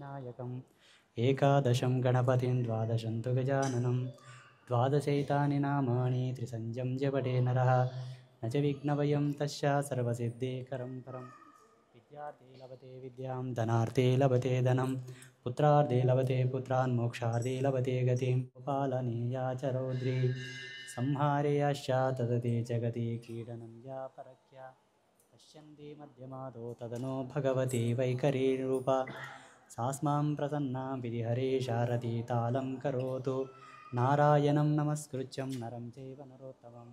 विनायकम् एकादशं गणपतिं द्वादशं तु गजाननं द्वादशैतानि नामानि त्रिसंज्ञं जपटे नरः न च विघ्नभयं तस्य सर्वसिद्धिकरं परम् विद्यार्थे लभते विद्यां धनार्थे लभते धनं पुत्रार्थे लभते पुत्रान् मोक्षार्थे लभते गतिं पालनीया च रौद्री संहारे यश्च तदते जगति कीडनं या परख्या पश्यन्ति मध्यमादो तदनो भगवती वैखरी रूपा सास्मां प्रसन्नां विधिहरे शारदी तालं करोतु नारायणं नमस्कृत्यं नरं चैव नरोत्तमं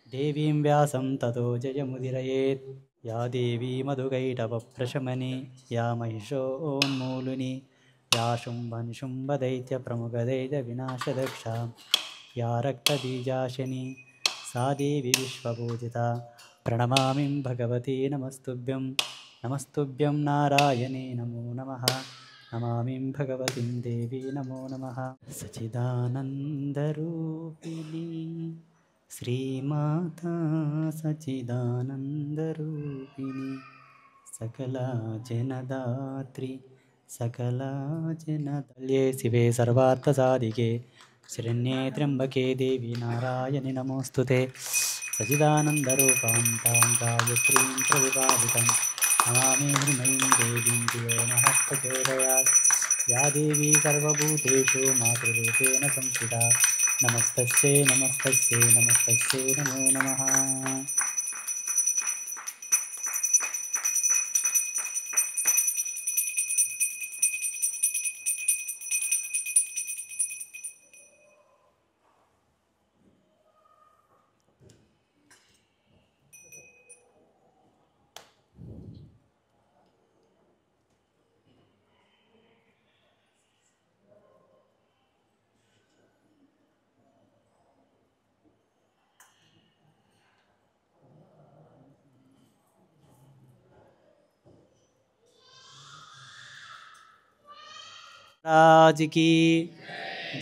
देवीं व्यासं ततो जयमुदीरयेत् या देवी मधुकैटभप्रशमनी या महिषोन्मूलिनी या शुम्भदैत्यप्रमुखदैत्यविनाशदक्षा या रक्तबीजाशिनी सा देवी विश्वपूजिता प्रणमामि भगवती नमस्तुभ्यं नारायणे नमो नमः नमामि भगवतीं देवी नमो नमः सच्चिदानन्दरूपिणी श्रीमाता सच्चिदानन्दरूपिणी सकला जनदात्री सकला जनदल्ये शिवे सर्वार्थसाधिके शरण्ये त्र्यम्बके देवी नारायणि नमोऽस्तुते सच्चिदानन्दरूपां तां गायत्रीं प्रविपादितं नमामि हृमयीं देवीं दियो नः प्रचोदयात् या देवी सर्वभूतेषु मातृरूपेण संस्थिता नमस्तस्यै नमस्तस्यै नमस्तस्यै नमो नमः राज की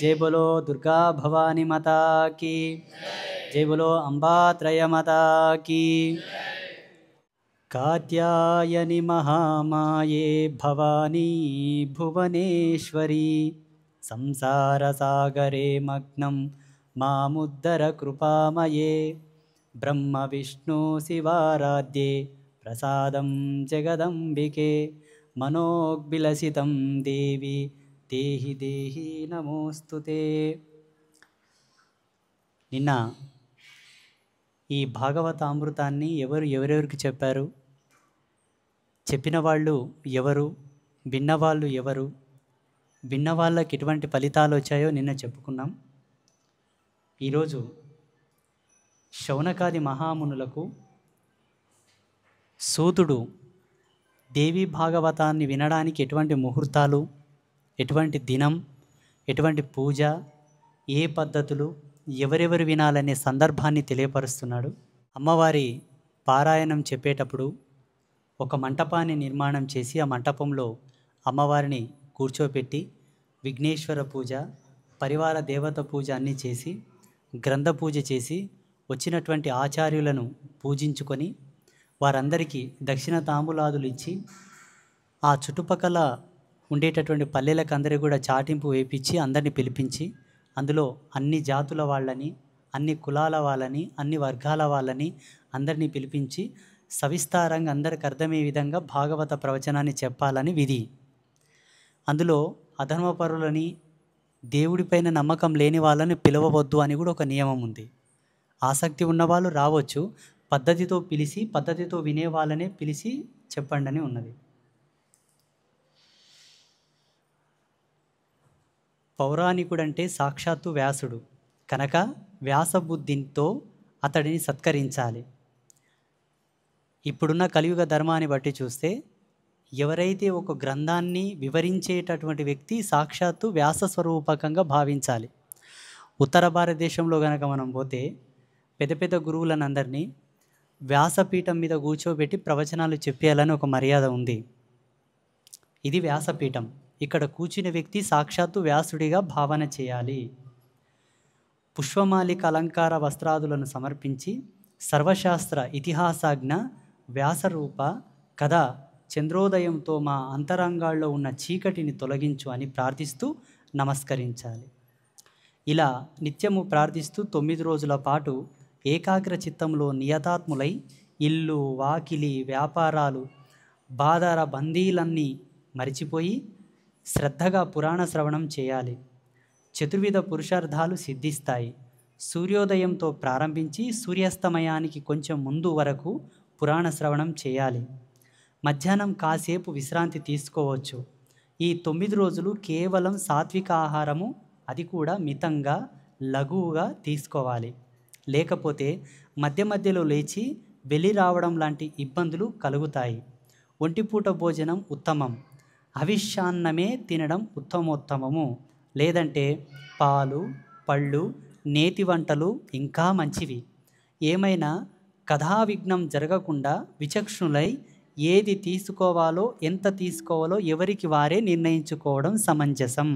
जय बोलो दुर्गा भवानी माता की जय बोलो अंबात्रय माता की कात्यायनी महामाये भवानी भुवनेश्वरी संसार सागरे मग्नं मामुद्धर कृपामये ब्रह्म विष्णु शिवाराध्ये प्रसादं जगदंबिके मनोग्विलसितं देवी దేహి దేహి నమోస్తుతే. నిన్న ఈ భాగవతామృతాన్ని ఎవరెవరికి చెప్పారు, చెప్పిన వాళ్ళు ఎవరు, విన్నవాళ్ళు ఎవరు, విన్న వాళ్ళకి ఎటువంటి ఫలితాలు వచ్చాయో నిన్న చెప్పుకున్నాం. ఈరోజు శౌనకాది మహామునులకు సూతుడు దేవి భాగవతాన్ని వినడానికి ఎటువంటి ముహూర్తాలు, ఎటువంటి దినం, ఎటువంటి పూజ, ఏ పద్ధతులు, ఎవరెవరు వినాలనే సందర్భాన్ని తెలియపరుస్తున్నాడు. అమ్మవారి పారాయణం చెప్పేటప్పుడు ఒక మంటపాన్ని నిర్మాణం చేసి ఆ మంటపంలో అమ్మవారిని కూర్చోపెట్టి విఘ్నేశ్వర పూజ, పరివార దేవత పూజ అన్నీ చేసి గ్రంథ పూజ చేసి వచ్చినటువంటి ఆచార్యులను పూజించుకొని వారందరికీ దక్షిణ తాంబూలాదులు ఇచ్చి ఆ చుట్టుపక్కల ఉండేటటువంటి పల్లెలకు అందరికీ కూడా చాటింపు వేయించి అందరినీ పిలిపించి అందులో అన్ని జాతుల వాళ్ళని, అన్ని కులాల వాళ్ళని, అన్ని వర్గాల వాళ్ళని అందరినీ పిలిపించి సవిస్తారంగా అందరికి అర్థమయ్యే విధంగా భాగవత ప్రవచనాన్ని చెప్పాలని విధి. అందులో అధర్మపరులని, దేవుడిపైన నమ్మకం లేని వాళ్ళని పిలవవద్దు అని కూడా ఒక నియమం ఉంది. ఆసక్తి ఉన్నవాళ్ళు రావచ్చు, పద్ధతితో పిలిచి పద్ధతితో వినే వాళ్ళనే పిలిచి చెప్పండి అని ఉన్నది. పౌరాణికుడంటే సాక్షాత్తు వ్యాసుడు కనుక వ్యాసబుద్ధితో అతడిని సత్కరించాలి. ఇప్పుడున్న కలియుగ ధర్మాన్ని బట్టి చూస్తే ఎవరైతే ఒక గ్రంథాన్ని వివరించేటటువంటి వ్యక్తి సాక్షాత్తు వ్యాస స్వరూపకంగా భావించాలి. ఉత్తర భారతదేశంలో కనుక మనం పోతే పెద్ద పెద్ద గురువులను అందరినీ వ్యాసపీఠం మీద కూర్చోబెట్టి ప్రవచనాలు చెప్పేయాలని ఒక మర్యాద ఉంది. ఇది వ్యాసపీఠం. ఇక్కడ కూర్చున్న వ్యక్తి సాక్షాత్తు వ్యాసుడిగా భావన చేయాలి. పుష్పమాలిక అలంకార వస్త్రాదులను సమర్పించి సర్వశాస్త్ర ఇతిహాసాజ్ఞ వ్యాసరూప కథ చంద్రోదయంతో మా అంతరంగాల్లో ఉన్న చీకటిని తొలగించు అని ప్రార్థిస్తూ నమస్కరించాలి. ఇలా నిత్యము ప్రార్థిస్తూ 9 రోజుల పాటు ఏకాగ్ర చిత్తంలో నియతాత్ములై ఇల్లు, వాకిలి, వ్యాపారాలు, బాధార బందీలన్నీ మరిచిపోయి శ్రద్ధగా పురాణ శ్రవణం చేయాలి. చతుర్విధ పురుషార్థాలు సిద్ధిస్తాయి. సూర్యోదయంతో ప్రారంభించి సూర్యాస్తమయానికి కొంచెం ముందు వరకు పురాణ శ్రవణం చేయాలి. మధ్యాహ్నం కాసేపు విశ్రాంతి తీసుకోవచ్చు. ఈ 9 రోజులు కేవలం సాత్విక ఆహారము, అది కూడా మితంగా లఘువుగా తీసుకోవాలి. లేకపోతే మధ్య మధ్యలో లేచి వెళ్ళి రావడం లాంటి ఇబ్బందులు కలుగుతాయి. ఒంటిపూట భోజనం ఉత్తమం. అవిష్యాన్నమే తినడం ఉత్తమోత్తమము. లేదంటే పాలు, పళ్ళు, నేతి వంటలు ఇంకా మంచివి. ఏమైనా కథావిఘ్నం జరగకుండా విచక్షణులై ఏది తీసుకోవాలో, ఎంత తీసుకోవాలో ఎవరికి వారే నిర్ణయించుకోవడం సమంజసం.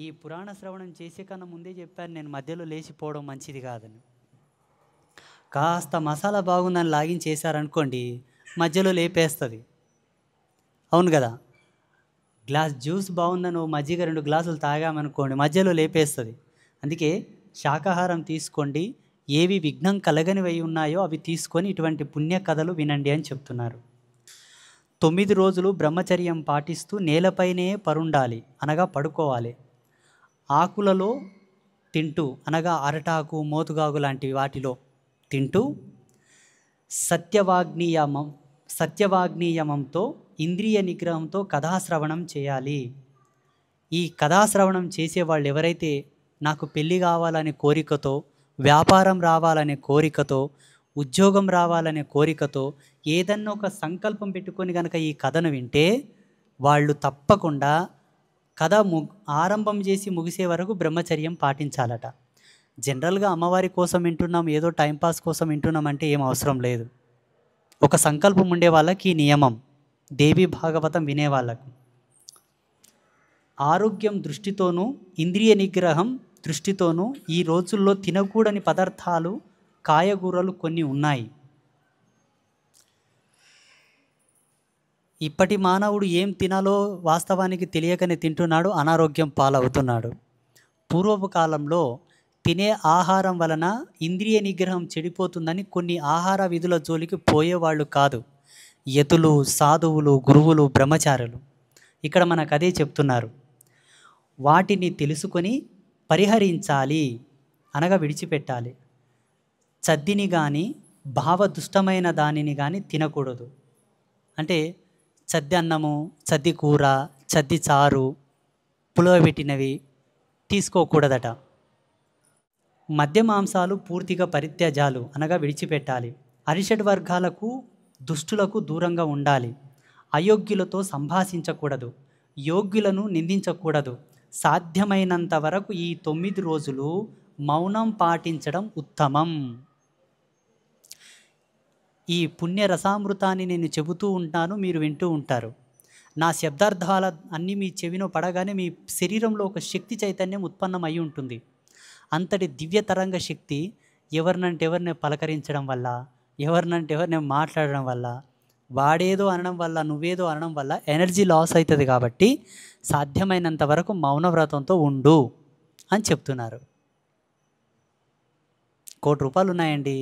ఈ పురాణ శ్రవణం చేసే కన్నా ముందే చెప్పాను నేను, మధ్యలో లేచిపోవడం మంచిది కాదని. కాస్త మసాలా బాగుందని లాగిన్ చేశారనుకోండి, మధ్యలో లేపేస్తుంది. అవును కదా. గ్లాస్ జ్యూస్ బాగుందని మజ్జిగ 2 గ్లాసులు తాగామనుకోండి, మధ్యలో లేపేస్తుంది. అందుకే శాకాహారం తీసుకోండి, ఏవి విఘ్నం కలగనివి ఉన్నాయో అవి తీసుకొని ఇటువంటి పుణ్య కథలు వినండి అని చెప్తున్నారు. 9 రోజులు బ్రహ్మచర్యం పాటిస్తూ నేలపైనే పరుండాలి, అనగా పడుకోవాలి. ఆకులలో తింటూ, అనగా అరటాకు, మోతుగాకు లాంటి వాటిలో తింటూ సత్యవాగ్నీయమంతో ఇంద్రియ నిగ్రహంతో కథాశ్రవణం చేయాలి. ఈ కథాశ్రవణం చేసేవాళ్ళు ఎవరైతే నాకు పెళ్ళి కావాలనే కోరికతో, వ్యాపారం రావాలనే కోరికతో, ఉద్యోగం రావాలనే కోరికతో ఏదన్నా ఒక సంకల్పం పెట్టుకొని కనుక ఈ కథను వింటే వాళ్ళు తప్పకుండా కథ ఆరంభం చేసి ముగిసే వరకు బ్రహ్మచర్యం పాటించాలట. జనరల్గా అమ్మవారి కోసం వింటున్నాం, ఏదో టైంపాస్ కోసం వింటున్నాం అంటే ఏం అవసరం లేదు. ఒక సంకల్పం ఉండే వాళ్ళకి ఈ నియమం, దేవి భాగవతం వినేవాళ్ళకు. ఆరోగ్యం దృష్టితోనూ ఇంద్రియ నిగ్రహం దృష్టితోనూ ఈ రోజుల్లో తినకూడని పదార్థాలు, కాయగూరలు కొన్ని ఉన్నాయి. ఇప్పటి మానవుడు ఏం తినాలో వాస్తవానికి తెలియకనే తింటున్నాడు, అనారోగ్యం పాలవుతున్నాడు. పూర్వపు కాలంలో తినే ఆహారం వలన ఇంద్రియ నిగ్రహం చెడిపోతుందని కొన్ని ఆహార విధుల జోలికి పోయేవాళ్ళు కాదు. యతులు, సాధువులు, గురువులు, బ్రహ్మచారులు ఇక్కడ మనకు అదే చెప్తున్నారు. వాటిని తెలుసుకొని పరిహరించాలి, అనగా విడిచిపెట్టాలి. చద్దిని కానీ భావదుష్టమైన దానిని కానీ తినకూడదు. అంటే చద్ది అన్నము, చద్ది కూర, చద్ది చారు, పులవబెట్టినవి తీసుకోకూడదట. మద్య మాంసాలు పూర్తిగా పరిత్యాజాలు, అనగా విడిచిపెట్టాలి. అరిషడ్ వర్గాలకు, దుష్టులకు దూరంగా ఉండాలి. అయోగ్యులతో సంభాషించకూడదు, యోగ్యులను నిందించకూడదు. సాధ్యమైనంత వరకు ఈ 9 రోజులు మౌనం పాటించడం ఉత్తమం. ఈ పుణ్య రసామృతాన్ని నేను చెబుతూ ఉంటాను, మీరు వింటూ ఉంటారు. నా శబ్దార్థాల అన్నీ మీ చెవిలో పడగానే మీ శరీరంలో ఒక శక్తి చైతన్యం ఉత్పన్నమై ఉంటుంది. అంతటి దివ్య తరంగ శక్తి ఎవరినంటే ఎవరిని పలకరించడం వల్ల, ఎవరినంటే ఎవరిని మాట్లాడడం వల్ల, వాడేదో అనడం వల్ల, నువ్వేదో అనడం వల్ల ఎనర్జీ లాస్ అవుతుంది. కాబట్టి సాధ్యమైనంత వరకు మౌనవ్రతంతో ఉండు అని చెప్తున్నారు. 1 కోటి రూపాయలు ఉన్నాయండి,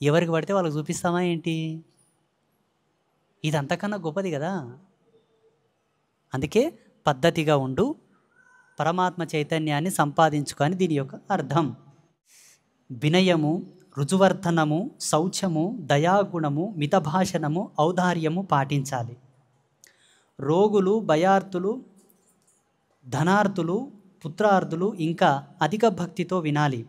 ఎవరికి పడితే వాళ్ళకి చూపిస్తామా ఏంటి? ఇది అంతకన్నా గొప్పది కదా. అందుకే పద్ధతిగా ఉండు, పరమాత్మ చైతన్యాన్ని సంపాదించుకొని దీని యొక్క అర్థం. వినయము, రుజువర్ధనము, శౌచము, దయాగుణము, మితభాషణము, ఔదార్యము పాటించాలి. రోగులు, భయార్థులు, ధనార్థులు, పుత్రార్థులు ఇంకా అధిక భక్తితో వినాలి.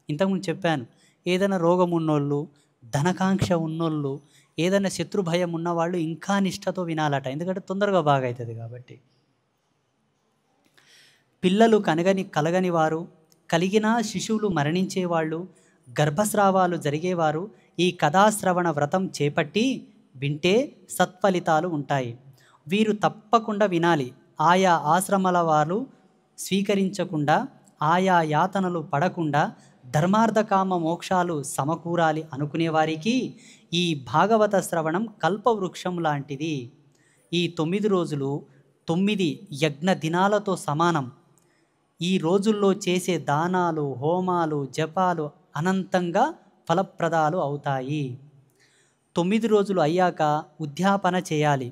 ఇంతకుముందు చెప్పాను, ఏదైనా రోగం ఉన్నోళ్ళు, ధనకాంక్ష ఉన్నోళ్ళు, ఏదైనా శత్రుభయం ఉన్నవాళ్ళు ఇంకా నిష్ఠతో వినాలట. ఎందుకంటే తొందరగా బాగా అవుతుంది కాబట్టి. పిల్లలు కలగని వారు, కలిగిన శిశువులు మరణించేవాళ్ళు, గర్భస్రావాలు జరిగేవారు ఈ కథాశ్రవణ వ్రతం చేపట్టి వింటే సత్ఫలితాలు ఉంటాయి. వీరు తప్పకుండా వినాలి. ఆయా ఆశ్రమాల వారు స్వీకరించకుండా, ఆయా యాతనలు పడకుండా ధర్మార్థకామ మోక్షాలు సమకూరాలి అనుకునే వారికి ఈ భాగవత శ్రవణం కల్పవృక్షం లాంటిది. ఈ 9 రోజులు 9 యజ్ఞ దినాలతో సమానం. ఈ రోజుల్లో చేసే దానాలు, హోమాలు, జపాలు అనంతంగా ఫలప్రదాలు అవుతాయి. 9 రోజులు అయ్యాక ఉద్యాపన చేయాలి.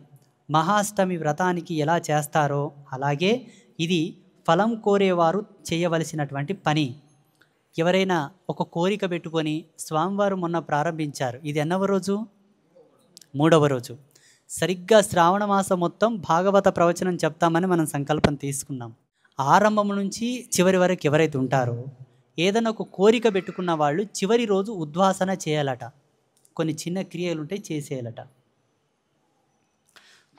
మహాష్టమి వ్రతానికి ఎలా చేస్తారో అలాగే ఇది ఫలం కోరేవారు చేయవలసినటువంటి పని. ఎవరైనా ఒక కోరిక పెట్టుకొని స్వామివారు మొన్న ప్రారంభించారు. ఇది ఎన్నవ రోజు? 3వ రోజు. సరిగ్గా శ్రావణ మాసం మొత్తం భాగవత ప్రవచనం చెప్తామని మనం సంకల్పం తీసుకున్నాం. ఆరంభం నుంచి చివరి వరకు ఎవరైతే ఉంటారో ఏదైనా ఒక కోరిక పెట్టుకున్న వాళ్ళు చివరి రోజు ఉద్వాసన చేయాలట. కొన్ని చిన్న క్రియలు ఉంటాయి, చేసేయాలట.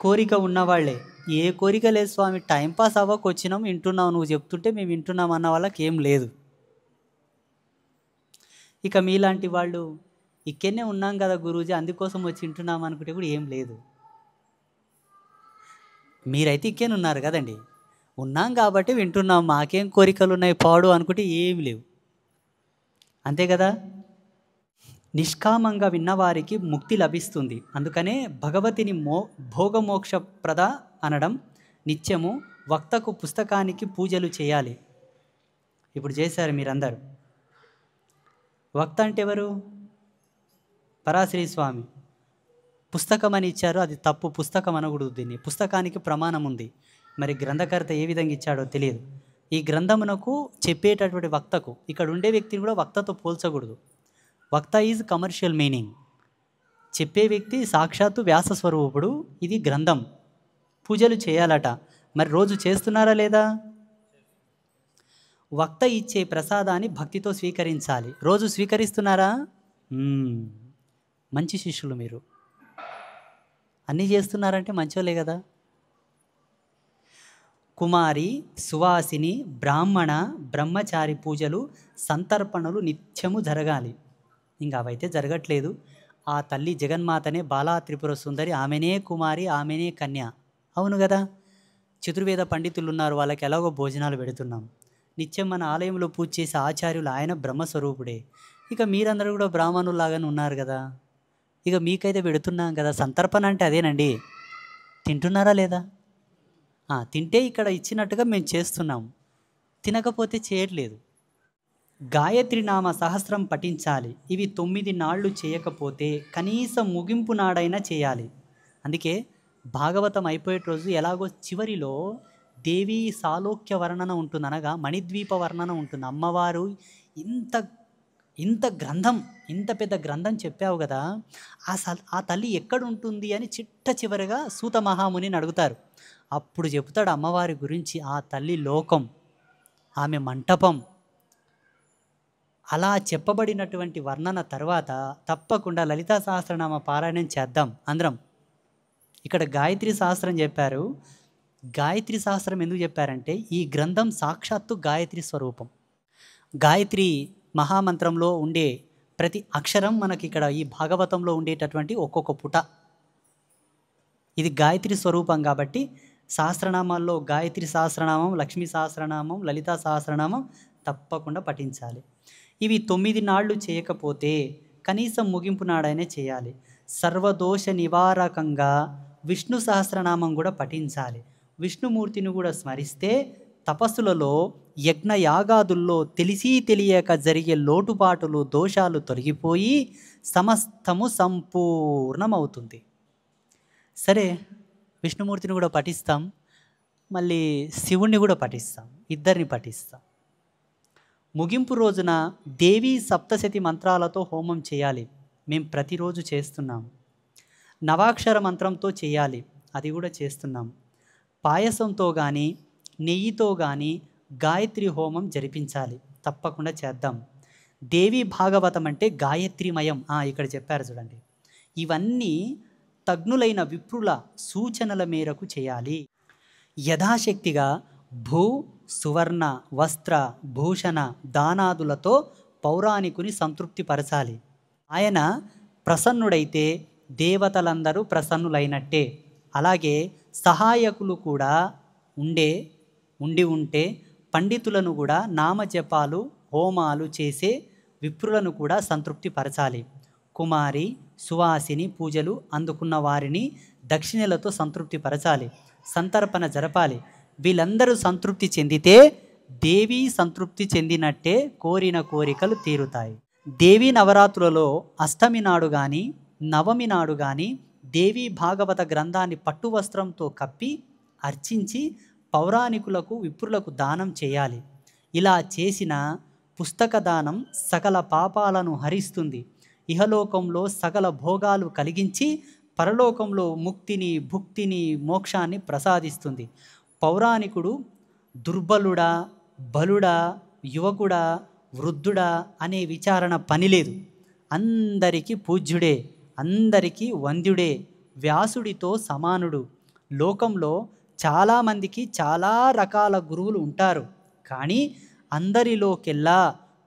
కోరిక ఉన్నవాళ్లే, ఏ కోరిక లేదు స్వామి, టైంపాస్ అవ్వకు వచ్చినాం, వింటున్నావు, నువ్వు చెప్తుంటే మేము వింటున్నాం అన్న వాళ్ళకి ఏం లేదు. ఇక మీలాంటి వాళ్ళు ఇక్కడనే ఉన్నాం కదా గురూజీ అందుకోసం వచ్చి వింటున్నాం అనుకుంటే కూడా ఏం లేదు. మీరైతే ఇక్కనే ఉన్నారు కదండి, ఉన్నాం కాబట్టి వింటున్నాం, మాకేం కోరికలు ఉన్నాయి పాడు అనుకుంటే ఏమి లేవు, అంతే కదా. నిష్కామంగా విన్నవారికి ముక్తి లభిస్తుంది. అందుకనే భగవతిని భోగమోక్షప్రద అనడం నిత్యము. వక్తకు పుస్తకానికి పూజలు చేయాలి. ఇప్పుడు చేశారు మీరందరూ. వక్త అంటే ఎవరు? పరాశ్రీ స్వామి. పుస్తకం అని ఇచ్చారు, అది తప్పు, పుస్తకం అనకూడదు. దీన్ని పుస్తకానికి ప్రమాణం ఉంది. మరి గ్రంథకర్త ఏ విధంగా ఇచ్చాడో తెలియదు. ఈ గ్రంథమునకు చెప్పేటటువంటి వక్తకు, ఇక్కడ ఉండే వ్యక్తిని కూడా వక్తతో పోల్చకూడదు. వక్త ఈజ్ కమర్షియల్ మీనింగ్. చెప్పే వ్యక్తి సాక్షాత్తు వ్యాస స్వరూపుడు. ఇది గ్రంథం. పూజలు చేయాలట. మరి రోజు చేస్తున్నారా లేదా? వక్త ఇచ్చే ప్రసాదాన్ని భక్తితో స్వీకరించాలి. రోజు స్వీకరిస్తున్నారా? మంచి శిష్యులు మీరు. అన్నీ చేస్తున్నారంటే మంచోలే కదా. కుమారి, సువాసిని, బ్రాహ్మణ, బ్రహ్మచారి పూజలు, సంతర్పణలు నిత్యము జరగాలి. ఇంకా అవైతే జరగట్లేదు. ఆ తల్లి జగన్మాతనే బాలా త్రిపుర సుందరి, ఆమెనే కుమారి, ఆమెనే కన్య. అవును కదా. చతుర్వేద పండితులు ఉన్నారు, వాళ్ళకి ఎలాగో భోజనాలు పెడుతున్నాం. నిత్యం మన ఆలయంలో పూజ చేసే ఆచార్యులు ఆయన బ్రహ్మస్వరూపుడే. ఇక మీరందరూ కూడా బ్రాహ్మణుల్లాగానే ఉన్నారు కదా, ఇక మీకైతే పెడుతున్నాం కదా. సంతర్పణ అంటే అదేనండి. తింటున్నారా లేదా? తింటే ఇక్కడ ఇచ్చినట్టుగా మేము చేస్తున్నాం, తినకపోతే చేయట్లేదు. గాయత్రి నామ సహస్రం పఠించాలి. ఇవి 9 నాళ్ళు చేయకపోతే కనీసం ముగింపు నాడైనా చేయాలి. అందుకే భాగవతం అయిపోయే రోజు ఎలాగో చివరిలో దేవీ సాలోక్య వర్ణన ఉంటుంది, అనగా మణిద్వీప వర్ణన ఉంటుంది. అమ్మవారు ఇంత గ్రంథం, ఇంత పెద్ద గ్రంథం చెప్పావు కదా, ఆ తల్లి ఎక్కడ ఉంటుంది అని చిట్ట చివరిగా సూత మహామునిని అడుగుతారు. అప్పుడు చెబుతాడు అమ్మవారి గురించి. ఆ తల్లి లోకం, ఆమె మంటపం. అలా చెప్పబడినటువంటి వర్ణన తర్వాత తప్పకుండా లలితా సహస్రనామ పారాయణం చేద్దాం అందరం. ఇక్కడ గాయత్రి సహస్రం చెప్పారు. గాయత్రి సహస్రం ఎందుకు చెప్పారంటే ఈ గ్రంథం సాక్షాత్తు గాయత్రి స్వరూపం. గాయత్రి మహామంత్రంలో ఉండే ప్రతి అక్షరం మనకి ఇక్కడ ఈ భాగవతంలో ఉండేటటువంటి ఒక్కొక్క పుట, ఇది గాయత్రి స్వరూపం. కాబట్టి సహస్రనామాల్లో గాయత్రి సహస్రనామం, లక్ష్మీ సహస్రనామం, లలితా సహస్రనామం తప్పకుండా పఠించాలి. ఇవి 9 నాళ్ళు చేయకపోతే కనీసం ముగింపు నాడైనా చేయాలి. సర్వదోష నివారకంగా విష్ణు సహస్రనామం కూడా పఠించాలి. విష్ణుమూర్తిని కూడా స్మరిస్తే తపస్సులలో, యజ్ఞయాగాదుల్లో తెలిసి తెలియక జరిగే లోటుపాటులు, దోషాలు తొలగిపోయి సమస్తము సంపూర్ణమవుతుంది. సరే, విష్ణుమూర్తిని కూడా పఠిస్తాం, మళ్ళీ శివుణ్ణి కూడా పఠిస్తాం, ఇద్దరిని పఠిస్తాం. ముగింపు రోజున దేవీ సప్తశతి మంత్రాలతో హోమం చేయాలి. మేము ప్రతిరోజు చేస్తున్నాం. నవాక్షర మంత్రంతో చేయాలి, అది కూడా చేస్తున్నాం. పాయసంతో కానీ నెయ్యితో కానీ గాయత్రి హోమం జరిపించాలి, తప్పకుండా చేద్దాం. దేవీ భాగవతం అంటే గాయత్రిమయం. ఇక్కడ చెప్పారు చూడండి. ఇవన్నీ తగ్నులైన విప్రుల సూచనల మేరకు చేయాలి. యథాశక్తిగా భూ, సువర్ణ, వస్త్ర, భూషణ, దానాదులతో పౌరాణికుని సంతృప్తిపరచాలి. ఆయన ప్రసన్నుడైతే దేవతలందరూ ప్రసన్నులైనట్టే. అలాగే సహాయకులు కూడా ఉండి ఉంటే పండితులను కూడా నామజపాలు, హోమాలు చేసే విప్రులను కూడా సంతృప్తి పరచాలి. కుమారి సువాసిని పూజలు అందుకున్న వారిని దక్షిణలతో సంతృప్తి పరచాలి. సంతర్పణ జరపాలి. వీళ్ళందరూ సంతృప్తి చెందితే దేవి సంతృప్తి చెందినట్టే కోరిన కోరికలు తీరుతాయి. దేవీ నవరాత్రులలో అష్టమి నాడు కానీ నవమి నాడు కానీ దేవీ భాగవత గ్రంథాన్ని పట్టు వస్త్రంతో కప్పి అర్చించి పౌరాణికులకు విప్రులకు దానం చేయాలి. ఇలా చేసిన పుస్తక దానం సకల పాపాలను హరిస్తుంది. ఇహలోకంలో సకల భోగాలు కలిగించి పరలోకంలో ముక్తిని భుక్తిని మోక్షాన్ని ప్రసాదిస్తుంది. పౌరాణికుడు దుర్బలుడా బలుడా యువకుడా వృద్ధుడా అనే విచారణ పనిలేదు. అందరికీ పూజ్యుడే, అందరికీ వంద్యుడే, వ్యాసుడితో సమానుడు. లోకంలో చాలామందికి చాలా రకాల గురువులు ఉంటారు. కానీ అందరిలోకెల్లా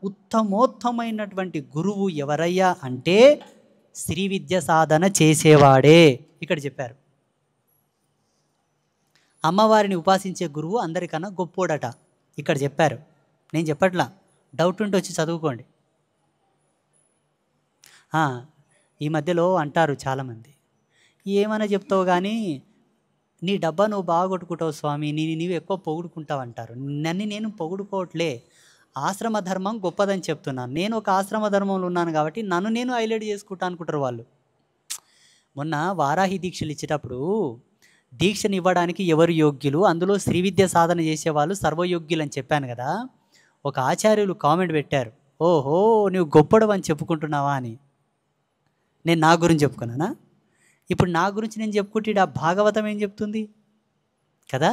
ఉత్తమోత్తమైనటువంటి గురువు ఎవరయ్యా అంటే శ్రీ విద్య సాధన చేసేవాడే. ఇక్కడ చెప్పారు. అమ్మవారిని ఉపాసించే గురువు అందరికన్నా గొప్పోడట. ఇక్కడ చెప్పారు. నేను చెప్పట్లా, డౌట్ ఉంటే వచ్చి చదువుకోండి. ఈ మధ్యలో అంటారు చాలామంది, ఏమైనా చెప్తావు కానీ నీ డబ్బా నువ్వు బాగా కొట్టుకుంటావు స్వామి, నీవు ఎక్కువ పొగుడుకుంటావు అంటారు. నన్ను నేను పొగుడుకోవట్లే, ఆశ్రమ ధర్మం గొప్పదని చెప్తున్నాను. నేను ఒక ఆశ్రమ ధర్మంలో ఉన్నాను కాబట్టి నన్ను నేను హైలైట్ చేసుకుంటా అనుకుంటారు వాళ్ళు. మొన్న వారాహి దీక్షలు ఇచ్చేటప్పుడు దీక్షను ఇవ్వడానికి ఎవరు యోగ్యులు, అందులో శ్రీ విద్య సాధన చేసేవాళ్ళు సర్వయోగ్యులు అని చెప్పాను కదా. ఒక ఆచార్యులు కామెంట్ పెట్టారు, ఓహో నువ్వు గొప్పడు అని చెప్పుకుంటున్నావా అని. నేను నా గురించి చెప్పుకున్నానా? ఇప్పుడు నా గురించి నేను చెప్పుకుంటే ఆ భాగవతం ఏం చెప్తుంది కదా.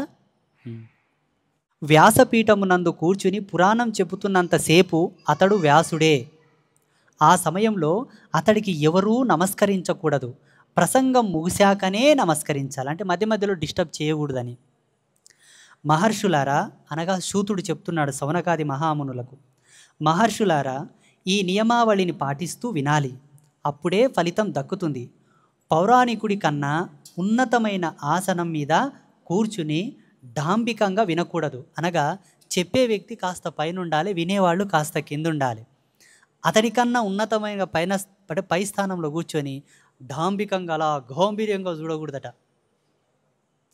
వ్యాసపీఠమునందు కూర్చుని పురాణం చెబుతున్నంతసేపు అతడు వ్యాసుడే. ఆ సమయంలో అతడికి ఎవరూ నమస్కరించకూడదు. ప్రసంగం ముగిశాకనే నమస్కరించాలి, అంటే మధ్య మధ్యలో డిస్టర్బ్ చేయకూడదని. మహర్షులారా, అనగా సూతుడు చెప్తున్నాడు సౌనకాది మహామునులకు, మహర్షులారా ఈ నియమావళిని పాటిస్తూ వినాలి, అప్పుడే ఫలితం దక్కుతుంది. పౌరాణికుడి కన్నా ఉన్నతమైన ఆసనం మీద కూర్చుని డాంబికంగా వినకూడదు. అనగా చెప్పే వ్యక్తి కాస్త పైన ఉండాలి, వినేవాళ్ళు కాస్త కింద ఉండాలి. అతడికన్నా ఉన్నతమైన పై స్థానంలో కూర్చొని డాంబికంగా అలా గంభీర్యంగా చూడకూడదట.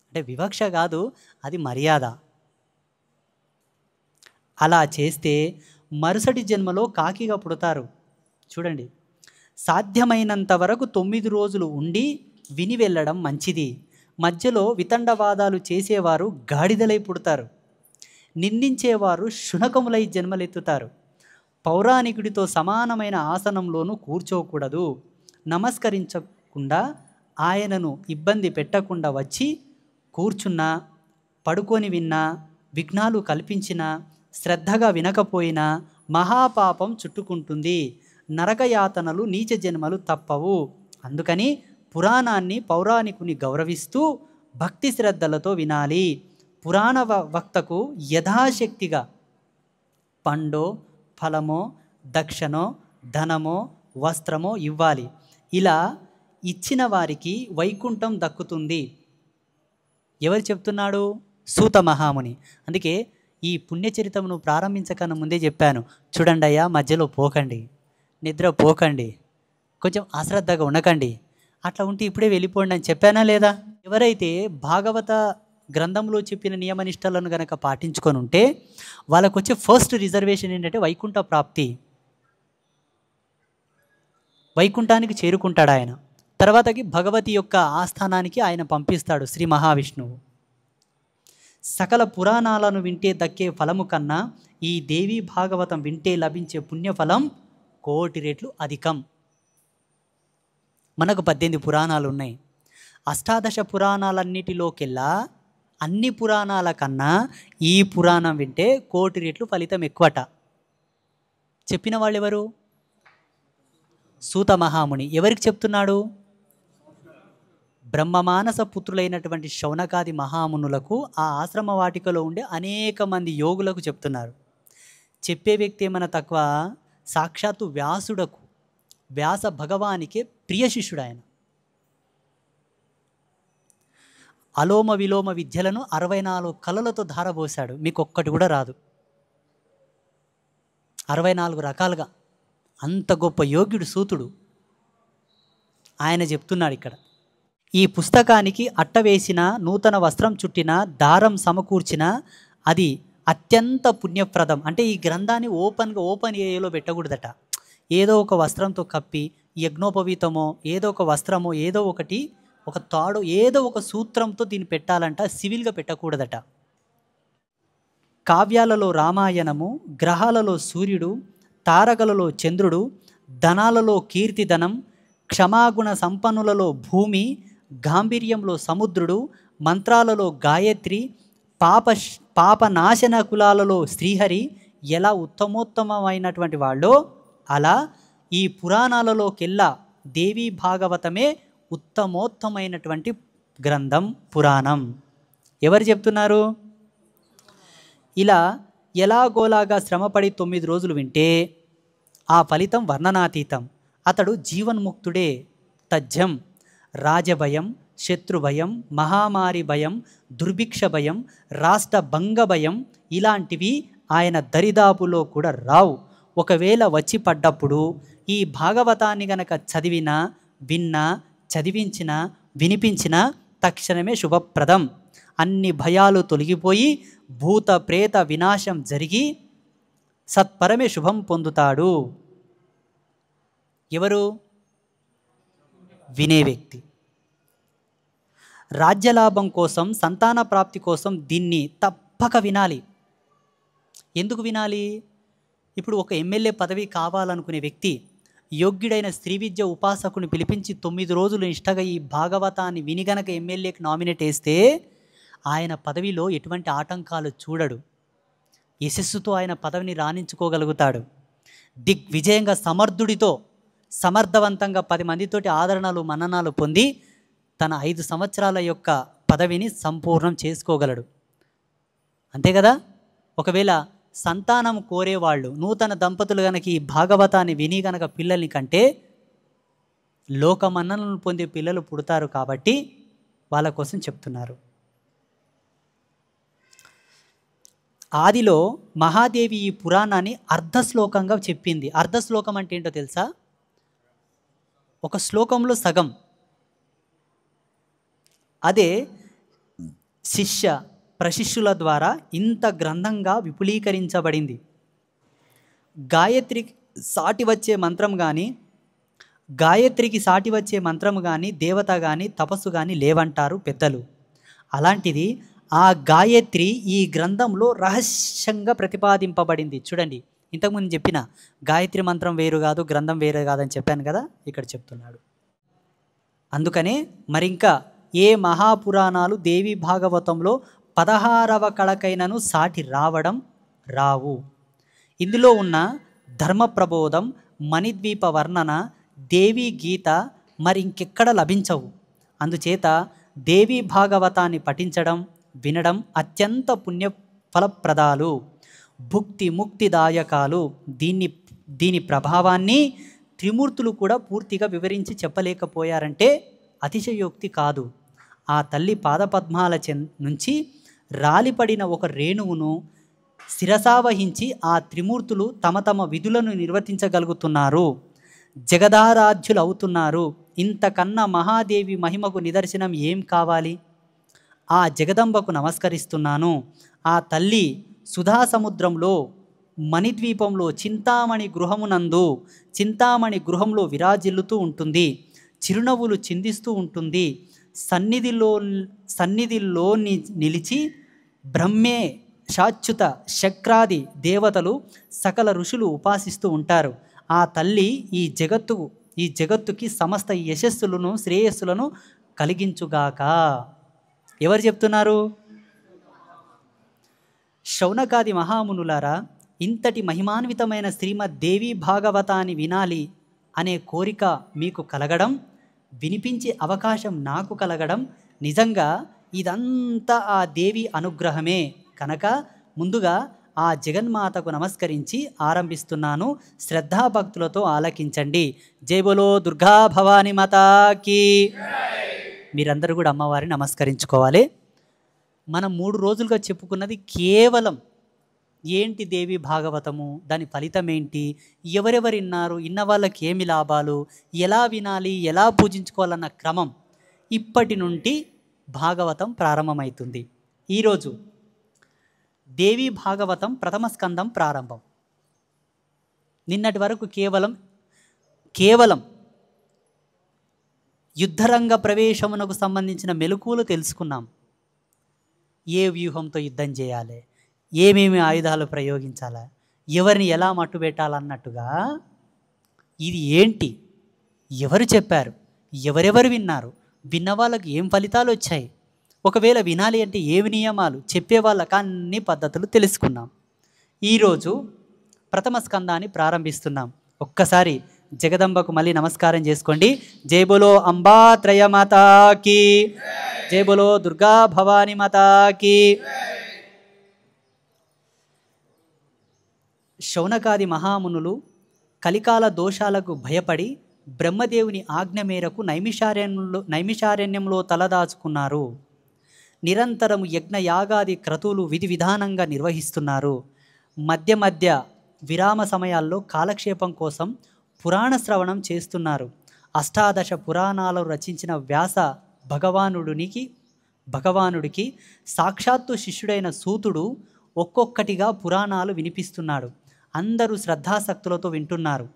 అంటే వివక్ష కాదు, అది మర్యాద. అలా చేస్తే మరుసటి జన్మలో కాకిగా పుడతారు. చూడండి, సాధ్యమైనంత వరకు 9 రోజులు ఉండి విని వెళ్ళడం మంచిది. మధ్యలో వితండవాదాలు చేసేవారు గాడిదలై పుడతారు, నిందించేవారు శునకములై జన్మలెత్తుతారు. పౌరాణికుడితో సమానమైన ఆసనంలోనూ కూర్చోకూడదు. నమస్కరించకుండా ఆయనను ఇబ్బంది పెట్టకుండా వచ్చి కూర్చున్నా, పడుకొని విన్నా, విఘ్నాలు కల్పించినా, శ్రద్ధగా వినకపోయినా మహాపాపం చుట్టుకుంటుంది. నరకయాతనలు నీచ జన్మలు తప్పవు. అందుకని పురాణాన్ని పౌరాణికుని గౌరవిస్తూ భక్తి శ్రద్ధలతో వినాలి. పురాణ వక్తకు యథాశక్తిగా పండో ఫలమో దక్షిణో ధనమో వస్త్రమో ఇవ్వాలి. ఇలా ఇచ్చిన వారికి వైకుంఠం దక్కుతుంది. ఎవరు చెప్తున్నాడు? సూత మహాముని. అందుకే ఈ పుణ్యచరితమును ప్రారంభించకన్నా ముందే చెప్పాను, చూడండి అయ్యా, మధ్యలో పోకండి, నిద్ర పోకండి, కొంచెం అశ్రద్ధగా ఉండకండి, అట్లా ఉంటే ఇప్పుడే వెళ్ళిపోండి అని చెప్పానా లేదా? ఎవరైతే భాగవత గ్రంథంలో చెప్పిన నియమనిష్టలను కనుక పాటించుకొని ఉంటే వాళ్ళకు వచ్చే ఫస్ట్ రిజర్వేషన్ ఏంటంటే వైకుంఠ ప్రాప్తి. వైకుంఠానికి చేరుకుంటాడు ఆయన. తర్వాతకి భగవతి యొక్క ఆస్థానానికి ఆయన పంపిస్తాడు శ్రీ మహావిష్ణువు. సకల పురాణాలను వింటే దక్కే ఫలము కన్నా ఈ దేవీ భాగవతం వింటే లభించే పుణ్యఫలం 1,000,000 రెట్లు అధికం. మనకు 18 పురాణాలు ఉన్నాయి. అష్టాదశ పురాణాలన్నిటిలోకెల్లా అన్ని పురాణాల కన్నా ఈ పురాణం వింటే 1,000,000 రెట్లు ఫలితం ఎక్కువట. చెప్పిన వాళ్ళు ఎవరు? సూత మహాముని. ఎవరికి చెప్తున్నాడు? బ్రహ్మమానస పుత్రులైనటువంటి శౌనకాది మహామునులకు, ఆ ఆశ్రమ వాటికలో ఉండే అనేక మంది యోగులకు చెప్తున్నారు. చెప్పే వ్యక్తి ఏమైనా తక్కువ? సాక్షాత్తు వ్యాసుడకు, వ్యాస భగవానికే ప్రియ శిష్యుడు ఆయన. అలోమ విలోమ విద్యలను 64 కళలతో ధారపోశాడు, మీకు ఒక్కటి కూడా రాదు. 64 రకాలుగా. అంత గొప్ప యోగ్యుడు సూతుడు. ఆయన చెప్తున్నాడు ఇక్కడ, ఈ పుస్తకానికి అట్ట వేసిన, నూతన వస్త్రం చుట్టిన, దారం సమకూర్చిన అది అత్యంత పుణ్యప్రదం. అంటే ఈ గ్రంథాన్ని ఓపెన్ ఏరియాలో పెట్టకూడదట. ఏదో ఒక వస్త్రంతో కప్పి, యజ్ఞోపవీతమో ఏదో ఒక వస్త్రమో ఏదో ఒకటి, ఒక తాడు ఏదో ఒక సూత్రంతో దీన్ని పెట్టాలంట, సివిల్గా పెట్టకూడదట. కావ్యాలలో రామాయణము, గ్రహాలలో సూర్యుడు, తారకలలో చంద్రుడు, ధనాలలో కీర్తిధనం, క్షమాగుణ సంపన్నులలో భూమి, గాంభీర్యంలో సముద్రుడు, మంత్రాలలో గాయత్రి, పాపనాశన కులాలలో శ్రీహరి ఎలా ఉత్తమోత్తమైనటువంటి వాళ్ళో అలా ఈ పురాణాలలోకెల్లా దేవీ భాగవతమే ఉత్తమోత్తమైనటువంటి గ్రంథం, పురాణం. ఎవరు చెప్తున్నారు? ఇలా ఎలాగోలాగా శ్రమపడి 9 రోజులు వింటే ఆ ఫలితం వర్ణనాతీతం. అతడు జీవన్ముక్తుడే. తథ్యం రాజభయం, శత్రుభయం, మహామారి భయం, దుర్భిక్ష భయం, రాష్ట్ర భంగ భయం ఇలాంటివి ఆయన దరిదాపులో కూడా రావు. ఒకవేళ వచ్చి పడ్డప్పుడు ఈ భాగవతాన్ని గనక చదివినా, విన్నా, చదివించినా, వినిపించినా తక్షణమే శుభప్రదం. అన్ని భయాలు తొలగిపోయి భూత ప్రేత వినాశం జరిగి సత్పరమే శుభం పొందుతాడు. ఎవరు? వినే వ్యక్తి. రాజ్యలాభం కోసం, సంతాన ప్రాప్తి కోసం దీన్ని తప్పక వినాలి. ఎందుకు వినాలి? ఇప్పుడు ఒక ఎమ్మెల్యే పదవి కావాలనుకునే వ్యక్తి యోగ్యుడైన శ్రీ విద్య ఉపాసకుని పిలిపించి 9 రోజులు నిష్టగా ఈ భాగవతాన్ని విని గనక ఎమ్మెల్యేకి నామినేట్ వేస్తే ఆయన పదవిలో ఎటువంటి ఆటంకాలు చూడడు. యశస్సుతో ఆయన పదవిని రాణించుకోగలుగుతాడు. దిగ్విజయంగా సమర్థుడితో సమర్థవంతంగా 10 మందితోటి ఆదరణలు మన్ననాలు పొంది తన 5 సంవత్సరాల యొక్క పదవిని సంపూర్ణం చేసుకోగలడు. అంతే కదా? ఒకవేళ సంతానం కోరేవాళ్ళు, నూతన దంపతులు గనక ఈ భాగవతాన్ని విని గనక పిల్లల్ని కంటే లోకమన్నలను పొందే పిల్లలు పుడతారు. కాబట్టి వాళ్ళ కోసం చెప్తున్నారు. ఆదిలో మహాదేవి ఈ పురాణాన్ని అర్ధశ్లోకంగా చెప్పింది. అర్ధశ్లోకం అంటే ఏంటో తెలుసా? ఒక శ్లోకంలో సగం. అదే శిష్య ప్రశిష్యుల ద్వారా ఇంత గ్రంథంగా విపులీకరించబడింది. గాయత్రికి సాటి వచ్చే మంత్రం కానీ, గాయత్రికి సాటి వచ్చే మంత్రం కానీ, దేవత కానీ, తపస్సు కానీ లేవంటారు పెద్దలు. అలాంటిది ఆ గాయత్రి ఈ గ్రంథంలో రహస్యంగా ప్రతిపాదింపబడింది. చూడండి, ఇంతకుముందు చెప్పిన గాయత్రి మంత్రం వేరు కాదు, గ్రంథం వేరు కాదని చెప్పాను కదా, ఇక్కడ చెప్తున్నాడు. అందుకనే మరింకా ఏ మహాపురాణాలు దేవి భాగవతంలో 16వ కళకైనను సాటి రావు. ఇందులో ఉన్న ధర్మ ప్రబోధం, మణిద్వీప వర్ణన, దేవీ గీత మరి ఇంకెక్కడ లభించవు. అందుచేత దేవీ భాగవతాన్ని పఠించడం, వినడం అత్యంత పుణ్య ఫలప్రదాలు, భుక్తి ముక్తిదాయకాలు. దీని ప్రభావాన్ని త్రిమూర్తులు కూడా పూర్తిగా వివరించి చెప్పలేకపోయారంటే అతిశయోక్తి కాదు. ఆ తల్లి పాదపద్మాల నుంచి రాలిపడిన ఒక రేణువును శిరసావహించి ఆ త్రిమూర్తులు తమ తమ విధులను నిర్వర్తించగలుగుతున్నారు, జగదారాధ్యులు అవుతున్నారు. ఇంతకన్నా మహాదేవి మహిమకు నిదర్శనం ఏం కావాలి? ఆ జగదంబకు నమస్కరిస్తున్నాను. ఆ తల్లి సుధా సముద్రంలో మణిద్వీపంలో చింతామణి గృహంలో విరాజిల్లుతూ ఉంటుంది. చిరునవ్వులు చిందిస్తూ ఉంటుంది. సన్నిధిలో నిలిచి బ్రహ్మే శాచ్యుత శక్రాది దేవతలు సకల ఋషులు ఉపాసిస్తూ ఉంటారు. ఆ తల్లి ఈ జగత్తుకి సమస్త యశస్సులను శ్రేయస్సులను కలిగించుగాక. ఎవరు చెప్తున్నారు? శౌనకాది మహామునులారా, ఇంతటి మహిమాన్వితమైన శ్రీమద్ దేవీ భాగవతాన్ని వినాలి అనే కోరిక మీకు కలగడం, వినిపించే అవకాశం నాకు కలగడం నిజంగా ఇదంతా ఆ దేవి అనుగ్రహమే కనుక ముందుగా ఆ జగన్మాతకు నమస్కరించి ఆరంభిస్తున్నాను. శ్రద్ధాభక్తులతో ఆలకించండి. జై బోలో దుర్గా భవాని మాతాకి. మీరందరూ కూడా అమ్మవారిని నమస్కరించుకోవాలి. మనం 3 రోజులుగా చెప్పుకున్నది కేవలం ఏంటి దేవి భాగవతము, దాని ఫలితం ఏంటి, ఎవరెవరు విన్నారు, ఇన్న వాళ్ళకి ఏమి లాభాలు, ఎలా వినాలి, ఎలా పూజించుకోవాలన్న క్రమం ఇప్పటి నుండి భాగవతం ప్రారంభమవుతుంది. ఈరోజు దేవి భాగవతం ప్రథమ స్కందం ప్రారంభం. నిన్నటి వరకు కేవలం యుద్ధరంగ ప్రవేశమునకు సంబంధించిన మెలకువలు తెలుసుకున్నాం. ఏ వ్యూహంతో యుద్ధం చేయాలి, ఏమేమి ఆయుధాలు ప్రయోగించాలి, ఎవరిని ఎలా మట్టుబెట్టాలన్నట్టుగా ఇది ఏంటి, ఎవరు చెప్పారు, ఎవరెవరు విన్నారు, విన్న వాళ్ళకి ఏం ఫలితాలు వచ్చాయి, ఒకవేళ వినాలి అంటే ఏమి నియమాలు, చెప్పే వాళ్ళకి అన్ని పద్ధతులు తెలుసుకున్నాం. ఈరోజు ప్రథమ స్కందాన్ని ప్రారంభిస్తున్నాం. ఒక్కసారి జగదంబకు మళ్ళీ నమస్కారం చేసుకోండి. జై బోలో అంబాత్రయ మాతాకి, జై బోలో దుర్గా భవాని మాతాకి. శౌనకాది మహామునులు కలికాల దోషాలకు భయపడి బ్రహ్మదేవుని ఆజ్ఞ మేరకు నైమిషారణ్యంలో తలదాచుకున్నారు. నిరంతరము యజ్ఞయాగాది క్రతువులు విధి విధానంగా నిర్వహిస్తున్నారు. మధ్య మధ్య విరామ సమయాల్లో కాలక్షేపం కోసం పురాణ శ్రవణం చేస్తున్నారు. అష్టాదశ పురాణాలు రచించిన వ్యాస భగవానుడికి సాక్షాత్తు శిష్యుడైన సూతుడు ఒక్కొక్కటిగా పురాణాలు వినిపిస్తున్నాడు. అందరూ శ్రద్ధాసక్తులతో వింటున్నారు.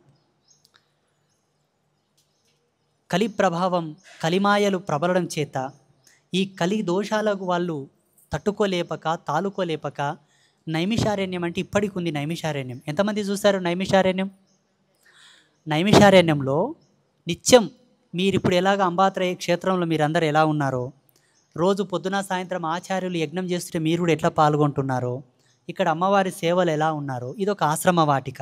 కలి ప్రభావం, కలిమాయలు ప్రబలడం చేత ఈ కలి దోషాలకు వాళ్ళు తాలుకోలేపక నైమిషారణ్యం అంటే ఇప్పటికి ఉంది. నైమిషారణ్యం ఎంతమంది చూశారు? నైమిషారణ్యంలో నిత్యం మీరు ఇప్పుడు ఎలాగ అంబాత్రయ క్షేత్రంలో మీరందరూ ఎలా ఉన్నారో, రోజు పొద్దున సాయంత్రం ఆచార్యులు యజ్ఞం చేస్తుంటే మీరు కూడా ఎట్లా పాల్గొంటున్నారో, ఇక్కడ అమ్మవారి సేవలు ఎలా ఉన్నారో, ఇది ఒక ఆశ్రమ వాటిక.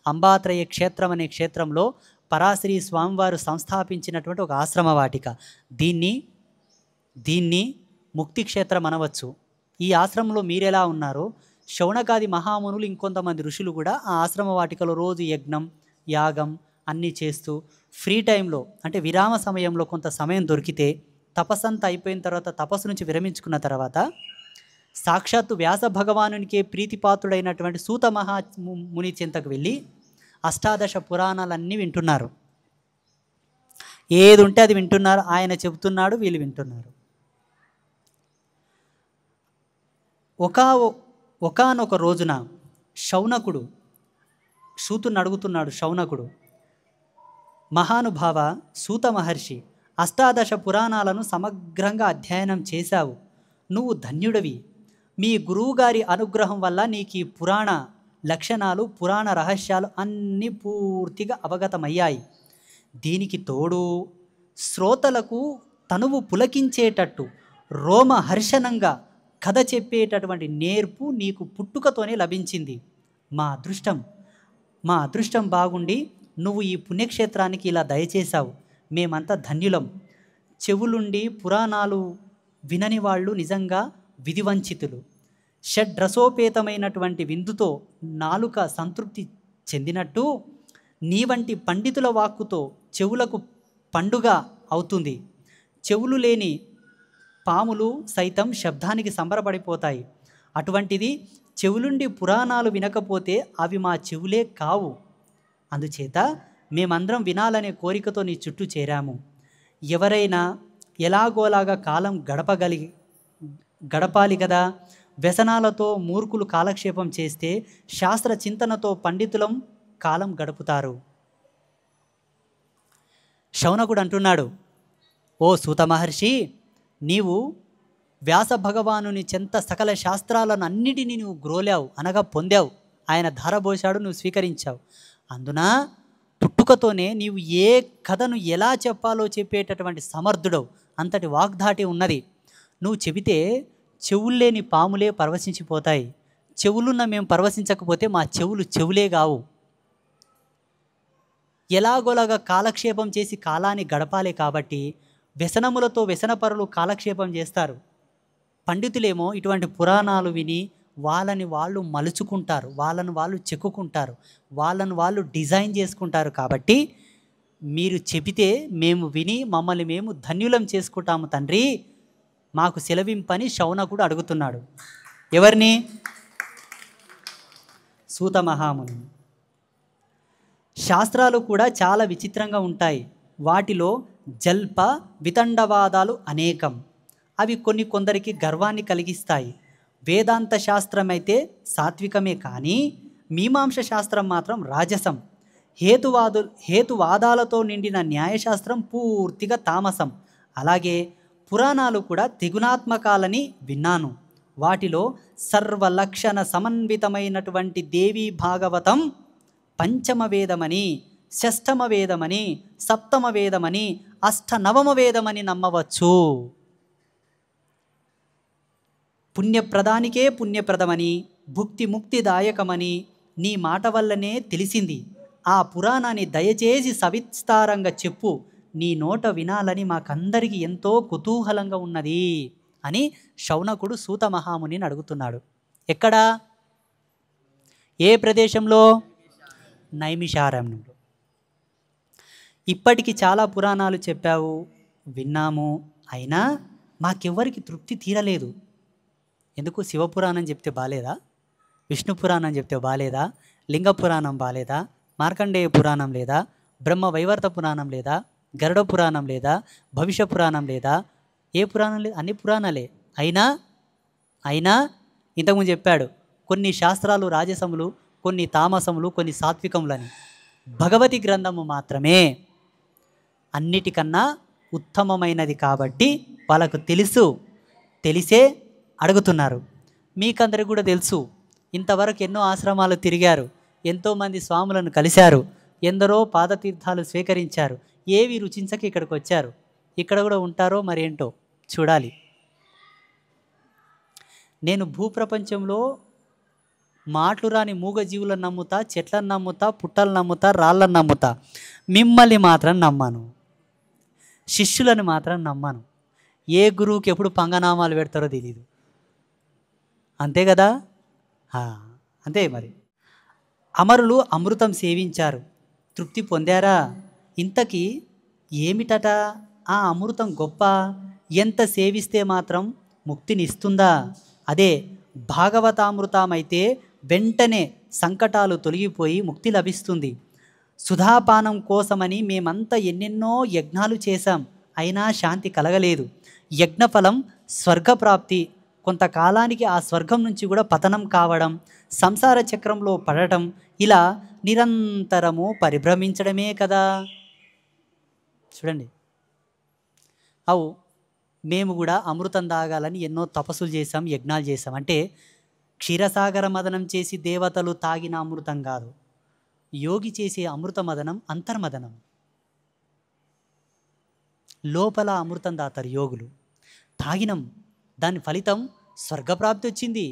అంబాత్రయ క్షేత్రం అనే క్షేత్రంలో పరాశరి స్వామివారు సంస్థాపించినటువంటి ఒక ఆశ్రమ వాటిక. దీన్ని ముక్తి క్షేత్రం అనవచ్చు. ఈ ఆశ్రమంలో మీరెలా ఉన్నారో, శౌనకాది మహామునులు ఇంకొంతమంది ఋషులు కూడా ఆ ఆశ్రమ వాటికలో రోజు యజ్ఞం యాగం అన్నీ చేస్తూ ఫ్రీ టైంలో అంటే విరామ సమయంలో కొంత సమయం దొరికితే తపస్సంతా అయిపోయిన తర్వాత, తపస్సు నుంచి విరమించుకున్న తర్వాత సాక్షాత్తు వ్యాస భగవానునికే ప్రీతిపాత్రుడైనటువంటి సూత మహాముని చింతకు వెళ్ళి అష్టాదశ పురాణాలన్నీ వింటున్నారు. ఏది ఉంటే అది వింటున్నారు. ఆయన చెబుతున్నాడు, వీళ్ళు వింటున్నారు. ఒకానొక రోజున సూతుని అడుగుతున్నాడు. శౌనకుడు, మహానుభావ సూత మహర్షి, అష్టాదశ పురాణాలను సమగ్రంగా అధ్యయనం చేశావు, నువ్వు ధన్యుడివి. మీ గురువుగారి అనుగ్రహం వల్ల నీకు ఈ పురాణ లక్షణాలు, పురాణ రహస్యాలు అన్నీ పూర్తిగా అవగతమయ్యాయి. దీనికి తోడు శ్రోతలకు తనువు పులకించేటట్టు రోమహర్షణంగా కథ చెప్పేటటువంటి నేర్పు నీకు పుట్టుకతోనే లభించింది. మా అదృష్టం బాగుండి నువ్వు ఈ పుణ్యక్షేత్రానికి ఇలా దయచేశావు. మేమంతా ధన్యులం. చెవులుండి పురాణాలు వినని వాళ్ళు నిజంగా విధివంచితులు. షడ్రసోపేతమైనటువంటి విందుతో నాలుక సంతృప్తి చెందినట్టు నీ వంటి పండితుల వాక్కుతో చెవులకు పండుగ అవుతుంది. చెవులు లేని పాములు సైతం శబ్దానికి సంబరపడిపోతాయి. అటువంటిది చెవులుండి పురాణాలు వినకపోతే అవి మా చెవులే కావు. అందుచేత మేమందరం వినాలనే కోరికతో నీ చుట్టూ చేరాము. ఎవరైనా ఎలాగోలాగా కాలం గడపాలి కదా. వ్యసనాలతో మూర్ఖులు కాలక్షేపం చేస్తే శాస్త్ర చింతనతో పండితులం కాలం గడుపుతారు. శౌనకుడు అంటున్నాడు, ఓ సూత మహర్షి, నీవు వ్యాస భగవానుని చెంత సకల శాస్త్రాలను అన్నిటినీ నువ్వు గ్రోలావు, అనగా పొందావు. ఆయన ధారబోశాడు, నువ్వు స్వీకరించావు. అందున పుట్టుకతోనే నీవు ఏ కథను ఎలా చెప్పాలో చెప్పేటటువంటి సమర్థుడవు. అంతటి వాగ్ధాటి ఉన్నది. నువ్వు చెబితే చెవుల్లేని పాములే పరవశించిపోతాయి. చెవులున్న మేము పరవశించకపోతే మా చెవులే కావు. ఎలాగోలాగా కాలక్షేపం చేసి కాలాన్ని గడపాలి కాబట్టి వ్యసనములతో వ్యసనపరులు కాలక్షేపం చేస్తారు. పండితులేమో ఇటువంటి పురాణాలు విని వాళ్ళని వాళ్ళు మలుచుకుంటారు, వాళ్ళని వాళ్ళు చెక్కుకుంటారు, వాళ్ళని వాళ్ళు డిజైన్ చేసుకుంటారు. కాబట్టి మీరు చెబితే మేము విని మమ్మల్ని మేము ధన్యులం చేసుకుంటాము తండ్రి, మాకు సెలవింపని శౌనకుడు అడుగుతున్నాడు. ఎవరిని? సూత మహాముని. శాస్త్రాలు కూడా చాలా విచిత్రంగా ఉంటాయి. వాటిలో జల్ప వితండవాదాలు అనేకం. అవి కొందరికి గర్వాన్ని కలిగిస్తాయి. వేదాంత శాస్త్రం అయితే సాత్వికమే, కానీ మీమాంస శాస్త్రం మాత్రం రాజసం. హేతువాదాలతో నిండిన న్యాయశాస్త్రం పూర్తిగా తామసం. అలాగే పురాణాలు కూడా త్రిగుణాత్మకాలని విన్నాను. వాటిలో సర్వలక్షణ సమన్వితమైనటువంటి దేవీ భాగవతం పంచమ వేదమని, షష్టమ వేదమని, సప్తమ వేదమని, అష్టనవమ వేదమని నమ్మవచ్చు. పుణ్యప్రదానికే పుణ్యప్రదమని, భుక్తి ముక్తిదాయకమని నీ మాట వల్లనే తెలిసింది. ఆ పురాణాన్ని దయచేసి సవిస్తారంగా చెప్పు. నీ నోట వినాలని మాకందరికీ ఎంతో కుతూహలంగా ఉన్నది అని శౌనకుడు సూత మహామునిని అడుగుతున్నాడు. ఎక్కడా? ఏ ప్రదేశంలో? నైమిషారణ్యంలో. ఇప్పటికి చాలా పురాణాలు చెప్పావు, విన్నాము, అయినా మాకెవ్వరికి తృప్తి తీరలేదు. ఎందుకు? శివపురాణం చెప్తే బాలేదా? విష్ణు పురాణం చెప్తే బాలేదా? లింగ పురాణం బాలేదా? మార్కండేయ పురాణం లేదా? బ్రహ్మ వైవర్త పురాణం లేదా? గరుడ పురాణం లేదా? భవిష్య పురాణం లేదా? ఏ పురాణం లేదు? అన్ని పురాణాలే. అయినా ఇంతకుముందు చెప్పాడు, కొన్ని శాస్త్రాలు రాజసములు, కొన్ని తామసములు, కొన్ని సాత్వికములని. భగవతి గ్రంథము మాత్రమే అన్నిటికన్నా ఉత్తమమైనది కాబట్టి వాళ్ళకు తెలిసే అడుగుతున్నారు. మీకందరికి కూడా తెలుసు. ఇంతవరకు ఎన్నో ఆశ్రమాలు తిరిగారు, ఎంతోమంది స్వాములను కలిశారు, ఎందరో పాదతీర్థాలు స్వీకరించారు. ఏవి రుచించక ఇక్కడికి వచ్చారు. ఇక్కడ కూడా ఉంటారో మరేంటో చూడాలి. నేను భూప్రపంచంలో మాటలు రాని మూగజీవులను నమ్ముతా, చెట్లను నమ్ముతా, పుట్టలను నమ్ముతా, రాళ్ళను నమ్ముతా. మిమ్మల్ని మాత్రం నమ్మను, శిష్యులను మాత్రం నమ్మను. ఏ గురువుకి ఎప్పుడు పంగనామాలు పెడతారో తెలీదు. అంతే కదా? అంతే మరి. అమరులు అమృతం సేవించారు, తృప్తి పొందారా? ఇంతకీ ఏమిటట ఆ అమృతం? గొప్ప ఎంత సేవిస్తే మాత్రం ముక్తినిస్తుందా? అదే భాగవతామృతమైతే వెంటనే సంకటాలు తొలగిపోయి ముక్తి లభిస్తుంది. సుధాపానం కోసమని మేమంతా ఎన్నెన్నో యజ్ఞాలు చేశాం, అయినా శాంతి కలగలేదు. యజ్ఞఫలం స్వర్గప్రాప్తి. కొంతకాలానికి ఆ స్వర్గం నుంచి కూడా పతనం కావడం, సంసార చక్రంలో పడటం, ఇలా నిరంతరము పరిభ్రమించడమే కదా. చూడండి, మేము కూడా అమృతం తాగాలని ఎన్నో తపస్సులు చేసాం, యజ్ఞాలు చేసాం. అంటే క్షీరసాగర మదనం చేసి దేవతలు తాగిన అమృతం కాదు, యోగి చేసే అమృత మదనం అంతర్మదనం. లోపల అమృతం దాతారు యోగులు, తాగినం. దాని ఫలితం స్వర్గప్రాప్తి వచ్చింది,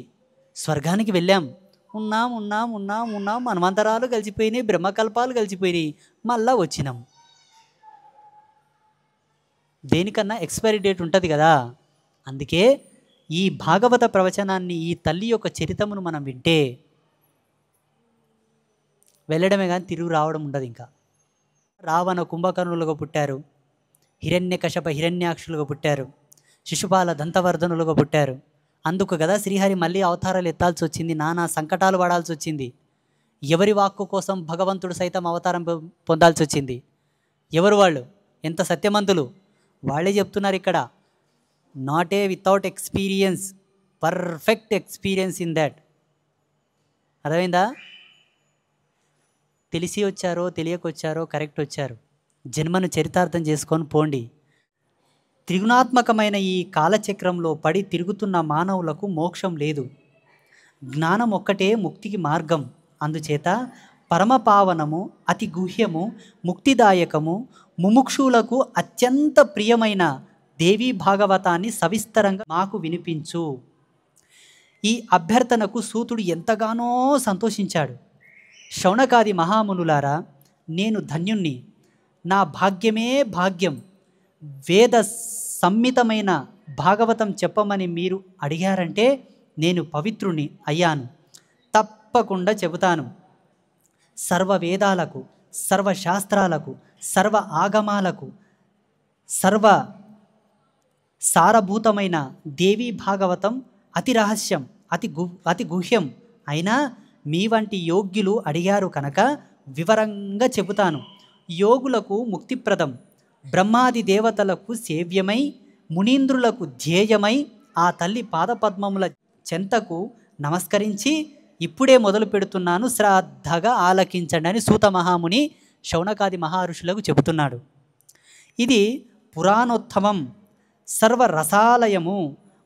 స్వర్గానికి వెళ్ళాం. ఉన్నాం మనమంతరాలు కలిసిపోయినాయి, బ్రహ్మకల్పాలు కలిసిపోయినాయి, మళ్ళా వచ్చినాం. దేనికన్నా ఎక్స్పైరీ డేట్ ఉంటుంది కదా. అందుకే ఈ భాగవత ప్రవచనాన్ని, ఈ తల్లి యొక్క చరితమును మనం వింటే వెళ్ళడమే కానీ తిరుగు రావడం ఉండదు. ఇంకా రావణ కుంభకర్ణులుగా పుట్టారు, హిరణ్యకశప హిరణ్యాక్షులుగా పుట్టారు, శిశుపాల దంతవర్ధనులుగా పుట్టారు. అందుకు కదా శ్రీహరి మళ్ళీ అవతారాలు ఎత్తాల్సి వచ్చింది, నానా సంకటాలు పడాల్సి వచ్చింది. ఎవరి వాక్కు కోసం భగవంతుడు సైతం అవతారం పొందాల్సి వచ్చింది. ఎవరు వాళ్ళు? ఎంత సత్యమంతులు! వాళ్ళే చెప్తున్నారు ఇక్కడ, not a without experience, perfect experience in that. అర్థమైందా? తెలిసి వచ్చారో తెలియకొచ్చారో కరెక్ట్ వచ్చారు. జన్మను చరితార్థం చేసుకొని పోండి. త్రిగుణాత్మకమైన ఈ కాలచక్రంలో పడి తిరుగుతున్న మానవులకు మోక్షం లేదు. జ్ఞానం ఒక్కటే ముక్తికి మార్గం. అందుచేత పరమపావనము, అతి గుహ్యము, ముక్తిదాయకము, ముముక్షులకు అత్యంత ప్రియమైన దేవీ భాగవతాన్ని సవిస్తరంగా మాకు వినిపించు. ఈ అభ్యర్థనకు సూతుడు ఎంతగానో సంతోషించాడు. శౌనకాది మహామునులారా, నేను ధన్యుణ్ణి, నా భాగ్యమే భాగ్యం. వేద సంహితమైన భాగవతం చెప్పమని మీరు అడిగారంటే నేను పవిత్రుని అయ్యాను. తప్పకుండా చెబుతాను. సర్వ వేదాలకు, సర్వశాస్త్రాలకు, సర్వ ఆగమాలకు, సర్వ సారభూతమైన దేవీ భాగవతం అతి రహస్యం, అతి గుహ్యం. అయినా మీ వంటి యోగ్యులు అడిగారు కనుక వివరంగా చెబుతాను. యోగులకు ముక్తిప్రదం, బ్రహ్మాది దేవతలకు సేవ్యమై, మునీంద్రులకు ధ్యేయమై ఆ తల్లి పాదపద్మముల చెంతకు నమస్కరించి ఇప్పుడే మొదలు పెడుతున్నాను, శ్రద్ధగా ఆలకించండి అని సూత మహాముని శౌనకాది మహర్షులకు చెబుతున్నాడు. ఇది పురాణోత్తమం, సర్వరసాలయము,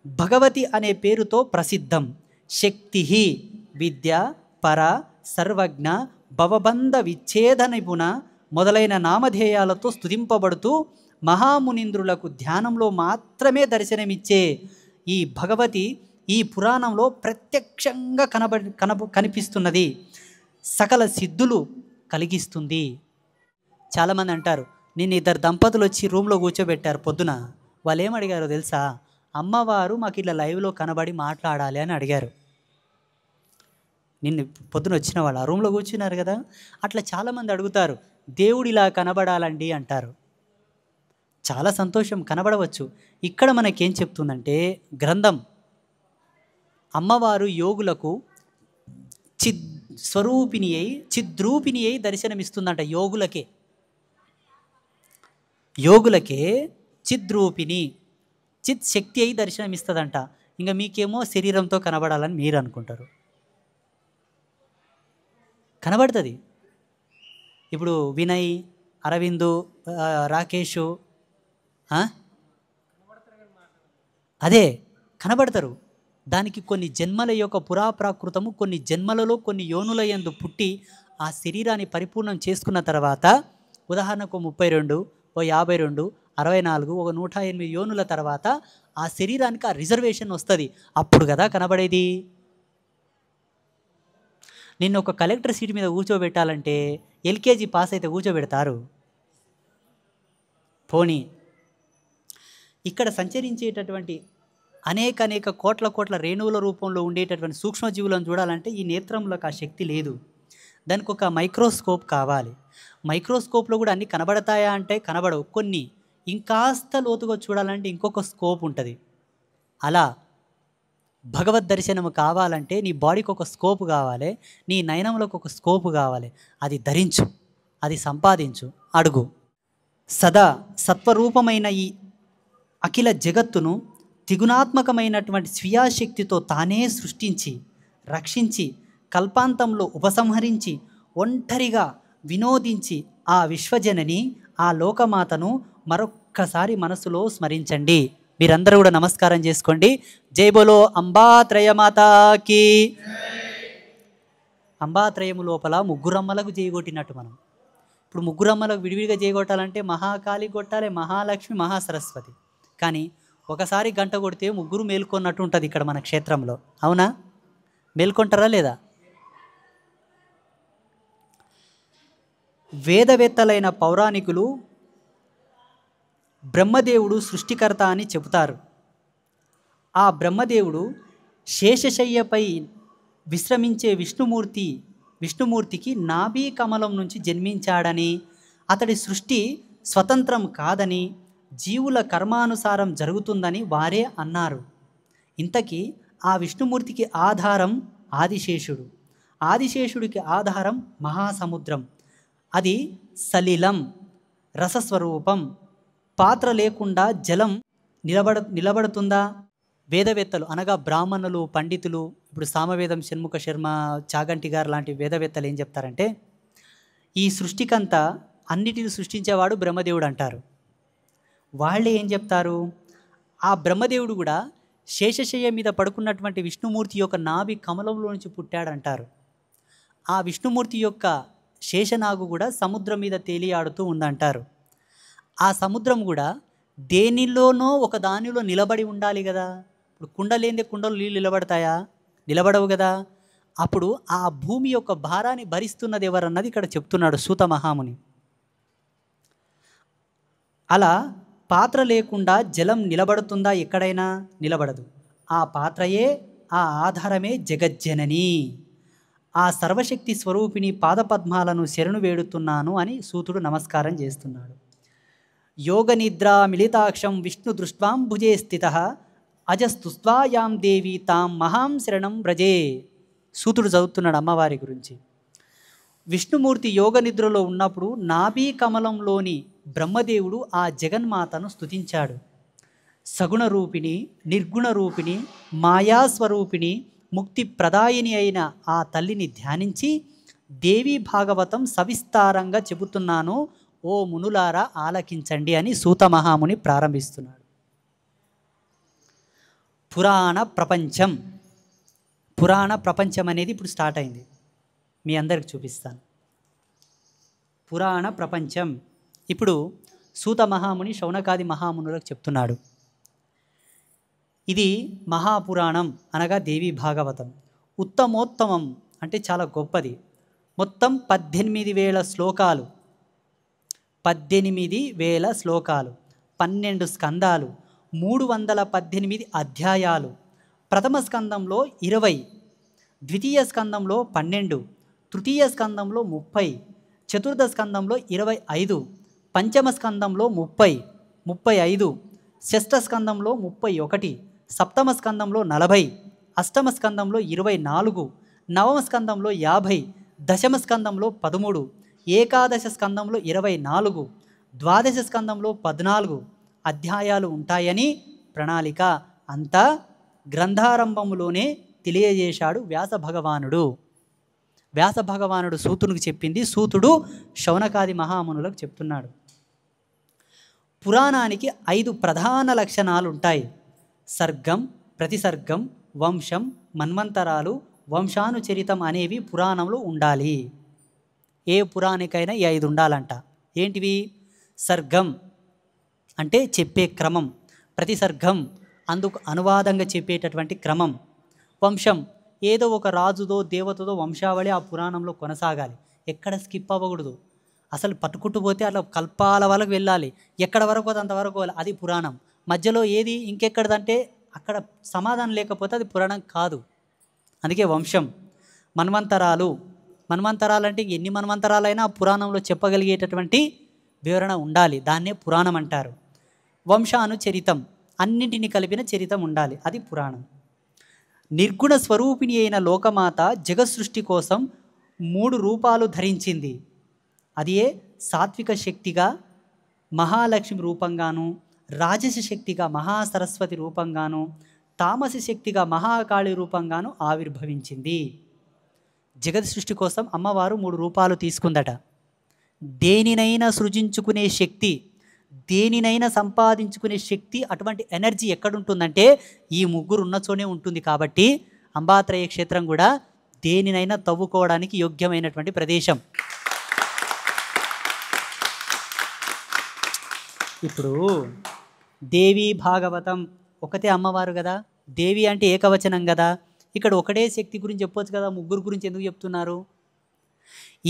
భగవతి అనే పేరుతో ప్రసిద్ధం. శక్తి విద్య, పర, సర్వజ్ఞ, భవబంధ విచ్ఛేద నిపుణ మొదలైన నామధేయాలతో స్తుతింపబడుతూ మహామునీంద్రులకు ధ్యానంలో మాత్రమే దర్శనమిచ్చే ఈ భగవతి ఈ పురాణంలో ప్రత్యక్షంగా కనిపిస్తున్నది. సకల సిద్ధులు కలిగిస్తుంది. చాలామంది అంటారు, నిన్ను ఇద్దరు దంపతులు వచ్చి రూమ్లో కూర్చోబెట్టారు పొద్దున. వాళ్ళు ఏమడిగారో తెలుసా? అమ్మవారు మాకు ఇలా లైవ్లో కనబడి మాట్లాడాలి అని అడిగారు. నిన్ను పొద్దున వచ్చిన వాళ్ళు ఆ రూమ్లో కూర్చున్నారు కదా, అట్లా చాలామంది అడుగుతారు, దేవుడు ఇలా కనబడాలండి అంటారు. చాలా సంతోషం, కనబడవచ్చు. ఇక్కడ మనకేం చెప్తుందంటే గ్రంథం, అమ్మవారు యోగులకు స్వరూపిణి అయి చిద్రూపిణి అయి దర్శనమిస్తుందంట. యోగులకే చిద్రూపిణి, చిత్ శక్తి అయి దర్శనమిస్తుందంట. ఇంకా మీకేమో శరీరంతో కనబడాలని మీరు అనుకుంటారు. కనబడుతుంది. ఇప్పుడు వినయ్, అరవిందు, రాకేషు అదే కనబడతారు. దానికి కొన్ని జన్మల యొక్క పురాప్రాకృతము, కొన్ని జన్మలలో కొన్ని యోనుల యందు పుట్టి ఆ శరీరాన్ని పరిపూర్ణం చేసుకున్న తర్వాత, ఉదాహరణకు 32, 52, 64, 108 యోనుల తర్వాత ఆ శరీరానికి ఆ రిజర్వేషన్ వస్తుంది. అప్పుడు కదా కనబడేది. నిన్ను ఒక కలెక్టర్ సీట్ మీద కూర్చోబెట్టాలంటే ఎల్కేజీ పాస్ అయితే కూర్చోబెడతారు. పోనీ ఇక్కడ సంచరించేటటువంటి అనేక కోట్ల రేణువుల రూపంలో ఉండేటటువంటి సూక్ష్మజీవులను చూడాలంటే ఈ నేత్రములకు ఆ శక్తి లేదు. దానికి ఒక మైక్రోస్కోప్ కావాలి. మైక్రోస్కోప్లో కూడా అన్నీ కనబడతాయా అంటే కనబడవు. కొన్ని ఇంకాస్త లోతుగా చూడాలంటే ఇంకొక స్కోప్ ఉంటుంది. అలా భగవద్ దర్శనము కావాలంటే నీ బాడీకి ఒక స్కోప్ కావాలి, నీ నయనములకు ఒక స్కోపు కావాలి. అది ధరించు, అది సంపాదించు, అడుగు. సదా సత్వరూపమైన ఈ అఖిల జగత్తును త్రిగుణాత్మకమైనటువంటి స్వీయాశక్తితో తానే సృష్టించి, రక్షించి, కల్పాంతంలో ఉపసంహరించి, ఒంటరిగా వినోదించి ఆ విశ్వజనని, ఆ లోకమాతను మరొక్కసారి మనసులో స్మరించండి. మీరందరూ కూడా నమస్కారం చేసుకోండి. జై బోలో అంబాత్రయమాతాకి. అంబాత్రయము లోపల ముగ్గురమ్మలకు చేయగొట్టినట్టు మనం ఇప్పుడు ముగ్గురమ్మలకు విడివిడిగా చేయగొట్టాలంటే మహాకాళి కొట్టాలి, మహాలక్ష్మి, మహాసరస్వతి. కానీ ఒకసారి గంట కొడితే ముగ్గురు మేల్కొన్నట్టు ఉంటుంది ఇక్కడ మన క్షేత్రంలో. అవునా? మేల్కొంటారా లేదా? వేదవేత్తలైన పౌరాణికులు బ్రహ్మదేవుడు సృష్టికర్త అని చెబుతారు. ఆ బ్రహ్మదేవుడు శేషశయ్యపై విశ్రమించే విష్ణుమూర్తికి నాభీ కమలం నుంచి జన్మించాడని, అతడి సృష్టి స్వతంత్రం కాదని, జీవుల కర్మానుసారం జరుగుతుందని వారే అన్నారు. ఇంతకీ ఆ విష్ణుమూర్తికి ఆధారం ఆదిశేషుడు. ఆదిశేషుడికి ఆధారం మహాసముద్రం. అది సలిలం, రసస్వరూపం. పాత్ర లేకుండా జలం నిలబడుతుందా? వేదవేత్తలు అనగా బ్రాహ్మణులు, పండితులు, ఇప్పుడు సామవేదం షణ్ముఖ శర్మ, చాగంటి గారు లాంటి వేదవేత్తలు ఏం చెప్తారంటే, ఈ సృష్టికంతా అన్నిటిని సృష్టించేవాడు బ్రహ్మదేవుడు అంటారు. వాళ్ళే ఏం చెప్తారు, ఆ బ్రహ్మదేవుడు కూడా శేషశయ్య మీద పడుకున్నటువంటి విష్ణుమూర్తి యొక్క నాభి కమలంలో నుంచి పుట్టాడంటారు. ఆ విష్ణుమూర్తి యొక్క శేషనాగు కూడా సముద్రం మీద తేలియాడుతూ ఉందంటారు. ఆ సముద్రం కూడా దేనిలోనో ఒక దానిలో నిలబడి ఉండాలి కదా. ఇప్పుడు కుండ లేనిదే కుండలు నీళ్ళు నిలబడతాయా? నిలబడవు కదా. అప్పుడు ఆ భూమి యొక్క భారాన్ని భరిస్తున్నది ఎవరన్నది ఇక్కడ చెప్తున్నాడు సూత మహాముని. అలా పాత్ర లేకుండా జలం నిలబడుతుందా? ఎక్కడైనా నిలబడదు. ఆ పాత్రయే, ఆ ఆధారమే జగజ్జనని. ఆ సర్వశక్తి స్వరూపిణి పాదపద్మాలను శరణు వేడుతున్నాను అని సూతుడు నమస్కారం చేస్తున్నాడు. యోగ నిద్రా మిళితాక్షం విష్ణు దృష్ట్వాంబుజే స్థితః అజస్తుస్వాయాం దేవి తాం మహాం శరణం వ్రజే. సూతుడు చదువుతున్నాడు అమ్మవారి గురించి. విష్ణుమూర్తి యోగ నిద్రలో ఉన్నప్పుడు నాభీ కమలంలోని బ్రహ్మదేవుడు ఆ జగన్మాతను స్తుతించాడు. సగుణ రూపిణి, నిర్గుణ రూపిణి, మాయాస్వరూపిణి, ముక్తి ప్రదాయిని అయిన ఆ తల్లిని ధ్యానించి దేవీ భాగవతం సవిస్తారంగా చెబుతున్నాను, ఓ మునులారా ఆలకించండి అని సూత మహాముని ప్రారంభిస్తున్నాడు. పురాణ ప్రపంచం, పురాణ ప్రపంచం అనేది ఇప్పుడు స్టార్ట్ అయింది. మీ అందరికి చూపిస్తాను. పురాణ ప్రపంచం ఇప్పుడు సూత మహాముని శౌనకాది మహామునులకు చెప్తున్నాడు. ఇది మహాపురాణం అనగా దేవీ భాగవతం. ఉత్తమోత్తమం అంటే చాలా గొప్పది. మొత్తం 18,000 శ్లోకాలు, 18,000 శ్లోకాలు, 12 స్కందాలు, 318 అధ్యాయాలు. ప్రథమ స్కందంలో 20, ద్వితీయ స్కందంలో 12, తృతీయ స్కందంలో 30, చతుర్థ స్కందంలో 25, పంచమ స్కందంలో 30, 35, షష్ఠ స్కందంలో 31, సప్తమ స్కందంలో 40, అష్టమ స్కందంలో 24, నవమ స్కందంలో 50, దశమ స్కందంలో 13, ఏకాదశ స్కందంలో 24, ద్వాదశ స్కందంలో 14 అధ్యాయాలు ఉంటాయని ప్రణాళిక అంతా గ్రంథారంభములోనే తెలియజేశాడు వ్యాస భగవానుడు. వ్యాస భగవానుడు సూతునికి చెప్పింది సూతుడు శౌనకాది మహామునులకు చెప్తున్నాడు. పురాణానికి 5 ప్రధాన లక్షణాలు ఉంటాయి. సర్గం, ప్రతిసర్గం, వంశం, మన్వంతరాలు, వంశానుచరితం అనేవి పురాణంలో ఉండాలి. ఏ పురాణికైనా ఈ 5 ఉండాలంట. ఏంటివి? సర్గం అంటే చెప్పే క్రమం, ప్రతిసర్గం అందుకు అనువాదంగా చెప్పేటటువంటి క్రమం, వంశం ఏదో ఒక రాజుదో దేవతదో వంశావళి ఆ పురాణంలో కొనసాగాలి, ఎక్కడ స్కిప్ అవ్వకూడదు. అసలు పట్టుకుంటూ పోతే అట్లా కల్పాల వరకు వెళ్ళాలి, ఎక్కడ వరకు అది అంతవరకు వెళ్ళాలి, అది పురాణం. మధ్యలో ఏది ఇంకెక్కడదంటే అక్కడ సమాధానం లేకపోతే అది పురాణం కాదు. అందుకే వంశం. మన్వంతరాలు, మన్వంతరాలు అంటే ఎన్ని మన్వంతరాలైనా పురాణంలో చెప్పగలిగేటటువంటి వివరణ ఉండాలి, దాన్నే పురాణం అంటారు. వంశానుచరితం అన్నింటినీ కలిపిన చరితం ఉండాలి, అది పురాణం. నిర్గుణ స్వరూపిణి అయిన లోకమాత జగసృష్టి కోసం 3 రూపాలు ధరించింది. అది సాత్విక శక్తిగా మహాలక్ష్మి రూపంగాను, రాజస శక్తిగా మహాసరస్వతి రూపంగాను, తామస శక్తిగా మహాకాళి రూపంగాను ఆవిర్భవించింది. జగత్ సృష్టి కోసం అమ్మవారు 3 రూపాలు తీసుకుందట. దేనినైనా సృజించుకునే శక్తి, దేనినైనా సంపాదించుకునే శక్తి, అటువంటి ఎనర్జీ ఎక్కడుంటుందంటే ఈ 3 ఉన్నచోనే ఉంటుంది. కాబట్టి అంబాత్రయ క్షేత్రం కూడా దేనినైనా తవ్వుకోవడానికి యోగ్యమైనటువంటి ప్రదేశం. ఇప్పుడు దేవీ భాగవతం ఒకటే అమ్మవారు కదా, దేవి అంటే ఏకవచనం కదా, ఇక్కడ ఒకటే శక్తి గురించి చెప్పొచ్చు కదా, 3 గురించి ఎందుకు చెప్తున్నారు?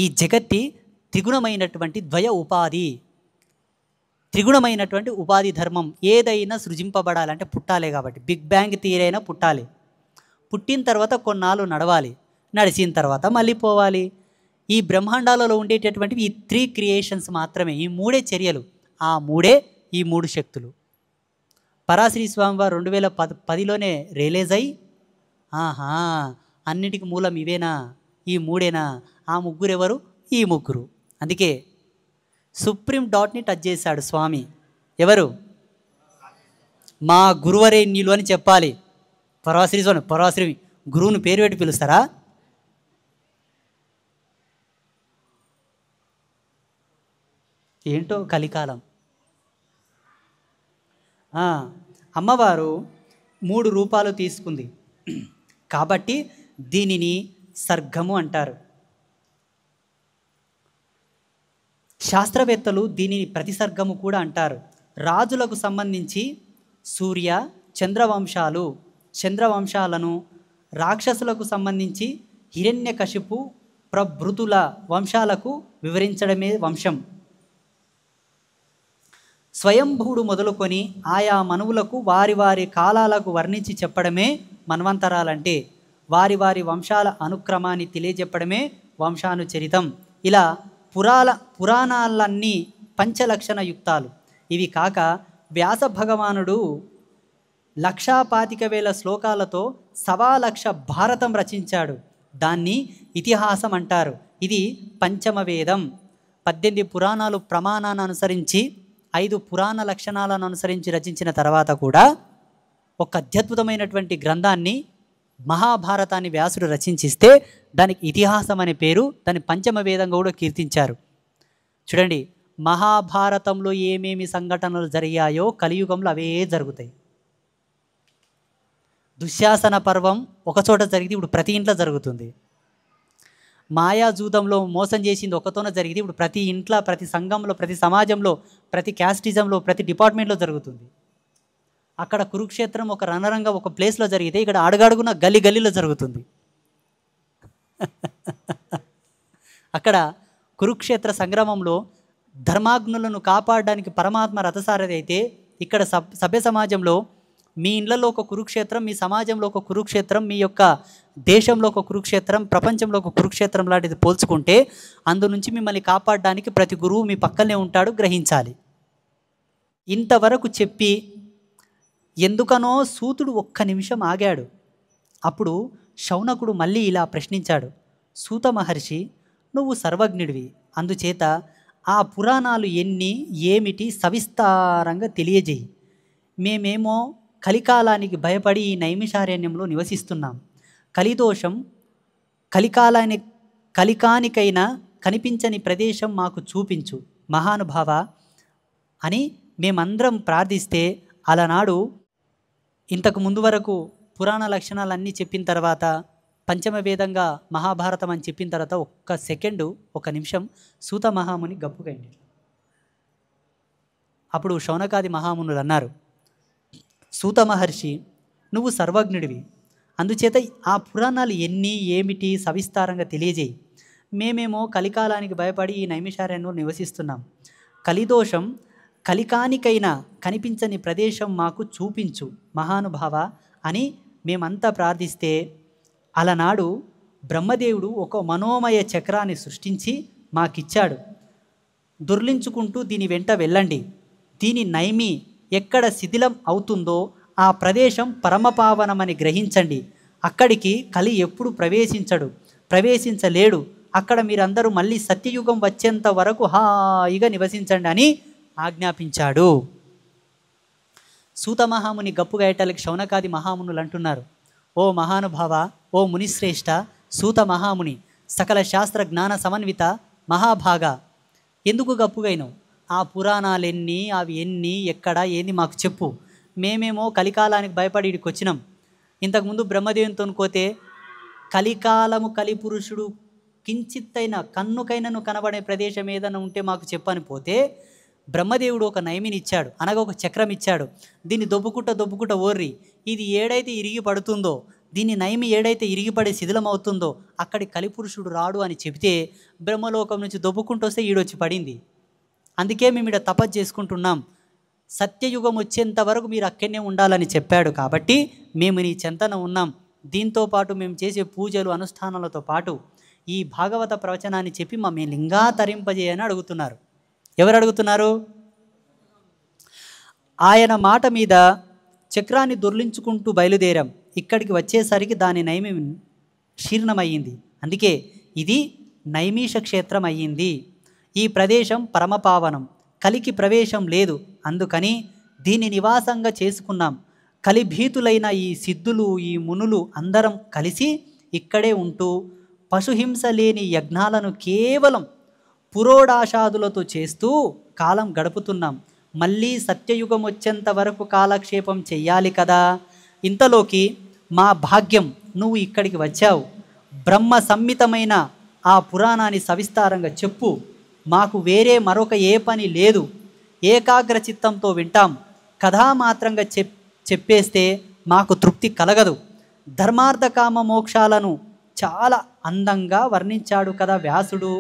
ఈ జగత్తి త్రిగుణమైనటువంటి ద్వయ ఉపాధి, త్రిగుణమైనటువంటి ఉపాధి ధర్మం. ఏదైనా సృజింపబడాలంటే పుట్టాలి. కాబట్టి బిగ్ బ్యాంగ్ థియరీ అయినా పుట్టాలి, పుట్టిన తర్వాత కొన్నాళ్ళు నడవాలి, నడిచిన తర్వాత మళ్ళీ పోవాలి. ఈ బ్రహ్మాండాలలో ఉండేటటువంటివి ఈ 3 క్రియేషన్స్ మాత్రమే, ఈ 3 చర్యలు, ఆ 3 ఈ 3 శక్తులు. పరాశ్రీ స్వామివారు 2010లోనే రియలైజ్ అయ్యి అన్నిటికీ మూలం ఇవేనా, ఈ 3ఏనా, ఆ 3 ఎవరు? ఈ 3. అందుకే సుప్రీం డాట్ని టచ్ చేశాడు స్వామి. ఎవరు? మా గురువరేణ్యులు అని చెప్పాలి. పరాశ్రీ స్వామి, పరాశ్రీ గురువుని పేరు పెట్టి పిలుస్తారా? ఏంటో కలికాలం. అమ్మవారు 3 రూపాలు తీసుకుంది కాబట్టి దీనిని సర్గము అంటారు. శాస్త్రవేత్తలు దీనిని ప్రతిసర్గము కూడా అంటారు. రాజులకు సంబంధించి సూర్య చంద్రవంశాలు, చంద్రవంశాలను, రాక్షసులకు సంబంధించి హిరణ్యకశిపు ప్రభృతుల వంశాలకు వివరించడమే వంశం. స్వయంభువుడు మొదలుకొని ఆయా మనువులకు వారి వారి కాలాలకు వర్ణించి చెప్పడమే మన్వంతరాలంటే, వారి వారి వంశాల అనుక్రమాన్ని తెలియజెప్పడమే వంశానుచరితం. ఇలా పురాణాలన్నీ పంచలక్షణ యుక్తాలు. ఇవి కాక వ్యాస భగవానుడు 1,25,000 శ్లోకాలతో 1,25,000 భారతం రచించాడు. దాన్ని ఇతిహాసం అంటారు. ఇది పంచమ వేదం. 18 పురాణాలు ప్రమాణాన్ని అనుసరించి 5 పురాణ లక్షణాలను అనుసరించి రచించిన తర్వాత కూడా ఒక అత్యద్భుతమైనటువంటి గ్రంథాన్ని మహాభారతాన్ని వ్యాసుడు రచించిస్తే దానికి ఇతిహాసం అనే పేరు, దాని పంచమ వేదంగా కూడా కీర్తించారు. చూడండి, మహాభారతంలో ఏమేమి సంఘటనలు జరిగాయో కలియుగంలో అవే జరుగుతాయి. దుశ్శాసన పర్వం ఒకచోట జరిగితే ఇప్పుడు ప్రతి ఇంట్లో జరుగుతుంది. మాయాజూదంలో మోసం చేసింది ఒకతోనే జరిగితే ఇప్పుడు ప్రతి ఇంట్లో, ప్రతి సంఘంలో, ప్రతి సమాజంలో, ప్రతి క్యాస్టిజంలో, ప్రతి డిపార్ట్మెంట్లో జరుగుతుంది. అక్కడ కురుక్షేత్రం ఒక రణరంగం ఒక ప్లేస్లో జరిగితే ఇక్కడ అడుగడుగున గల్లీ గల్లీలో జరుగుతుంది. అక్కడ కురుక్షేత్ర సంగ్రామంలో ధర్మాగ్నులను కాపాడడానికి పరమాత్మ రథసారథి అయితే ఇక్కడ సభ్య సమాజంలో మీ ఇళ్లలో ఒక కురుక్షేత్రం, మీ సమాజంలో ఒక కురుక్షేత్రం, మీ యొక్క దేశంలో ఒక కురుక్షేత్రం, ప్రపంచంలో ఒక కురుక్షేత్రం లాంటిది పోల్చుకుంటే అందు నుంచి మిమ్మల్ని కాపాడడానికి ప్రతి గురువు మీ పక్కనే ఉంటాడు, గ్రహించాలి. ఇంతవరకు చెప్పి ఎందుకనో సూతుడు ఒక్క నిమిషం ఆగాడు. అప్పుడు శౌనకుడు మళ్ళీ ఇలా ప్రశ్నించాడు, సూత మహర్షి, నువ్వు సర్వజ్ఞుడివి, అందుచేత ఆ పురాణాలు ఎన్ని ఏమిటి సవిస్తారంగా తెలియజేయి. మేమేమో కలికాలానికి భయపడి ఈ నైమిషారణ్యంలో నివసిస్తున్నాం. కలిదోషం కలికానికైనా కనిపించని ప్రదేశం మాకు చూపించు మహానుభావ అని మేమందరం ప్రార్థిస్తే, అలనాడు ఇంతకు ముందు వరకు పురాణ లక్షణాలన్నీ చెప్పిన తర్వాత పంచమ వేదంగా మహాభారతం అని చెప్పిన తర్వాత ఒక్క సెకండు, ఒక నిమిషం సూత మహాముని గప్పుకైంది. అప్పుడు శౌనకాది మహామునులు అన్నారు, సూత మహర్షి, నువ్వు సర్వజ్ఞుడివి, అందుచేత ఆ పురాణాలు ఎన్ని ఏమిటి సవిస్తారంగా తెలియజేయి. మేమేమో కలికాలానికి భయపడి ఈ నైమిషారణ్యంలో నివసిస్తున్నాం. కలిదోషం కలికానికైనా కనిపించని ప్రదేశం మాకు చూపించు మహానుభావ అని మేమంతా ప్రార్థిస్తే, అలనాడు బ్రహ్మదేవుడు ఒక మనోమయ చక్రాన్ని సృష్టించి మాకిచ్చాడు. దుర్లించుకుంటూ దీని వెంట వెళ్ళండి. దీని నైమి ఎక్కడ శిథిలం అవుతుందో ఆ ప్రదేశం పరమపావనమని గ్రహించండి. అక్కడికి కలి ఎప్పుడు ప్రవేశించలేడు. అక్కడ మీరందరూ మళ్ళీ సత్యయుగం వచ్చేంత వరకు హాయిగా నివసించండి అని ఆజ్ఞాపించాడు. సూత మహాముని గప్పుగాయటాలకి శౌనకాది మహామునులు అంటున్నారు, ఓ మహానుభావ, ఓ మునిశ్రేష్ఠ, సూత మహాముని, సకల శాస్త్ర జ్ఞాన సమన్విత మహాభాగా, ఎందుకు గప్పుగైనవు? ఆ పురాణాలు ఎన్ని, అవి ఎన్ని, ఎక్కడ, ఏంది మాకు చెప్పు. మేమేమో కలికాలానికి భయపడి ఇక్కడికి వచ్చినాం. ఇంతకుముందు బ్రహ్మదేవునితో పోతే కలికాలము కలిపురుషుడు కించిత్తైన కన్నుకైనను కనబడే ప్రదేశం ఏదైనా ఉంటే మాకు చెప్పని పోతే బ్రహ్మదేవుడు ఒక నైమిని ఇచ్చాడు, అనగా ఒక చక్రం ఇచ్చాడు. దీన్ని దొబ్బుకుంట ఓర్రి, ఇది ఏడైతే ఇరిగి పడుతుందో, దీన్ని నైమి ఏడైతే ఇరిగిపడి శిథిలం అవుతుందో అక్కడి కలిపురుషుడు రాడు అని చెబితే బ్రహ్మలోకం నుంచి దొబ్బుకుంటూ వస్తే ఈడొచ్చి పడింది. అందుకే మేము ఇక్కడ తపస్సు చేసుకుంటున్నాం. సత్యయుగం వచ్చేంత వరకు మీరు అక్కడనే ఉండాలని చెప్పాడు కాబట్టి మేము నీ చెంతన ఉన్నాం. దీంతోపాటు మేము చేసే పూజలు అనుష్ఠానాలతో పాటు ఈ భాగవత ప్రవచనాన్ని చెప్పి మమ్మల్ని లింగా తరింపజేయని అడుగుతున్నారు. ఎవరు అడుగుతున్నారు? ఆయన మాట మీద చక్రాన్ని దొర్లించుకుంటూ బయలుదేరాం. ఇక్కడికి వచ్చేసరికి దాని నైమి శీర్ణమయ్యింది. అందుకే ఇది నైమిష క్షేత్రం అయ్యింది. ఈ ప్రదేశం పరమపావనం, కలికి ప్రవేశం లేదు. అందుకని దీన్ని నివాసంగా చేసుకున్నాం. కలిభీతులైన ఈ సిద్ధులు, ఈ మునులు అందరం కలిసి ఇక్కడే ఉంటూ పశుహింస లేని యజ్ఞాలను కేవలం పురోడాశాదులతో చేస్తూ కాలం గడుపుతున్నాం. మళ్ళీ సత్యయుగం వచ్చేంత వరకు కాలక్షేపం చెయ్యాలి కదా. ఇంతలోకి మా భాగ్యం నువ్వు ఇక్కడికి వచ్చావు. బ్రహ్మ సంహితమైన ఆ పురాణాన్ని సవిస్తారంగా చెప్పు. మాకు వేరే మరొక ఏ పని లేదు. ఏకాగ్ర చిత్తంతో వింటాం. కథామాత్రంగా చెప్పేస్తే మాకు తృప్తి కలగదు. ధర్మార్థకామ మోక్షాలను చాలా అందంగా వర్ణించాడు కదా వ్యాసుడు.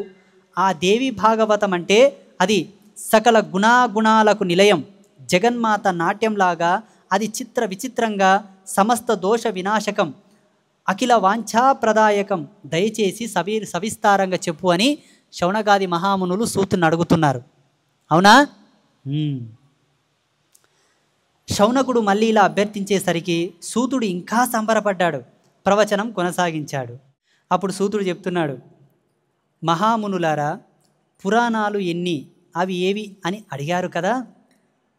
ఆ దేవి భాగవతం అంటే అది సకల గుణాలకు నిలయం. జగన్మాత నాట్యంలాగా అది చిత్ర విచిత్రంగా సమస్త దోష వినాశకం, అఖిల వాంఛాప్రదాయకం. దయచేసి సవిస్తారంగా చెప్పు అని శౌనకాది మహామునులు సూతుని అడుగుతున్నారు. అవునా? శౌనకుడు మళ్ళీ ఇలా అభ్యర్థించేసరికి సూతుడు ఇంకా సంబరపడ్డాడు. ప్రవచనం కొనసాగించాడు. అప్పుడు సూతుడు చెప్తున్నాడు, మహామునులారా, పురాణాలు ఎన్ని, అవి ఏవి అని అడిగారు కదా.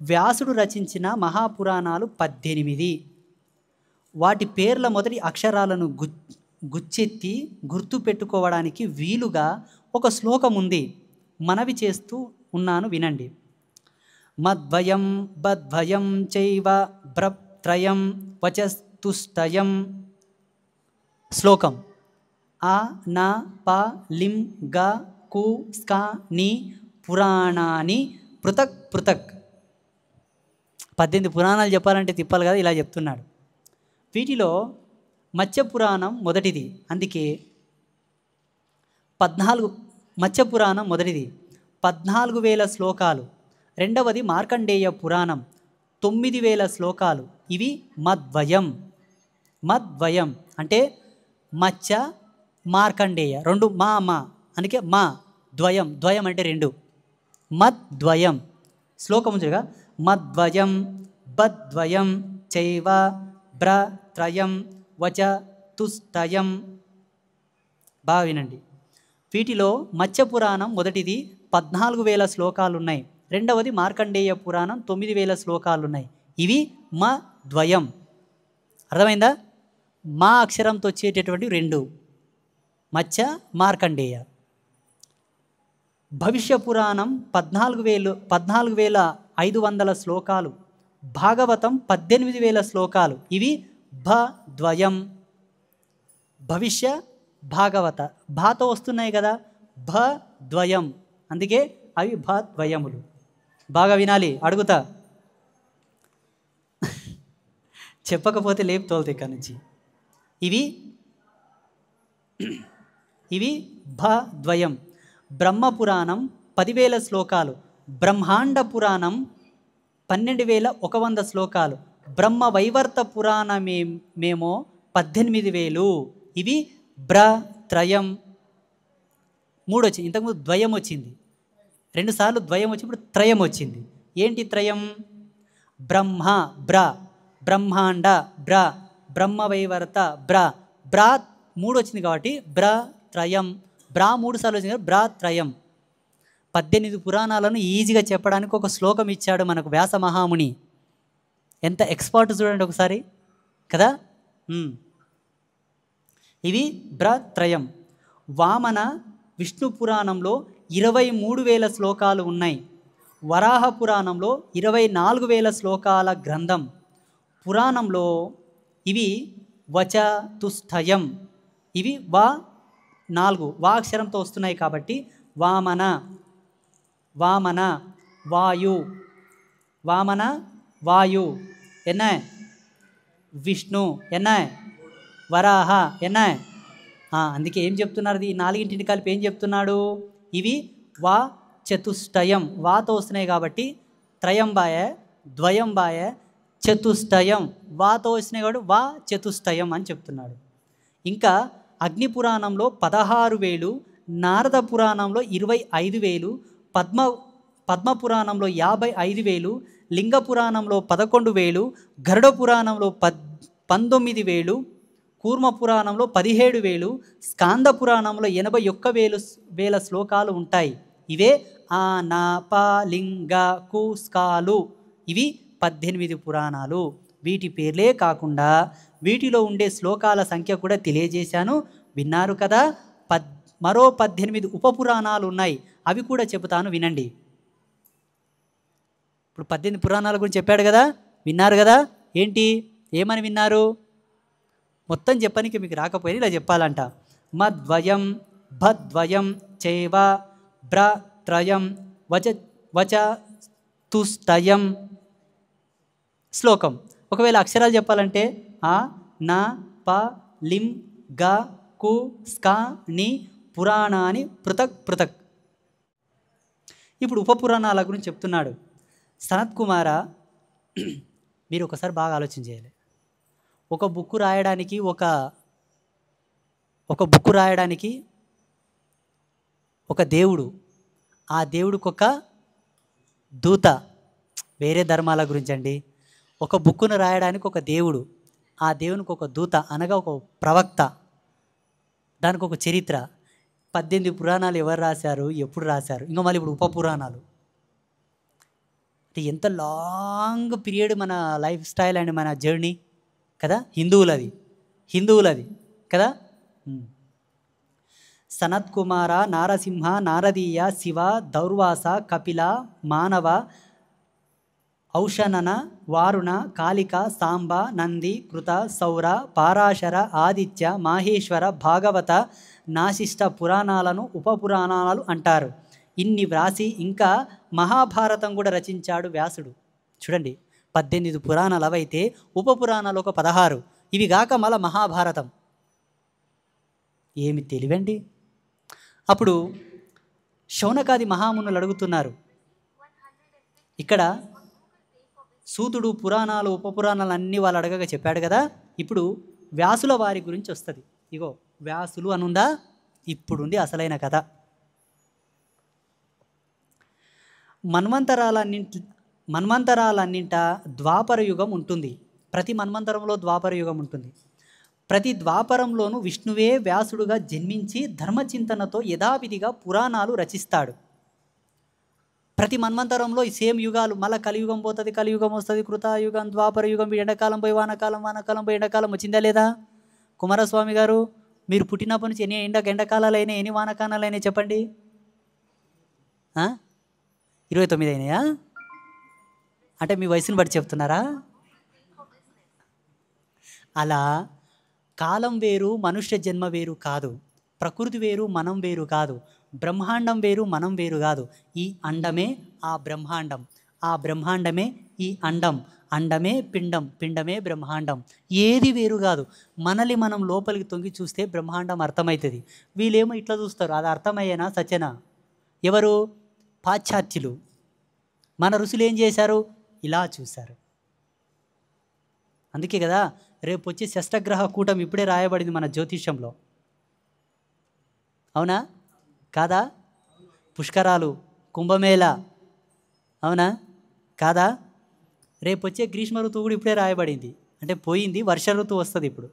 వ్యాసుడు రచించిన మహాపురాణాలు 18. వాటి పేర్ల మొదటి అక్షరాలను గుచ్చెత్తి గుర్తు పెట్టుకోవడానికి వీలుగా ఒక శ్లోకం ఉంది. మనవి చేస్తూ ఉన్నాను, వినండి. మద్వయం బద్వయం చైవ బ్రత్రయం వచస్తుష్టయం. శ్లోకం: ఆ నా ప లిం గ కు స్క ని పురాణాని పృథక్ పృథక్. 18 పురాణాలు చెప్పాలంటే తిప్పాలి కదా, ఇలా చెప్తున్నాడు. వీటిలో మత్స్య పురాణం మొదటిది, అందుకే 14. మత్స్య పురాణం మొదటిది 14,000 శ్లోకాలు. రెండవది మార్కండేయ పురాణం 9,000 శ్లోకాలు. ఇవి మద్వయం. మద్వయం అంటే మత్స్య మార్కండేయ, రెండు మా అందుకే మా ద్వయం. ద్వయం అంటే రెండు. మద్వయం శ్లోకం ఉంచగా మద్వయం బద్వయం చైవ బ్రత్రయం వచతుష్టయం. బాగా వినండి. వీటిలో మత్స్య పురాణం మొదటిది 14,000 శ్లోకాలు ఉన్నాయి. రెండవది మార్కండేయ పురాణం 9,000 శ్లోకాలు ఉన్నాయి. ఇవి మా ద్వయం. అర్థమైందా? మా అక్షరంతో వచ్చేటటువంటి రెండు, మత్స్య మార్కండేయ. భవిష్య పురాణం 14,500 శ్లోకాలు. భాగవతం 18,000 శ్లోకాలు. ఇవి భద్వయం. భవిష్య భాగవత భాతో వస్తున్నాయి కదా, భద్వయం, అందుకే అవి భద్వయములు. బాగా వినాలి, అడుగుతా, చెప్పకపోతే లేపు తోలుతా ఇక్కడి నుంచి. ఇవి భద్వయం. బ్రహ్మపురాణం 10,000 శ్లోకాలు. బ్రహ్మాండ పురాణం 12,100 శ్లోకాలు. బ్రహ్మ వైవర్త పురాణమేమో 18,000. ఇవి బ్రత్రయం. 3 వచ్చింది, ఇంతకుముందు ద్వయం వచ్చింది, 2 సార్లు ద్వయం వచ్చి ఇప్పుడు త్రయం వచ్చింది. ఏంటి త్రయం? బ్రహ్మ బ్ర, బ్రహ్మాండ బ్ర, బ్రహ్మవైవర్త బ్ర. బ్రా 3 వచ్చింది కాబట్టి బ్రత్రయం. బ్రా 3 సార్లు వచ్చింది కాబట్టి బ్రత్రయం. 18 పురాణాలను ఈజీగా చెప్పడానికి ఒక శ్లోకం ఇచ్చాడు మనకు వ్యాస మహాముని. ఎంత ఎక్స్పర్ట్ చూడండి ఒకసారి కదా. ఇవి బ్రత్రయం. వామన విష్ణు పురాణంలో 23,000 శ్లోకాలు ఉన్నాయి. వరాహ పురాణంలో 24,000 శ్లోకాల గ్రంథం. పురాణంలో ఇవి వచతుష్టయం. ఇవి 4 వాక్షరంతో వస్తున్నాయి కాబట్టి వామన, వామన వాయు, వామన వాయు ఎన్న, విష్ణు ఎన్న, వరాహ ఎన్న. అందుకే ఏం చెప్తున్నారు, ఈ 4 కలిపి ఏం చెప్తున్నాడు? ఇవి వా చతుష్టయం. వాతో వస్తున్నాయి కాబట్టి త్రయం బాయ, ద్వయం బాయ, చతుష్టయం. వాతో వస్తున్నాయి కాబట్టి వా చతుష్టయం అని చెప్తున్నాడు. ఇంకా అగ్ని పురాణంలో 16,000, నారద పురాణంలో 25,000, పద్మ పురాణంలో 55,000, లింగ పురాణంలో 11,000, గరుడ పురాణంలో 19,000, కూర్మ పురాణంలో 17,000, స్కాంద పురాణంలో 81,000 శ్లోకాలు ఉంటాయి. ఇవే ఆ నా ప లింగ కు స్కాలు. ఇవి 18 పురాణాలు. వీటి పేర్లే కాకుండా వీటిలో ఉండే శ్లోకాల సంఖ్య కూడా తెలియజేశాను, విన్నారు కదా. మరో 18 ఉపపురాణాలు ఉన్నాయి, అవి కూడా చెబుతాను, వినండి. ఇప్పుడు 18 పురాణాల గురించి చెప్పాడు కదా, విన్నారు కదా. ఏంటి, ఏమని విన్నారు? మొత్తం చెప్పడానికి మీకు రాకపోయినా ఇలా చెప్పాలంట. మద్వయం భద్వయం చైవ బ్రత్రయం వచతుష్టయం. శ్లోకం ఒకవేళ అక్షరాలు చెప్పాలంటే ఆ నా ప లిం గ కు స్క ని పురాణాని పృథక్ పృథక్. ఇప్పుడు ఉపపురాణాల గురించి చెప్తున్నాడు. సనత్ కుమార, మీరు ఒకసారి బాగా ఆలోచన చేయాలి. ఒక బుక్ రాయడానికి ఒక దేవుడు, ఆ దేవుడికి ఒక దూత. వేరే ధర్మాల గురించి అండి. ఒక బుక్కును రాయడానికి ఒక దేవుడు, ఆ దేవునికి ఒక దూత అనగా ఒక ప్రవక్త. దానికి ఒక చరిత్ర. 18 పురాణాలు ఎవరు రాశారు, ఎప్పుడు రాశారు, ఇంకా మళ్ళీ ఇప్పుడు ఉప పురాణాలు. అంటే ఎంత లాంగ్ పీరియడ్ మన లైఫ్ స్టైల్ అండ్ మన జర్నీ కదా. హిందువులది కదా. సనత్ కుమార, నారసింహ, నారదీయ, శివ, దౌర్వాస, కపిల, మానవ, ఔషనన, వారుణ, కాళిక, సాంబ, నంది, కృత, సౌర, పారాశర, ఆదిత్య, మాహేశ్వర, భాగవత, నాశిష్ట పురాణాలను ఉప పురాణాలు అంటారు. ఇన్ని వ్రాసి ఇంకా మహాభారతం కూడా రచించాడు వ్యాసుడు. చూడండి, 18 పురాణాలు అవైతే ఉప పురాణాలు ఒక 16, ఇవి కాక మళ్ళా మహాభారతం. ఏమి తెలివండి. అప్పుడు శౌనకాది మహామునులు అడుగుతున్నారు. ఇక్కడ సూతుడు పురాణాలు ఉప పురాణాలు అన్నీ వాళ్ళు అడగగా చెప్పాడు కదా. ఇప్పుడు వ్యాసుల వారి గురించి వస్తుంది. ఇగో వ్యాసులు అనుందా, ఇప్పుడుండి అసలైన కథ. మన్వంతరాలన్నింట ద్వాపర యుగం ఉంటుంది. ప్రతి మన్వంతరంలో ద్వాపర యుగం ఉంటుంది. ప్రతి ద్వాపరంలోనూ విష్ణువే వ్యాసుడుగా జన్మించి ధర్మచింతనతో యథావిధిగా పురాణాలు రచిస్తాడు. ప్రతి మన్వంతరంలో ఈ సేమ్ యుగాలు, మళ్ళీ కలియుగం పోతుంది, కలియుగం వస్తుంది, కృతాయుగం, ద్వాపర యుగం, ఎండాకాలం పోయి వానకాలం, వానకాలం పోయి ఎండాకాలం వచ్చిందా లేదా? కుమారస్వామి గారు, మీరు పుట్టినప్పటి నుంచి ఎన్ని ఎండాకాలాలు అయినాయి, ఎన్ని వానకాలాలు అయినాయి చెప్పండి. 29 అయినాయా? అంటే మీ వయసుని బట్టి చెప్తున్నారా? అలా కాలం వేరు, మనుష్య జన్మ వేరు కాదు, ప్రకృతి వేరు, మనం వేరు కాదు, బ్రహ్మాండం వేరు, మనం వేరు కాదు. ఈ అండమే ఆ బ్రహ్మాండం, ఆ బ్రహ్మాండమే ఈ అండం, అండమే పిండం, పిండమే బ్రహ్మాండం. ఏది వేరు కాదు. మనల్ని మనం లోపలికి తొంగి చూస్తే బ్రహ్మాండం అర్థమవుతుంది. వీళ్ళేమో ఇట్లా చూస్తారు. అది అర్థమయ్యేనా సత్యనా? ఎవరు? పాశ్చాత్యులు. మన ఋషులు ఏం చేశారు? ఇలా చూశారు. అందుకే కదా రేపు వచ్చే షష్టగ్రహ కూటమి ఇప్పుడే రాయబడింది మన జ్యోతిష్యంలో. అవునా కాదా? పుష్కరాలు, కుంభమేళ, అవునా కాదా? రేపు వచ్చే గ్రీష్మ ఋతువు కూడా ఇప్పుడే రాయబడింది. అంటే పోయింది, వర్ష ఋతువు వస్తుంది ఇప్పుడు.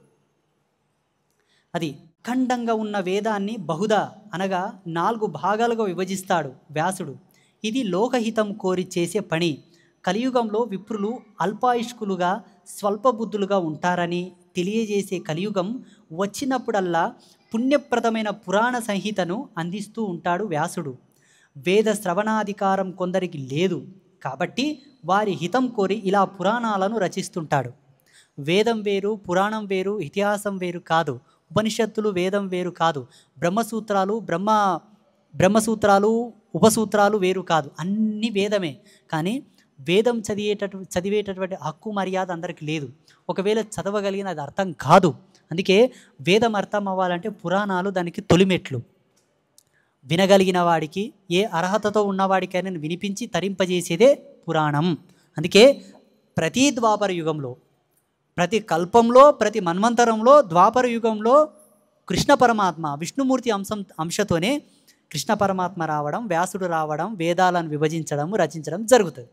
అది ఖండంగా ఉన్న వేదాన్ని బహుదా అనగా 4 భాగాలుగా విభజిస్తాడు వ్యాసుడు. ఇది లోకహితం కోరి చేసే పని. కలియుగంలో విప్రులు అల్పాయుష్కులుగా స్వల్పబుద్ధులుగా ఉంటారని తెలియజేసే కలియుగం వచ్చినప్పుడల్లా పుణ్యప్రదమైన పురాణ సంహితను అందిస్తూ ఉంటాడు వ్యాసుడు. వేద శ్రవణాధికారం కొందరికి లేదు కాబట్టి వారి హితం కోరి ఇలా పురాణాలను రచిస్తుంటాడు. వేదం వేరు, పురాణం వేరు, ఇతిహాసం వేరు కాదు. ఉపనిషత్తులు వేదం వేరు కాదు. బ్రహ్మసూత్రాలు ఉపసూత్రాలు వేరు కాదు. అన్ని వేదమే. కానీ వేదం చదివేటటువంటి హక్కు మర్యాద అందరికీ లేదు. ఒకవేళ చదవగలిగిన అది అర్థం కాదు. అందుకే వేదం అర్థం అవ్వాలంటే పురాణాలు దానికి తొలిమెట్లు. వినగలిగిన వాడికి, ఏ అర్హతతో ఉన్నవాడికైనా వినిపించి తరింపజేసేదే పురాణం. అందుకే ప్రతి ద్వాపర యుగంలో, ప్రతి కల్పంలో, ప్రతి మన్వంతరంలో, ద్వాపర యుగంలో కృష్ణ పరమాత్మ విష్ణుమూర్తి అంశతోనే కృష్ణ పరమాత్మ రావడం, వ్యాసుడు రావడం, వేదాలను విభజించడం, రచించడం జరుగుతుంది.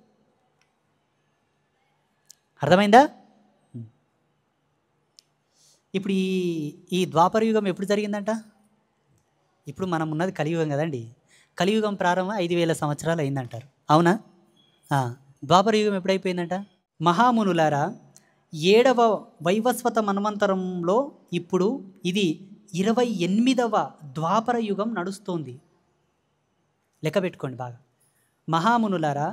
అర్థమైందా? ఇప్పుడు ఈ ద్వాపర యుగం ఎప్పుడు జరిగిందంట? ఇప్పుడు మనం ఉన్నది కలియుగం కదండి. కలియుగం ప్రారంభం 5000 సంవత్సరాలు అయిందంటారు. అవునా? ద్వాపర యుగం ఎప్పుడైపోయిందంట? మహామునులారా, 7వ వైవస్వత మన్వంతరంలో ఇప్పుడు ఇది 28వ ద్వాపర యుగం నడుస్తోంది. లెక్క పెట్టుకోండి బాగా. మహామునులారా,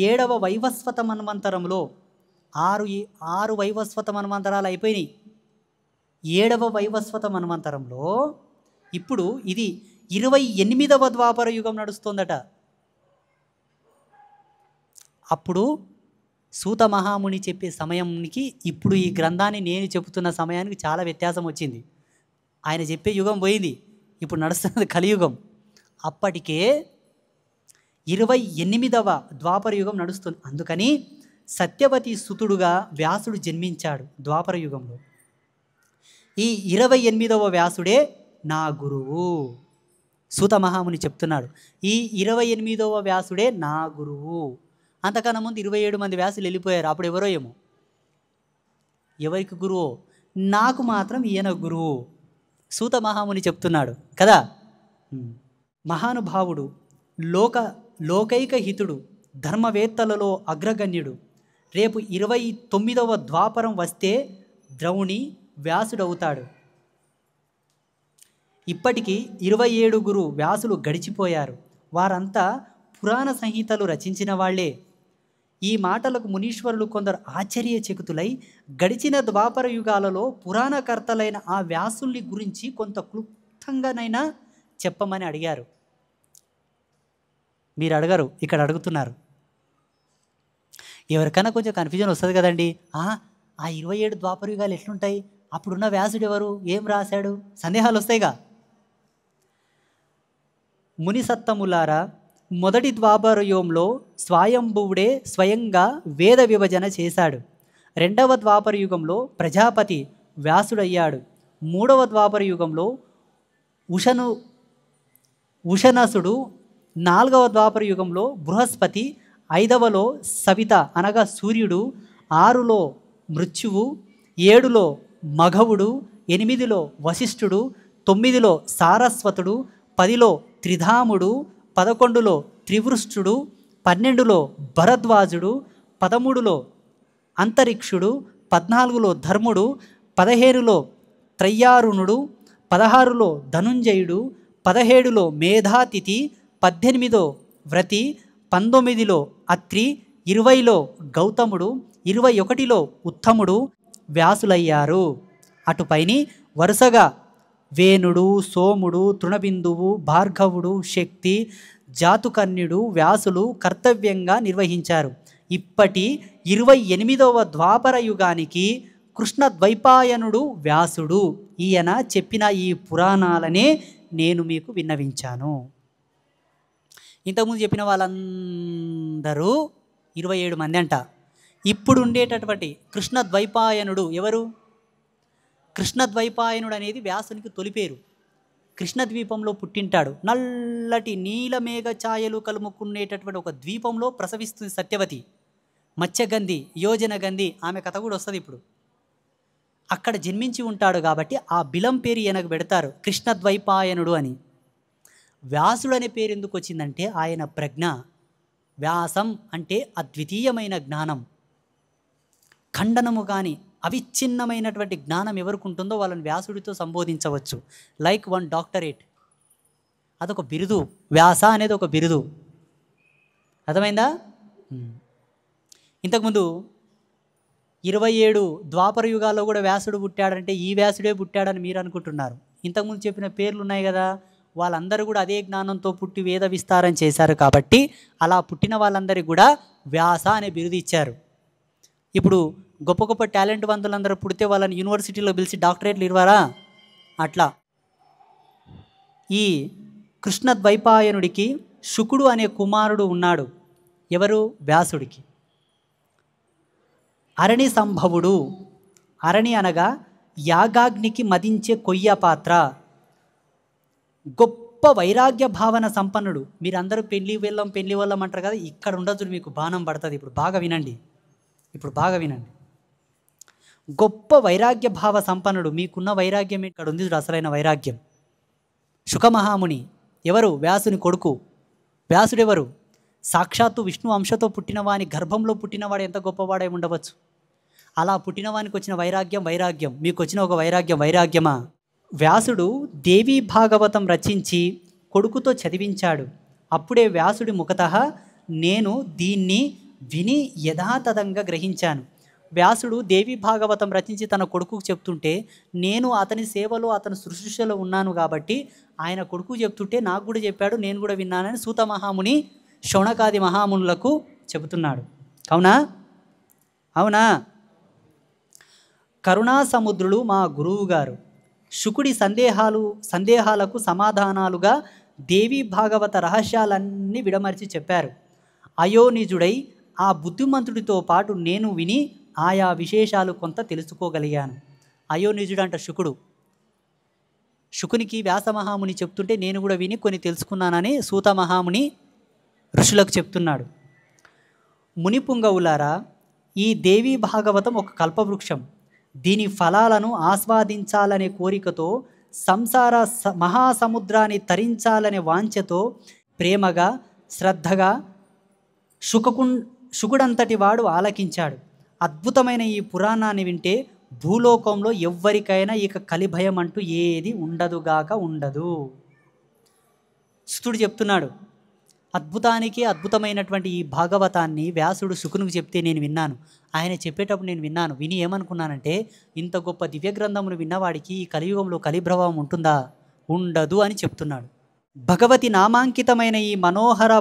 7వ వైవస్వత మన్వంతరంలో 6 వైవస్వత మన్వంతరాలు అయిపోయినాయి. 7వ వైవస్వత మన్వంతరంలో ఇప్పుడు ఇది 28వ ద్వాపర యుగం నడుస్తోందట. అప్పుడు సూత మహాముని చెప్పే సమయానికి ఇప్పుడు ఈ గ్రంథాన్ని నేను చెబుతున్న సమయానికి చాలా వ్యత్యాసం వచ్చింది. ఆయన చెప్పే యుగం పోయింది, ఇప్పుడు నడుస్తున్నది కలియుగం. అప్పటికే 28వ ద్వాపర యుగం నడుస్తుంది. అందుకని సత్యవతి సుతుడుగా వ్యాసుడు జన్మించాడు ద్వాపర యుగంలో. ఈ 28వ వ్యాసుడే నా గురువు. సూత మహాముని చెప్తున్నాడు, ఈ 28వ వ్యాసుడే నా గురువు. అంతకన్నా ముందు 27 మంది వ్యాసులు వెళ్ళిపోయారు. అప్పుడు ఎవరో ఏమో. ఎవరికి గురువు? నాకు మాత్రం ఈయన గురువు. సూత మహాముని చెప్తున్నాడు కదా. మహానుభావుడు, లోకైక హితుడు, ధర్మవేత్తలలో అగ్రగణ్యుడు. రేపు 29వ ద్వాపరం వస్తే ద్రౌణి వ్యాసుడవుతాడు. ఇప్పటికీ 27 వ్యాసులు గడిచిపోయారు. వారంతా పురాణ సంహితలు రచించిన వాళ్లే. ఈ మాటలకు మునీశ్వరులు కొందరు ఆశ్చర్యచకితులై గడిచిన ద్వాపర యుగాలలో పురాణకర్తలైన ఆ వ్యాసుల్ని గురించి కొంత క్లుప్తంగానైనా చెప్పమని అడిగారు. మీరు అడగరు, ఇక్కడ అడుగుతున్నారు. ఎవరికైనా కొంచెం కన్ఫ్యూజన్ వస్తుంది కదండి. ఆ 27 ద్వాపర యుగాలు ఎట్లుంటాయి, అప్పుడున్న వ్యాసుడు ఎవరు, ఏం రాశాడు, సందేహాలు వస్తాయిగా. మునిసత్తములారా, మొదటి ద్వాపర యుగంలో స్వయంభువుడే స్వయంగా వేద విభజన చేశాడు. 2వ ద్వాపర యుగంలో ప్రజాపతి వ్యాసుడయ్యాడు. 3వ ద్వాపర యుగంలో ఉషనసుడు, 4వ ద్వాపర యుగంలో బృహస్పతి, 5వలో సవిత అనగా సూర్యుడు, 6లో మృత్యువు, 7లో మఘవుడు, 8లో వశిష్ఠుడు, 9లో సారస్వతుడు, 10లో త్రిధాముడు, 11లో త్రివృష్టుడు, 12లో భరద్వాజుడు, 13లో అంతరిక్షుడు, 14లో ధర్ముడు, 15లో త్రయ్యారుణుడు, 16లో ధనుంజయుడు, 17లో మేధాతిథి, 18లో వ్రతి, 19లో అత్రి, 20లో గౌతముడు, 21లో ఉత్తముడు వ్యాసులయ్యారు. అటుపైని వరుసగా వేణుడు, సోముడు, తృణబిందువు, భార్గవుడు, శక్తి, జాతుకర్ణ్యుడు వ్యాసులు కర్తవ్యంగా నిర్వహించారు. ఇప్పటి 28వ ద్వాపర యుగానికి కృష్ణద్వైపాయనుడు వ్యాసుడు. ఈయన చెప్పిన ఈ పురాణాలనే నేను మీకు విన్నవించాను. ఇంతకుముందు చెప్పిన వాళ్ళందరూ 27 మంది అంట. ఇప్పుడు ఉండేటటువంటి కృష్ణద్వైపాయనుడు ఎవరు? కృష్ణద్వైపాయనుడు అనేది వ్యాసునికి తొలిపేరు. కృష్ణద్వీపంలో పుట్టింటాడు. నల్లటి నీలమేఘ ఛాయలు కలుముకునేటటువంటి ఒక ద్వీపంలో ప్రసవిస్తుంది సత్యవతి. మత్స్యగంధి, యోజనగంధి, ఆమె కథ కూడా వస్తుంది ఇప్పుడు. అక్కడ జన్మించి ఉంటాడు కాబట్టి ఆ బిలం పేరు ఈయనకు పెడతారు, కృష్ణద్వైపాయనుడు అని. వ్యాసుడు అనే పేరు ఎందుకు వచ్చిందంటే ఆయన ప్రజ్ఞ. వ్యాసం అంటే అద్వితీయమైన జ్ఞానం. ఖండనము కానీ అవిచ్ఛిన్నమైనటువంటి జ్ఞానం ఎవరికి ఉంటుందో వాళ్ళని వ్యాసుడితో సంబోధించవచ్చు. లైక్ 1 డాక్టరేట్, అదొక బిరుదు. వ్యాస అనేది ఒక బిరుదు. అర్థమైందా? ఇంతకుముందు 27 ద్వాపర యుగాల్లో కూడా వ్యాసుడు పుట్టాడంటే ఈ వ్యాసుడే పుట్టాడని మీరు అనుకుంటున్నారు. ఇంతకుముందు చెప్పిన పేర్లు ఉన్నాయి కదా, వాళ్ళందరూ కూడా అదే జ్ఞానంతో పుట్టి వేద విస్తారం చేశారు కాబట్టి అలా పుట్టిన వాళ్ళందరికీ కూడా వ్యాస అనే బిరుదు ఇచ్చారు. ఇప్పుడు గొప్ప గొప్ప టాలెంట్ వంతులందరూ పుడితే వాళ్ళని యూనివర్సిటీలో పిలిచి డాక్టరేట్లు ఇవ్వరా? అట్లా ఈ కృష్ణద్వైపాయనుడికి శుకుడు అనే కుమారుడు ఉన్నాడు. ఎవరు? వ్యాసుడికి. అరణి సంభవుడు. అరణి అనగా యాగాగ్నికి మదించే కొయ్య పాత్ర. గొప్ప వైరాగ్య భావన సంపన్నుడు. మీరందరూ పెళ్లి వెళ్ళం అంటారు కదా, ఇక్కడ ఉండదు, మీకు బాణం పడుతుంది. ఇప్పుడు బాగా వినండి. గొప్ప వైరాగ్య భావ సంపన్నుడు. మీకున్న వైరాగ్యం ఇక్కడ ఉంది, అసలైన వైరాగ్యం. శుకమహాముని ఎవరు? వ్యాసుని కొడుకు. వ్యాసుడెవరు? సాక్షాత్తు విష్ణు అంశతో పుట్టిన వాని గర్భంలో పుట్టినవాడు ఎంత గొప్పవాడై ఉండవచ్చు. అలా పుట్టినవానికి వచ్చిన వైరాగ్యం మీకు వచ్చిన ఒక వైరాగ్యమా? వ్యాసుడు దేవీ భాగవతం రచించి కొడుకుతో చదివించాడు. అప్పుడే వ్యాసుడి ముఖతః నేను దీన్ని విని యథాతథంగా గ్రహించాను. వ్యాసుడు దేవీ భాగవతం రచించి తన కొడుకుకు చెప్తుంటే నేను అతని సేవలో అతని శుశ్రూషలో ఉన్నాను కాబట్టి ఆయన కొడుకు చెప్తుంటే నాకు కూడా చెప్పాడు, నేను కూడా విన్నానని సూత మహాముని శౌనకాది మహామునులకు చెబుతున్నాడు. అవునా? కరుణా సముద్రులు మా గురువు గారు శుకుడి సందేహాలకు సమాధానాలుగా దేవీ భాగవత రహస్యాలన్నీ విడమర్చి చెప్పారు. అయోనిజుడై ఆ బుద్ధిమంతుడితో పాటు నేను విని ఆయా విశేషాలు కొంత తెలుసుకోగలిగాను. అయోనిజుడు అంట శుకుడు. శుకునికి వ్యాసమహాముని చెప్తుంటే నేను కూడా విని కొన్ని తెలుసుకున్నానని సూత మహాముని ఋషులకు చెప్తున్నాడు. మునిపుంగవులారా, ఈ దేవీ భాగవతం ఒక కల్పవృక్షం. దీని ఫలాలను ఆస్వాదించాలనే కోరికతో సంసార మహాసముద్రాన్ని తరించాలనే వాంఛతో ప్రేమగా శ్రద్ధగా శుకుడంతటి వాడు ఆలకించాడు. అద్భుతమైన ఈ పురాణాన్ని వింటే భూలోకంలో ఎవ్వరికైనా ఇక కలిభయం అంటూ ఏది ఉండదుగాక ఉండదు. సుతుడు చెప్తున్నాడు. అద్భుతానికి అద్భుతమైనటువంటి ఈ భాగవతాన్ని వ్యాసుడు శుకునికి చెప్తే నేను విన్నాను. ఆయన చెప్పేటప్పుడు నేను విన్నాను. విని ఏమనుకున్నానంటే, ఇంత గొప్ప దివ్య గ్రంథమును విన్నవాడికి ఈ కలియుగంలో కలిప్రభావం ఉంటుందా? ఉండదు అని చెప్తున్నాడు. భగవతి నామాంకితమైన ఈ మనోహర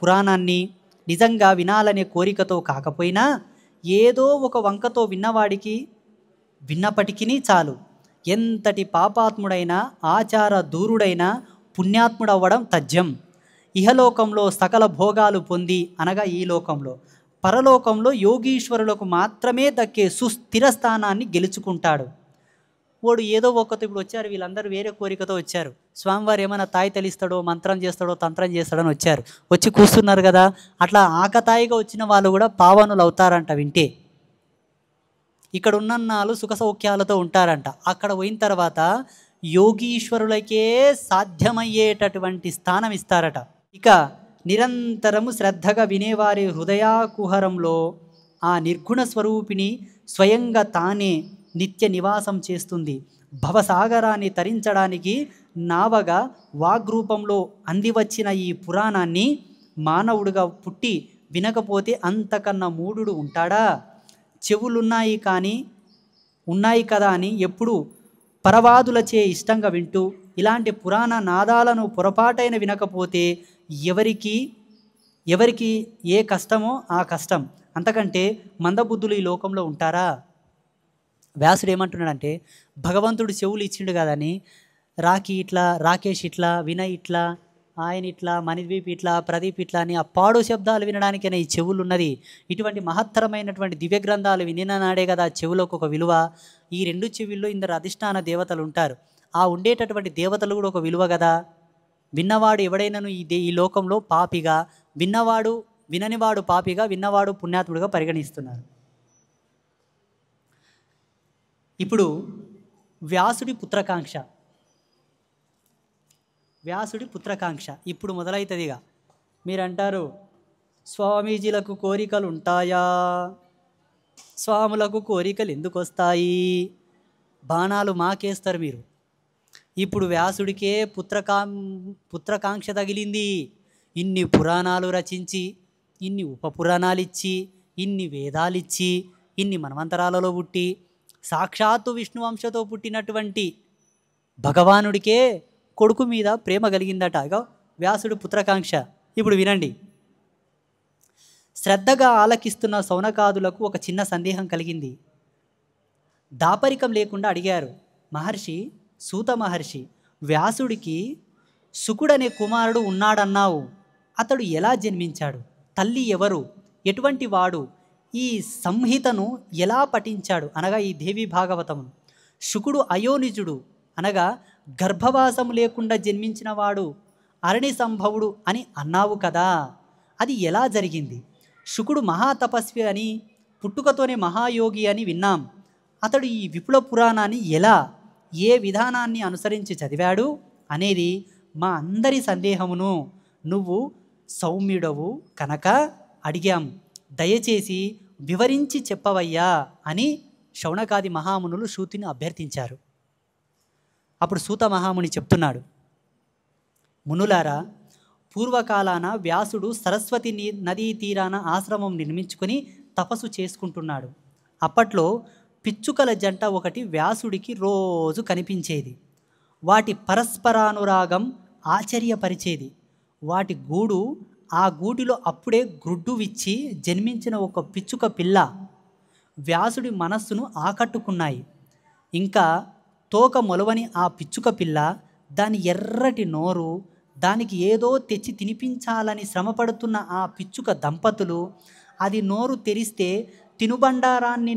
పురాణాన్ని నిజంగా వినాలనే కోరికతో కాకపోయినా ఏదో ఒక వంకతో విన్నప్పటికీ చాలు. ఎంతటి పాపాత్ముడైనా ఆచార దూరుడైనా పుణ్యాత్ముడవ్వడం తథ్యం. ఇహలోకంలో సకల భోగాలు పొంది, అనగా ఈ లోకంలో, పరలోకంలో యోగీశ్వరులకు మాత్రమే దక్కే సుస్థిర స్థానాన్ని గెలుచుకుంటాడు. వాడు ఏదో ఒక్కతో ఇప్పుడు వచ్చారు, వీళ్ళందరూ వేరే కోరికతో వచ్చారు. స్వామివారు ఏమైనా తాయితలిస్తాడో, మంత్రం చేస్తాడో, తంత్రం చేస్తాడో అని వచ్చారు. వచ్చి కూర్చున్నారు కదా, అట్లా ఆకతాయిగా వచ్చిన వాళ్ళు కూడా పావనులు అవుతారంట వింటే. ఇక్కడ ఉన్నన్నాళ్ళు సుఖ సౌఖ్యాలతో ఉంటారంట. అక్కడ పోయిన తర్వాత యోగీశ్వరులకే సాధ్యమయ్యేటటువంటి స్థానం ఇస్తారట. ఇక నిరంతరము శ్రద్ధగా వినేవారి హృదయాకుహరంలో ఆ నిర్గుణ స్వరూపిణి స్వయంగా తానే నిత్య నివాసం చేస్తుంది. భవసాగరాన్ని తరించడానికి నావగా వాగ్రూపంలో అందివచ్చిన ఈ పురాణాన్ని మానవుడిగా పుట్టి వినకపోతే అంతకన్నా మూఢుడు ఉంటాడా? ఉన్నాయి కదా అని ఎప్పుడు పరవాదులచే ఇష్టంగా వింటూ ఇలాంటి పురాణ నాదాలను పొరపాటైన వినకపోతే ఎవరికి ఏ కష్టమో ఆ కష్టం. అంతకంటే మందబుద్ధులు ఈ లోకంలో ఉంటారా? వ్యాసుడు ఏమంటున్నాడంటే, భగవంతుడు చెవులు ఇచ్చిండు కదని రాకేష్ ఇట్లా, వినయ్ ఇట్లా, ఆయన ఇట్లా, మణిద్వీప్ ఇట్లా, ప్రదీప్ ఇట్లా అని ఆ పాడు శబ్దాలు వినడానికైనా ఈ చెవులు ఉన్నది. ఇటువంటి మహత్తరమైనటువంటి దివ్య గ్రంథాలు వినిన నాడే కదా చెవులకు ఒక విలువ. ఈ రెండు చెవుల్లో ఇందరు అధిష్టాన దేవతలు ఉంటారు. ఆ ఉండేటటువంటి దేవతలు కూడా ఒక విలువ కదా. విన్నవాడు ఎవడైనాను ఈ లోకంలో పాపిగా, విననివాడు పాపిగా, విన్నవాడు పుణ్యాత్ముడిగా పరిగణిస్తున్నారు. ఇప్పుడు వ్యాసుడి పుత్రకాంక్ష ఇప్పుడు మొదలవుతుందిగా. మీరంటారు, స్వామీజీలకు కోరికలు ఉంటాయా? స్వాములకు కోరికలు ఎందుకు వస్తాయి? బాణాలు మాకేస్తారు మీరు. ఇప్పుడు వ్యాసుడికే పుత్రకాంక్ష తగిలింది. ఇన్ని పురాణాలు రచించి, ఇన్ని ఉపపురాణాలు ఇచ్చి, ఇన్ని వేదాలు ఇచ్చి, ఇన్ని మన్వంతరాలలో పుట్టి, సాక్షాత్తు విష్ణువంశతో పుట్టినటువంటి భగవానుడికే కొడుకు మీద ప్రేమ కలిగిందట. ఇగో వ్యాసుడు పుత్రకాంక్ష. ఇప్పుడు వినండి. శ్రద్ధగా ఆలకిస్తున్న సౌనకాదులకు ఒక చిన్న సందేహం కలిగింది. దాపరికం లేకుండా అడిగారు. సూత మహర్షి, వ్యాసుడికి శుకుడనే కుమారుడు ఉన్నాడన్నావు. అతడు ఎలా జన్మించాడు? తల్లి ఎవరు? ఎటువంటి వాడు? ఈ సంహితను ఎలా పఠించాడు? అనగా ఈ దేవి భాగవతమును. శుకుడు అయోనిజుడు, అనగా గర్భవాసం లేకుండా జన్మించిన వాడు, అరణి సంభవుడు అని అన్నావు కదా, అది ఎలా జరిగింది? శుకుడు మహాతపస్వి అని, పుట్టుకతోనే మహాయోగి అని విన్నాం. అతడు ఈ విపుల పురాణాన్ని ఏ విధానాన్ని అనుసరించి చదివాడు అనేది మా అందరి సందేహమును నువ్వు సౌమ్యుడవు కనుక అడిగాం. దయచేసి వివరించి చెప్పవయ్యా అని శౌనకాది మహామునులు సూతుని అభ్యర్థించారు. అప్పుడు సూత మహాముని చెప్తున్నాడు, మునులారా, పూర్వకాలాన వ్యాసుడు సరస్వతి నదీ తీరాన ఆశ్రమం నిర్మించుకొని తపస్సు చేసుకుంటున్నాడు. అప్పట్లో పిచ్చుకల జంట ఒకటి వ్యాసుడికి రోజు కనిపించేది. వాటి పరస్పరానురాగం ఆశ్చర్యపరిచేది. వాటి ఆ గూటిలో అప్పుడే గ్రుడ్డు విచ్చి జన్మించిన ఒక పిచ్చుక పిల్ల వ్యాసుడి మనస్సును ఆకట్టుకున్నాయి. ఇంకా తోక మొలవని ఆ పిచ్చుక పిల్ల, దాని ఎర్రటి నోరు, దానికి ఏదో తెచ్చి తినిపించాలని శ్రమపడుతున్న ఆ పిచ్చుక దంపతులు, అది నోరు తెరిస్తే తినుబండారాన్ని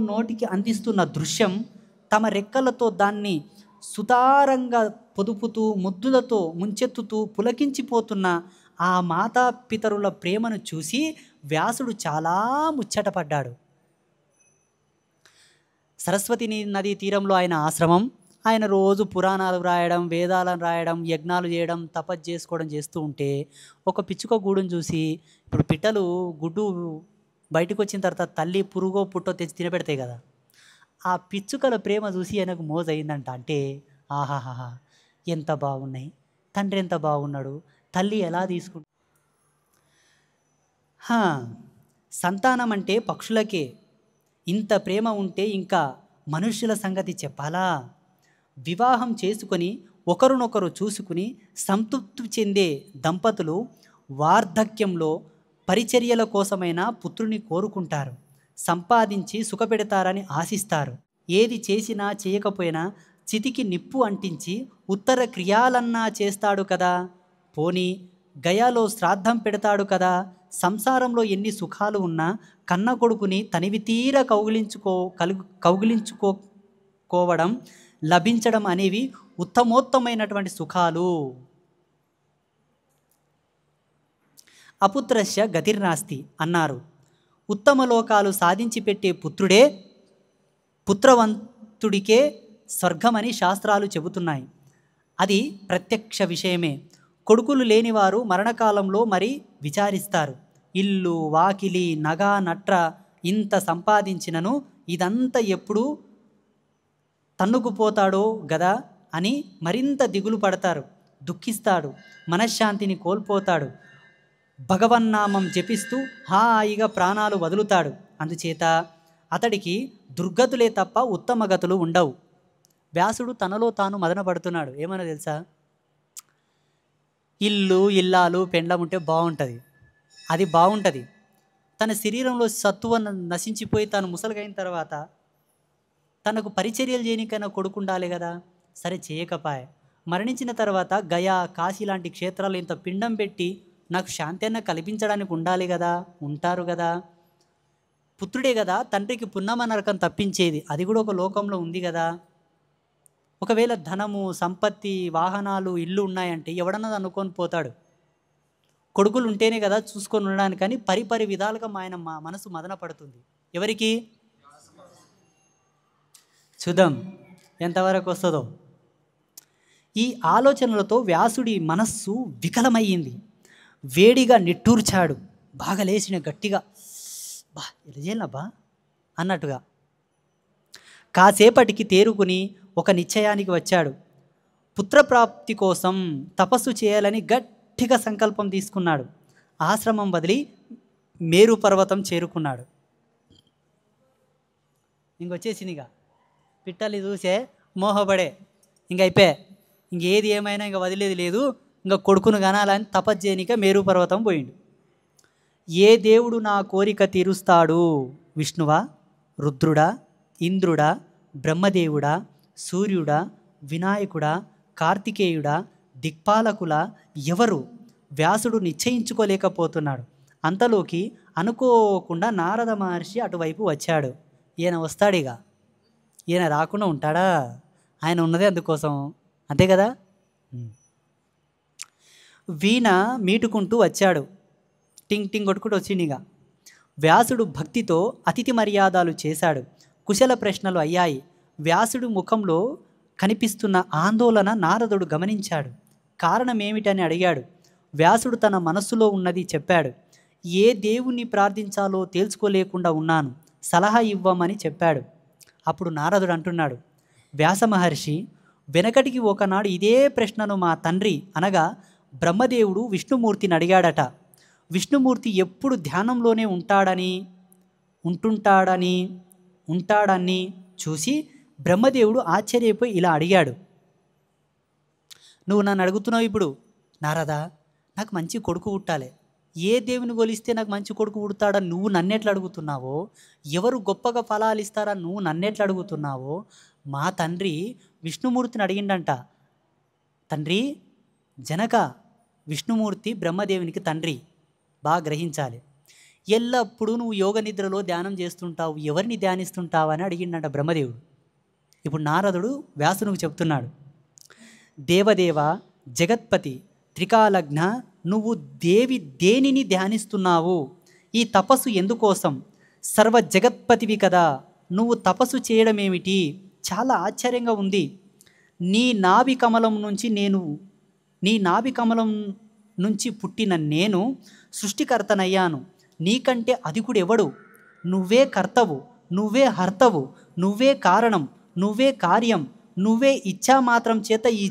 నోటికి అందిస్తున్న దృశ్యం, తమ రెక్కలతో దాన్ని సుతారంగా పొదుపుతూ ముద్దులతో ముంచెత్తుతూ పులకించిపోతున్న ఆ మాతాపితరుల ప్రేమను చూసి వ్యాసుడు చాలా ముచ్చటపడ్డాడు. సరస్వతి నదీ తీరంలో ఆయన ఆశ్రమం, ఆయన రోజు పురాణాలు రాయడం, వేదాలను రాయడం, యజ్ఞాలు చేయడం, తపస్సు చేసుకోవడం చేస్తూ ఉంటే ఒక పిచ్చుక గూడును చూసి, ఇప్పుడు పిట్టలు గుడ్డు బయటకు వచ్చిన తర్వాత తల్లి పురుగో పుట్టో తెచ్చి తినబెడతాయి కదా, ఆ పిచ్చుకల ప్రేమ చూసి ఆయనకు మోజయిందంట. అంటే ఆహాహా ఎంత బాగున్నాయి, తండ్రి ఎంత బాగున్నాడు, తల్లి ఎలా తీసుకుంటు. సంతానం అంటే పక్షులకే ఇంత ప్రేమ ఉంటే ఇంకా మనుష్యుల సంగతి చెప్పాలా? వివాహం చేసుకొని ఒకరినొకరు చూసుకుని సంతృప్తి చెందే దంపతులు వార్ధక్యంలో పరిచర్యల కోసమైనా పుత్రుని కోరుకుంటారు, సంపాదించి సుఖపెడతారని ఆశిస్తారు. ఏది చేసినా చేయకపోయినా చితికి నిప్పు అంటించి ఉత్తర క్రియాలన్నా చేస్తాడు కదా, పోనీ గయాలో శ్రాద్ధం పెడతాడు కదా. సంసారంలో ఎన్ని సుఖాలు ఉన్నా కన్న కొడుకుని తనివి తీర కౌగిలించుకోవడం, లభించడం అనేవి ఉత్తమోత్తమైనటువంటి సుఖాలు. అపుత్రస్య గతిర్నాస్తి అన్నారు. ఉత్తమ లోకాలు సాధించి పెట్టే పుత్రుడే పుత్రవంతుడికే స్వర్గమని శాస్త్రాలు చెబుతున్నాయి. అది ప్రత్యక్ష విషయమే. కొడుకులు లేనివారు మరణకాలంలో మరి విచారిస్తారు. ఇల్లు వాకిలి నగా నట్ర ఇంత సంపాదించినను ఇదంతా ఎప్పుడు తన్నుకుపోతాడో గదా అని మరింత దిగులు పడతారు, దుఃఖిస్తాడు, మనశ్శాంతిని కోల్పోతాడు, భగవన్నామం జపిస్తూ హాయిగా ప్రాణాలు వదులుతాడు. అందుచేత అతడికి దుర్గతులే తప్ప ఉత్తమ గతులు ఉండవు. వ్యాసుడు తనలో తాను మదన పడుతున్నాడు. ఏమన్నా తెలుసా? ఇల్లు ఇల్లాలు పెండ్లం ఉంటే బాగుంటుంది, అది బాగుంటుంది. తన శరీరంలో సత్తువ నశించిపోయి తాను ముసలిగైన తర్వాత తనకు పరిచర్యలు చేయనికైనా కొడుకుండాలి కదా. సరే చేయకపాయ, మరణించిన తర్వాత గయా కాశీ లాంటి క్షేత్రాలు ఇంత పిండం పెట్టి నాకు శాంతి అన్న కల్పించడానికి ఉండాలి కదా, ఉంటారు కదా. పుత్రుడే కదా తండ్రికి పున్నమ నరకం తప్పించేది, అది కూడా ఒక లోకంలో ఉంది కదా. ఒకవేళ ధనము సంపత్తి వాహనాలు ఇల్లు ఉన్నాయంటే ఎవడన్నా అనుకొని పోతాడు. కొడుకులు ఉంటేనే కదా చూసుకొని ఉండడానికి. కానీ పరిపరి విధాలుగా మా మనసు మదన పడుతుంది. ఎవరికి? చూద్దాం ఎంతవరకు వస్తుందో. ఈ ఆలోచనలతో వ్యాసుడి మనస్సు వికలమయ్యింది. వేడిగా నిట్టూర్చాడు. బాగా లేచిన గట్టిగా, బా ఎలా చేయాలబ్బా అన్నట్టుగా. కాసేపటికి తేరుకుని ఒక నిశ్చయానికి వచ్చాడు. పుత్రప్రాప్తి కోసం తపస్సు చేయాలని గట్టిగా సంకల్పం తీసుకున్నాడు. ఆశ్రమం వదిలి మేరు పర్వతం చేరుకున్నాడు. ఇంకొచ్చేసిందిగా పిట్టలు చూసే మోహపడే, ఇంక అయిపోయా, ఇంకేది ఏమైనా ఇంక వదిలేది లేదు, ఇంకా కొడుకును కనాలని తపస్సు చేయనిక మేరు పర్వతం పోయిండు. ఏ దేవుడు నా కోరిక తీరుస్తాడు? విష్ణువా, రుద్రుడా, ఇంద్రుడా, బ్రహ్మదేవుడా, సూర్యుడా, వినాయకుడా, కార్తికేయుడా, దిక్పాలకుల ఎవరు? వ్యాసుడు నిశ్చయించుకోలేకపోతున్నాడు. అంతలోకి అనుకోకుండా నారద మహర్షి అటువైపు వచ్చాడు. ఈయన వస్తాడిగా, ఈయన రాకుండా ఉంటాడా? ఆయన ఉన్నదే అందుకోసం, అంతే కదా. వీణ మీటుకుంటూ వచ్చాడు. టింగ్ టింగ్ కొట్టుకుంటూ వచ్చిండిగా. వ్యాసుడు భక్తితో అతిథి మర్యాదలు చేశాడు. కుశల ప్రశ్నలు అయ్యాయి. వ్యాసుడు ముఖంలో కనిపిస్తున్న ఆందోళన నారదుడు గమనించాడు. కారణమేమిటని అడిగాడు. వ్యాసుడు తన మనస్సులో ఉన్నది చెప్పాడు. ఏ దేవుణ్ణి ప్రార్థించాలో తేల్చుకోలేకుండా ఉన్నాను, సలహా ఇవ్వమని చెప్పాడు. అప్పుడు నారదుడు అంటున్నాడు, వ్యాస మహర్షి, వెనకటికి ఒకనాడు ఇదే ప్రశ్నను మా తండ్రి అనగా బ్రహ్మదేవుడు విష్ణుమూర్తిని అడిగాడట. విష్ణుమూర్తి ఎప్పుడు ధ్యానంలోనే ఉంటాడని చూసి బ్రహ్మదేవుడు ఆశ్చర్యపోయి ఇలా అడిగాడు. నువ్వు నన్ను అడుగుతున్నావు ఇప్పుడు, నారదా, నాకు మంచి కొడుకు పుట్టాలి, ఏ దేవుని కొలిస్తే నాకు మంచి కొడుకు పుడతాడని నువ్వు నన్నెట్లు అడుగుతున్నావో, ఎవరు గొప్పగా ఫలాలు ఇస్తారా నువ్వు నన్నెట్లు అడుగుతున్నావో, మా తండ్రి విష్ణుమూర్తిని అడిగిండంట. తండ్రి జనక, విష్ణుమూర్తి బ్రహ్మదేవునికి తండ్రి, బాగా గ్రహించాలి. ఎల్లప్పుడూ నువ్వు యోగ నిద్రలో ధ్యానం చేస్తుంటావు, ఎవరిని ధ్యానిస్తుంటావు అని అడిగిండంట బ్రహ్మదేవుడు. ఇప్పుడు నారదుడు వ్యాసునికి చెప్తున్నాడు, దేవదేవ, జగత్పతి, త్రికాలగ్న, నువ్వు దేనిని ధ్యానిస్తున్నావు? ఈ తపస్సు ఎందుకోసం? సర్వ జగత్పతివి కదా, నువ్వు తపస్సు చేయడం ఏమిటి? చాలా ఆశ్చర్యంగా ఉంది. నీ నాభి కమలం నుంచి నేను నీ నాభి కమలం నుంచి పుట్టిన నేను సృష్టికర్తనయ్యాను. నీకంటే అధికుడు ఎవడు? నువ్వే కర్తవు, నువ్వే హర్తవు, నువ్వే కారణం, నువ్వే కార్యం, నువ్వే ఇచ్ఛామాత్రం చేత ఈ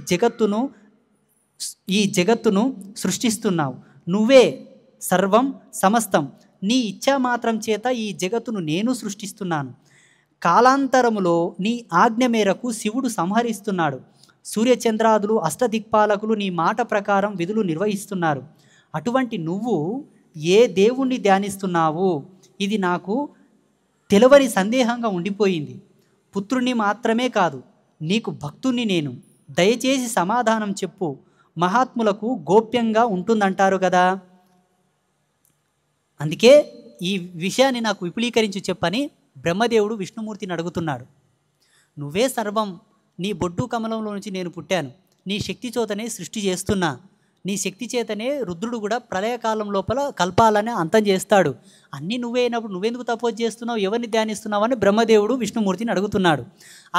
జగత్తును సృష్టిస్తున్నావు. నువ్వే సర్వం సమస్తం. నీ ఇచ్ఛామాత్రం చేత ఈ జగత్తును నేను సృష్టిస్తున్నాను. కాలాంతరములో నీ ఆజ్ఞ మేరకు శివుడు సంహరిస్తున్నాడు. సూర్యచంద్రాదులు అష్టదిక్పాలకులు నీ మాట ప్రకారం విధులు నిర్వహిస్తున్నారు. అటువంటి నువ్వు ఏ దేవుణ్ణి ధ్యానిస్తున్నావు? ఇది నాకు తెలవని సందేహంగా ఉండిపోయింది. పుత్రుణ్ణి మాత్రమే కాదు, నీకు భక్తుణ్ణి నేను. దయచేసి సమాధానం చెప్పు. మహాత్ములకు గోప్యంగా ఉంటుందంటారు కదా. అందుకే ఈ విషయాన్ని నాకు విపులీకరించి చెప్పని బ్రహ్మదేవుడు విష్ణుమూర్తిని అడుగుతున్నాడు. నువ్వే సర్వం, నీ బొడ్డు కమలంలో నుంచి నేను పుట్టాను, నీ శక్తి చేతనే సృష్టి చేస్తున్నా, నీ శక్తి చేతనే రుద్రుడు కూడా ప్రళయకాలం లోపల కల్పాలని అంతం చేస్తాడు. అన్నీ నువ్వే అయినప్పుడు నువ్వెందుకు తపోజ్ చేస్తున్నావు, ఎవరిని ధ్యానిస్తున్నావు అని బ్రహ్మదేవుడు విష్ణుమూర్తిని అడుగుతున్నాడు.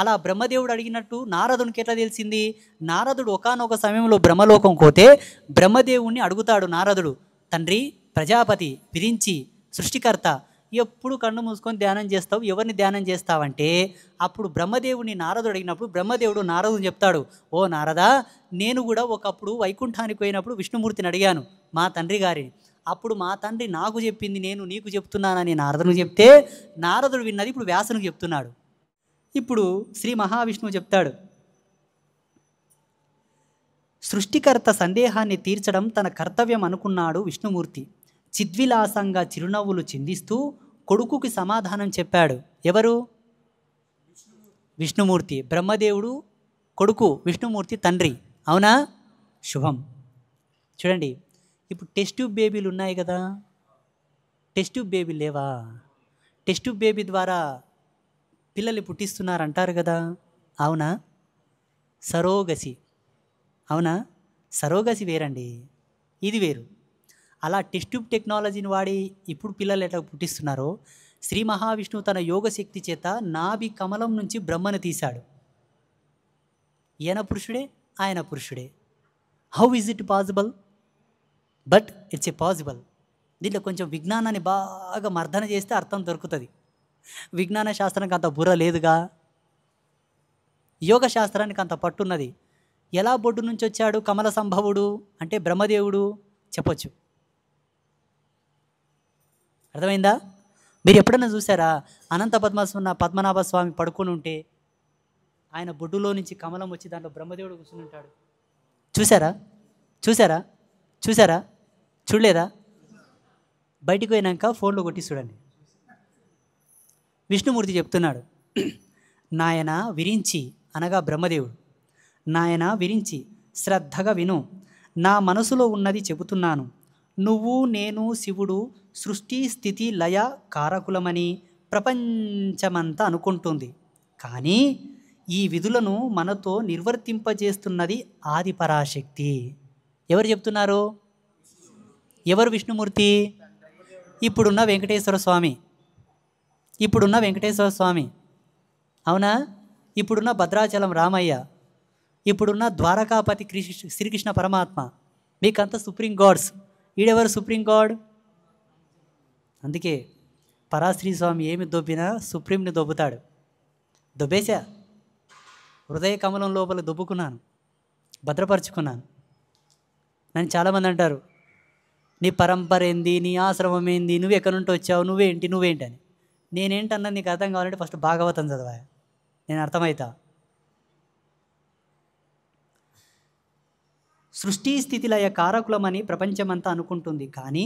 అలా బ్రహ్మదేవుడు అడిగినట్టు నారదునికి ఎట్లా తెలిసింది? నారదుడు ఒకానొక సమయంలో బ్రహ్మలోకం పోతే బ్రహ్మదేవుణ్ణి అడుగుతాడు నారదుడు, తండ్రి ప్రజాపతి, విరించి, సృష్టికర్త, ఎప్పుడు కన్ను మూసుకొని ధ్యానం చేస్తావు, ఎవరిని ధ్యానం చేస్తావంటే అప్పుడు బ్రహ్మదేవుని నారదుడు అడిగినప్పుడు బ్రహ్మదేవుడు నారదుని చెప్తాడు, ఓ నారదా, నేను కూడా ఒకప్పుడు వైకుంఠానికి పోయినప్పుడు విష్ణుమూర్తిని అడిగాను మా తండ్రి గారిని. అప్పుడు మా తండ్రి నాకు చెప్పింది నేను నీకు చెప్తున్నానని నారదునికి చెప్తే నారదుడు విన్నది ఇప్పుడు వ్యాసునికి చెప్తున్నాడు. ఇప్పుడు శ్రీ మహావిష్ణువు చెప్తాడు, సృష్టికర్త సందేహాన్ని తీర్చడం తన కర్తవ్యం అనుకున్నాడు విష్ణుమూర్తి. చిద్విలాసంగా చిరునవ్వులు చిందిస్తూ కొడుకుకి సమాధానం చెప్పాడు. ఎవరు? విష్ణుమూర్తి. బ్రహ్మదేవుడు కొడుకు, విష్ణుమూర్తి తండ్రి. అవునా? శుభం. చూడండి, ఇప్పుడు టెస్ట్ ట్యూబ్ బేబీలు ఉన్నాయి కదా, టెస్ట్ ట్యూబ్ బేబీలు లేవా? టెస్ట్ ట్యూబ్ బేబీ ద్వారా పిల్లలు పుట్టిస్తున్నారు అంటారు కదా, అవునా? సరోగసి, అవునా? సరోగసి వేరండి, ఇది వేరు. అలా టెస్ట్ ట్యూబ్ టెక్నాలజీని వాడి ఇప్పుడు పిల్లలు ఎట్లా పుట్టిస్తున్నారో శ్రీ మహావిష్ణువు తన యోగశక్తి చేత నాభి కమలం నుంచి బ్రహ్మను తీశాడు. ఈయన పురుషుడే, ఆయన పురుషుడే. How is it possible? But it's a possible. దీంట్లో కొంచెం విజ్ఞానాన్ని బాగా మర్దన చేస్తే అర్థం దొరుకుతుంది. విజ్ఞాన శాస్త్రానికి అంత బుర్ర లేదుగా, యోగ శాస్త్రానికి అంత పట్టున్నది. ఎలా బొడ్డు నుంచి వచ్చాడు కమల సంభవుడు అంటే బ్రహ్మదేవుడు చెప్పొచ్చు. అర్థమైందా? మీరు ఎప్పుడైనా చూసారా అనంత పద్మనాభ స్వామి పడుకొని ఉంటే ఆయన బొడ్డులో నుంచి కమలం వచ్చి దాంట్లో బ్రహ్మదేవుడు కూర్చుని ఉంటాడు? చూసారా? చూసారా? చూసారా? చూడలేదా? బయటికి పోయినాక ఫోన్లో కొట్టి చూడండి. విష్ణుమూర్తి చెప్తున్నాడు, నాయన విరించి అనగా బ్రహ్మదేవుడు, నాయన విరించి శ్రద్ధగా విను, నా మనసులో ఉన్నది చెబుతున్నాను. నువ్వు నేను శివుడు సృష్టి స్థితి లయ కారకులమని ప్రపంచమంతా అనుకుంటుంది. కానీ ఈ విధులను మనతో నిర్వర్తింపజేస్తున్నది ఆది పరాశక్తి. ఎవరు చెప్తున్నారు? ఎవరు? విష్ణుమూర్తి. ఇప్పుడున్న వెంకటేశ్వర స్వామి, ఇప్పుడున్న వెంకటేశ్వర స్వామి, అవునా? ఇప్పుడున్న భద్రాచలం రామయ్య, ఇప్పుడున్న ద్వారకాపతి శ్రీకృష్ణ పరమాత్మ, మీకంతా సుప్రీం గాడ్స్. ఈడెవరు సుప్రీం గాడ్? అందుకే పరాశ్రీ స్వామి ఏమి దొబ్బినా సుప్రీంని దొబ్బుతాడు. దొబ్బేశా, హృదయ కమలం లోపల దొబ్బుకున్నాను, భద్రపరుచుకున్నాను. నన్ను చాలామంది అంటారు, నీ పరంపర ఏంది, నీ ఆశ్రమం ఏంది, నువ్వు ఎక్కడి నుండి వచ్చావు, నువ్వేంటి అని. నేనేంటన్నది నీకు అర్థం కావాలంటే ఫస్ట్ భాగవతం చదవా, నేను అర్థమవుతా. సృష్టి స్థితిలయ కారకులమని ప్రపంచమంతా అనుకుంటుంది. కానీ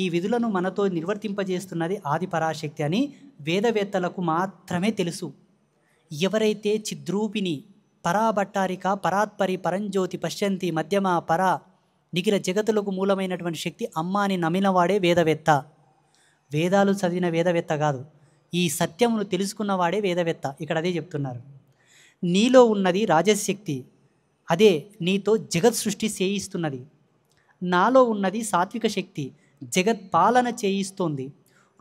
ఈ విధులను మనతో నిర్వర్తింపజేస్తున్నది ఆది పరాశక్తి అని వేదవేత్తలకు మాత్రమే తెలుసు. ఎవరైతే చిద్రూపిణి పరాభట్టారిక పరాత్పరి పరంజ్యోతి పశ్యంతి మధ్యమ పరా నిఖిల జగతులకు మూలమైనటువంటి శక్తి అమ్మ అని నమ్మినవాడే వేదవేత్త. వేదాలు చదివిన వేదవేత్త కాదు, ఈ సత్యమును తెలుసుకున్నవాడే వేదవేత్త. ఇక్కడ అదే చెప్తున్నారు. నీలో ఉన్నది రాజశక్తి, అదే నీతో జగత్ సృష్టి చేయిస్తున్నది. నాలో ఉన్నది సాత్విక శక్తి, జగత్ పాలన చేయిస్తోంది.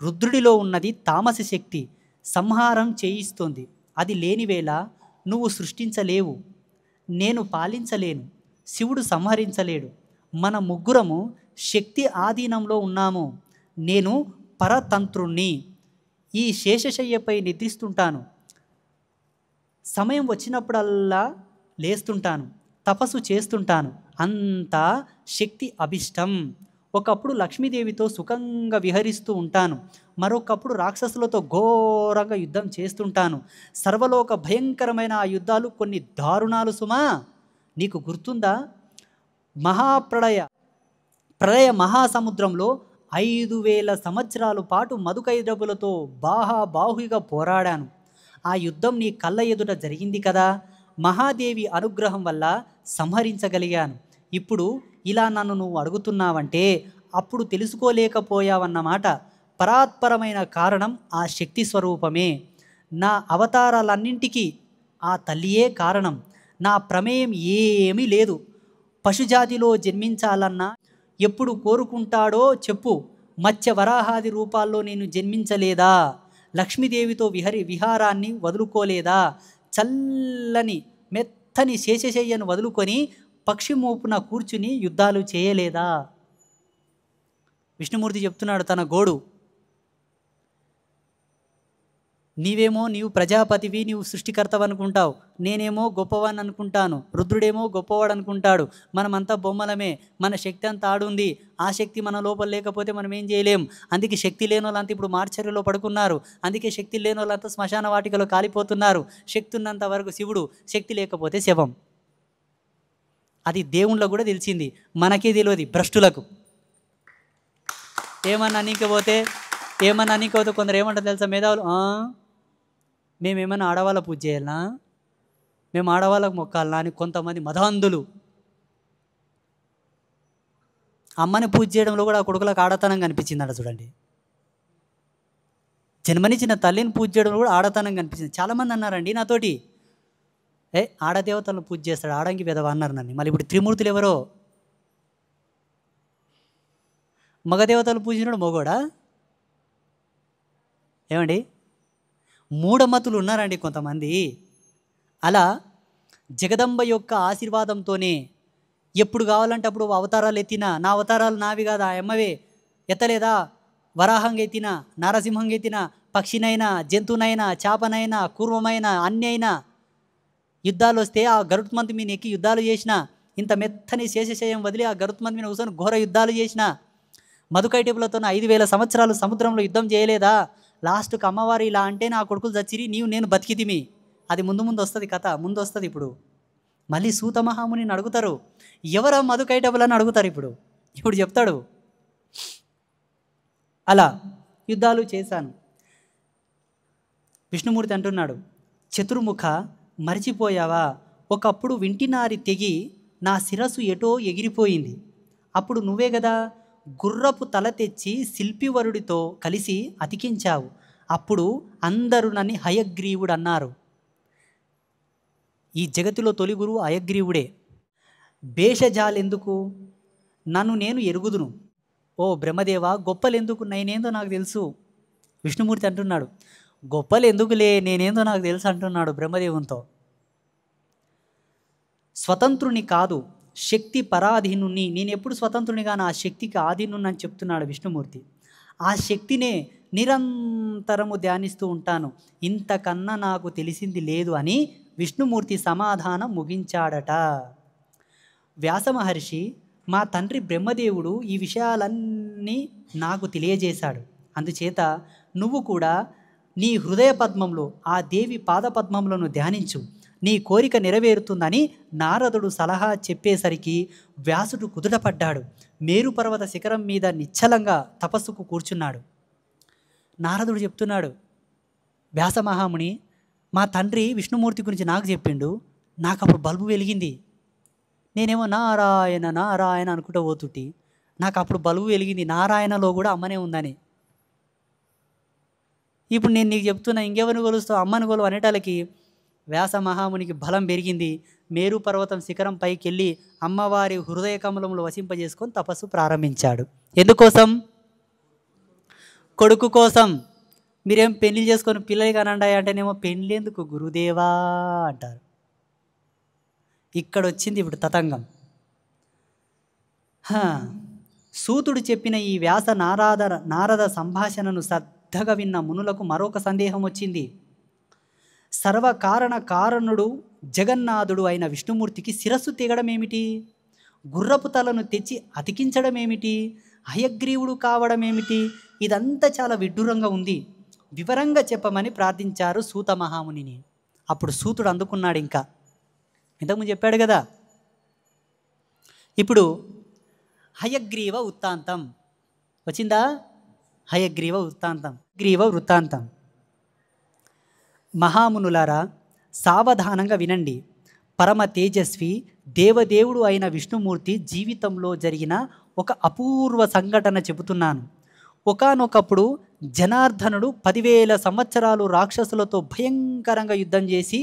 రుద్రుడిలో ఉన్నది తామస శక్తి, సంహారం చేయిస్తోంది. అది లేనివేళ నువ్వు సృష్టించలేవు. నేను పాలించలేను, శివుడు సంహరించలేడు. మన ముగ్గురము శక్తి ఆధీనంలో ఉన్నాము. నేను పరతంత్రుణ్ణి. ఈ శేషశయ్యపై నిద్రిస్తుంటాను. సమయం వచ్చినప్పుడల్లా లేస్తుంటాను, తపస్సు చేస్తుంటాను. అంతా శక్తి అభిష్టం. ఒకప్పుడు లక్ష్మీదేవితో సుఖంగా విహరిస్తూ ఉంటాను, మరొకప్పుడు రాక్షసులతో ఘోరంగా యుద్ధం చేస్తుంటాను. సర్వలోక భయంకరమైన ఆ యుద్ధాలు కొన్ని దారుణాలు సుమా. నీకు గుర్తుందా? ప్రళయ మహాసముద్రంలో 5,000 సంవత్సరాల పాటు మధుకైటబులతో బాహుగా పోరాడాను. ఆ యుద్ధం నీ కళ్ళ ఎదుట జరిగింది కదా. మహాదేవి అనుగ్రహం వల్ల సంహరించగలిగాను. ఇప్పుడు ఇలా నన్ను నువ్వు అడుగుతున్నావంటే అప్పుడు తెలుసుకోలేకపోయావన్నమాట. పరాత్పరమైన కారణం ఆ శక్తి స్వరూపమే. నా అవతారాలన్నింటికీ ఆ తల్లియే కారణం. నా ప్రమేయం ఏమీ లేదు. పశుజాతిలో జన్మించాలన్నా ఎప్పుడు కోరుకుంటాడో చెప్పు. మత్స్య వరాహాది రూపాల్లో నేను జన్మించలేదా? లక్ష్మీదేవితో విహారాన్ని వదులుకోలేదా? చల్లని మెత్తని శేషశయ్యను వదులుకొని పక్షి మోపున కూర్చుని యుద్ధాలు చేయలేదా? విష్ణుమూర్తి చెప్తున్నాడు తన గోడు. నీవు ప్రజాపతివి, నీవు సృష్టికర్తవి అనుకుంటావు, నేనేమో గొప్పవాడిని అనుకుంటాను, రుద్రుడేమో గొప్పవాడు అనుకుంటాడు. మనమంతా బొమ్మలమే. మన శక్తి అంతా ఆడుంది. ఆ శక్తి మన లోపల లేకపోతే మనం ఏం చేయలేం. అందుకే శక్తి లేని వాళ్ళంతా ఇప్పుడు మార్చర్యలో పడుకున్నారు. అందుకే శక్తి లేని వాళ్ళంతా శ్మశాన వాటికలో కాలిపోతున్నారు. శక్తి ఉన్నంత వరకు శివుడు, శక్తి లేకపోతే శవం. అది దేవుళ్ళకు కూడా తెలిసింది, మనకే తెలియదు భ్రష్టులకు. ఏమన్నా నీకపోతే కొందరు ఏమంటారు తెలుసా మేధావులు? మేమేమన్నా ఆడవాళ్ళ పూజ చేయాలనా, మేము ఆడవాళ్ళకు మొక్కాలనా అని కొంతమంది మధాంధులు. అమ్మని పూజ చేయడంలో కూడా ఆ కొడుకులకు ఆడతనం కనిపించిందట. చూడండి, జన్మనిచ్చిన తల్లిని పూజ చేయడంలో కూడా ఆడతనం కనిపించింది. చాలామంది అన్నారండి నాతోటి, ఆడదేవతలను పూజ చేస్తాడు, ఆడంగి వెదవ అన్నారు నన్ను. మళ్ళీ ఇప్పుడు త్రిమూర్తులు ఎవరో? మగదేవతలు పూజించడం మగోడా? ఏమండి, మూఢమతులు ఉన్నారండి కొంతమంది. అలా జగదంబ యొక్క ఆశీర్వాదంతోనే ఎప్పుడు కావాలంటే అప్పుడు అవతారాలు ఎత్తినా, నా అవతారాలు నావి కాదు, ఆ అమ్మవే ఎత్తలేదా? వరాహంగా ఎత్తినా, నారసింహంగా ఎత్తినా, పక్షినైనా, జంతువునైనా, చేపనైనా, కూర్మమైనా, అన్ని అయినా యుద్ధాలు వస్తే ఆ గరుత్మంతు మీద ఎక్కి యుద్ధాలు చేసిన, ఇంత మెత్తని శేషశయం వదిలి ఆ గరుత్మంతు మీద కూర్చొని ఘోర యుద్ధాలు చేసిన, మధుకైటబులతో 5,000 సంవత్సరాలు సముద్రంలో యుద్ధం చేయలేదా? లాస్ట్కి అమ్మవారు ఇలా అంటే నా కొడుకులు చచ్చిరి, నేను బతికితిమి. అది ముందు వస్తుంది కథ, ముందు వస్తుంది. ఇప్పుడు మళ్ళీ సూత మహామునిని అడుగుతారు, ఎవరా మధుకైటబులని అడుగుతారు. ఇప్పుడు చెప్తాడు, అలా యుద్ధాలు చేశాను. విష్ణుమూర్తి అంటున్నాడు, చతుర్ముఖ మరిచిపోయావా? ఒకప్పుడు వింటినారి తెగి నా శిరస్సు ఎటో ఎగిరిపోయింది. అప్పుడు నువ్వే కదా గుర్రపు తల తెచ్చి శిల్పివరుడితో కలిసి అతికించావు. అప్పుడు అందరూ నన్ను హయగ్రీవుడు అన్నారు. ఈ జగతిలో తొలి గురువు హయగ్రీవుడే. భేషజాలెందుకు, నన్ను నేను ఎరుగుదును. ఓ బ్రహ్మదేవ, గొప్పలెందుకు, నేనేందో నాకు తెలుసు. విష్ణుమూర్తి అంటున్నాడు, గొప్పలు ఎందుకులే, నేనేందో నాకు తెలుసు అంటున్నాడు బ్రహ్మదేవునితో. స్వతంత్రుని కాదు, శక్తి పరాధీనుని. నేను ఎప్పుడు స్వతంత్రునిగా నా శక్తికి ఆధీనుని అని చెప్తున్నాడు విష్ణుమూర్తి. ఆ శక్తినే నిరంతరము ధ్యానిస్తూ ఉంటాను, ఇంతకన్నా నాకు తెలిసింది లేదు అని విష్ణుమూర్తి సమాధానం ముగించాడట. వ్యాస మహర్షి, మా తండ్రి బ్రహ్మదేవుడు ఈ విషయాలన్నీ నాకు తెలియజేశాడు. అందుచేత నువ్వు కూడా నీ హృదయ పద్మంలో ఆ దేవి పాదపద్మములను ధ్యానించు, నీ కోరిక నెరవేరుతుందని నారదుడు సలహా చెప్పేసరికి వ్యాసుడు కుదుటపడ్డాడు. మేరుపర్వత శిఖరం మీద నిశ్చలంగా తపస్సుకు కూర్చున్నాడు. నారదుడు చెప్తున్నాడు, వ్యాస మహాముని, మా తండ్రి విష్ణుమూర్తి గురించి నాకు చెప్పిండు, నాకు అప్పుడు బల్బు వెలిగింది. నేనేమో నారాయణ నారాయణ అనుకుంటూ పోతుంటే నాకు అప్పుడు బల్బు వెలిగింది, నారాయణలో కూడా అమ్మనే ఉందని. ఇప్పుడు నేను నీకు చెప్తున్నా, ఇంకెవరిని కొలుస్తావు, అమ్మని కొలువు అనేటాలకి వ్యాస మహామునికి బలం పెరిగింది. మేరు పర్వతం శిఖరం పైకి వెళ్ళి అమ్మవారి హృదయ కమలంలో వసింపజేసుకొని తపస్సు ప్రారంభించాడు. ఎందుకోసం? కొడుకు కోసం. మీరేం పెళ్లి చేసుకొని పిల్లలు కానండి అంటేనేమో పెళ్ళి ఎందుకు గురుదేవా అంటారు. ఇక్కడ వచ్చింది ఇప్పుడు తతంగం. సూతుడు చెప్పిన ఈ వ్యాస నారద సంభాషణను శ్రద్ధగా విన్న మునులకు మరొక సందేహం వచ్చింది. సర్వకారణ కారణుడు జగన్నాథుడు అయిన విష్ణుమూర్తికి శిరస్సు తెగడం ఏమిటి? గుర్రపు తలను తెచ్చి అతికించడం ఏమిటి? హయగ్రీవుడు కావడం ఏమిటి? ఇదంతా చాలా విడ్డూరంగా ఉంది, వివరంగా చెప్పమని ప్రార్థించారు సూత మహామునిని. అప్పుడు సూతుడు అందుకున్నాడు. ఇంకా ఇంతకుముందు చెప్పాడు కదా. ఇప్పుడు హయగ్రీవ వృత్తాంతం వచ్చిందా? హయగ్రీవ వృత్తాంతం. మహామునులారా, సావధానంగా వినండి. పరమ తేజస్వి దేవదేవుడు అయిన విష్ణుమూర్తి జీవితంలో జరిగిన ఒక అపూర్వ సంఘటన చెబుతున్నాను. ఒకానొకప్పుడు జనార్దనుడు 10,000 సంవత్సరాలు రాక్షసులతో భయంకరంగా యుద్ధం చేసి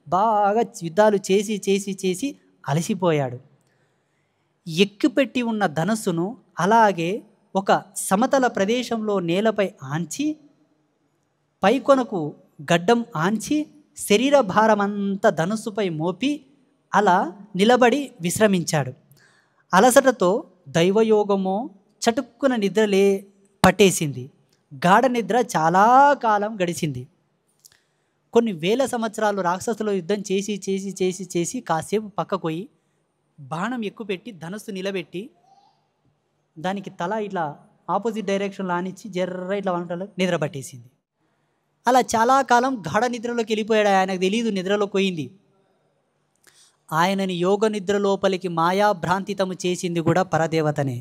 బాగా యుద్ధాలు చేసి అలసిపోయాడు. ఎక్కుపెట్టి ఉన్న ధనస్సును అలాగే ఒక సమతల ప్రదేశంలో నేలపై ఆంచి, పైకొనకు గడ్డం ఆంచి, శరీర భారమంతా ధనుస్సుపై మోపి అలా నిలబడి విశ్రమించాడు. అలసటతో దైవయోగమో చటుక్కున నిద్రలే పట్టేసింది. గాఢ నిద్ర చాలా కాలం గడిచింది. కొన్ని వేల సంవత్సరాలు రాక్షసులు యుద్ధం చేసి కాసేపు పక్కకు పోయి బాణం ఎక్కుపెట్టి ధనుస్సు నిలబెట్టి దానికి తల ఇట్లా ఆపోజిట్ డైరెక్షన్లో ఆనిచ్చి జర్ర ఇట్లా వంటలు నిద్ర పట్టేసింది. అలా చాలా కాలం గాఢ నిద్రలోకి వెళ్ళిపోయాడు. ఆయనకు తెలియదు నిద్రలోకి పోయింది. ఆయనని యోగ నిద్ర లోపలికి మాయాభ్రాంతితము చేసింది కూడా పరదేవతనే.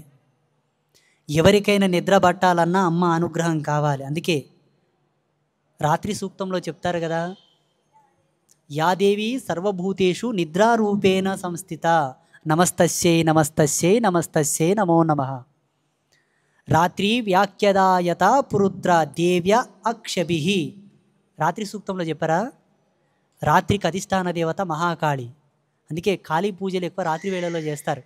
ఎవరికైనా నిద్ర పట్టాలన్నా అమ్మ అనుగ్రహం కావాలి. అందుకే రాత్రి సూక్తంలో చెప్తారు కదా, యాదేవి సర్వభూతేషు నిద్రారూపేణ సంస్థిత నమస్తస్యై నమో నమః. రాత్రి వ్యాఖ్యదాయత పురుత్ర దేవ్య అక్షభిః. రాత్రి సూక్తంలో చెప్పారా, రాత్రికి అధిష్టాన దేవత మహాకాళి. అందుకే కాళీ పూజలు ఎక్కువ రాత్రి వేళలో చేస్తారు.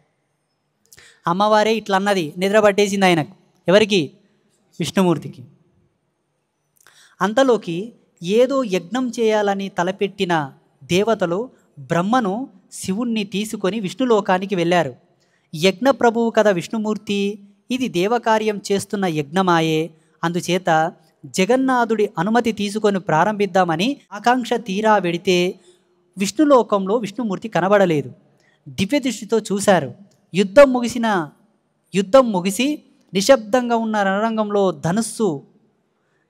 అమ్మవారే ఇట్లా అన్నది, నిద్ర పట్టేసింది ఆయనకు. ఎవరికి? విష్ణుమూర్తికి. అంతలోకి ఏదో యజ్ఞం చేయాలని తలపెట్టిన దేవతలు బ్రహ్మను శివుణ్ణి తీసుకొని విష్ణులోకానికి వెళ్ళారు. యజ్ఞ ప్రభువు కదా విష్ణుమూర్తి, ఇది దేవకార్యం చేస్తున్న యజ్ఞమాయే, అందుచేత జగన్నాథుడి అనుమతి తీసుకొని ప్రారంభిద్దామని ఆకాంక్ష తీరా వెడితే విష్ణులోకంలో విష్ణుమూర్తి కనబడలేదు. దివ్య దృష్టితో చూశారు. యుద్ధం ముగిసి నిశ్శబ్దంగా ఉన్న రణరంగంలో ధనుస్సు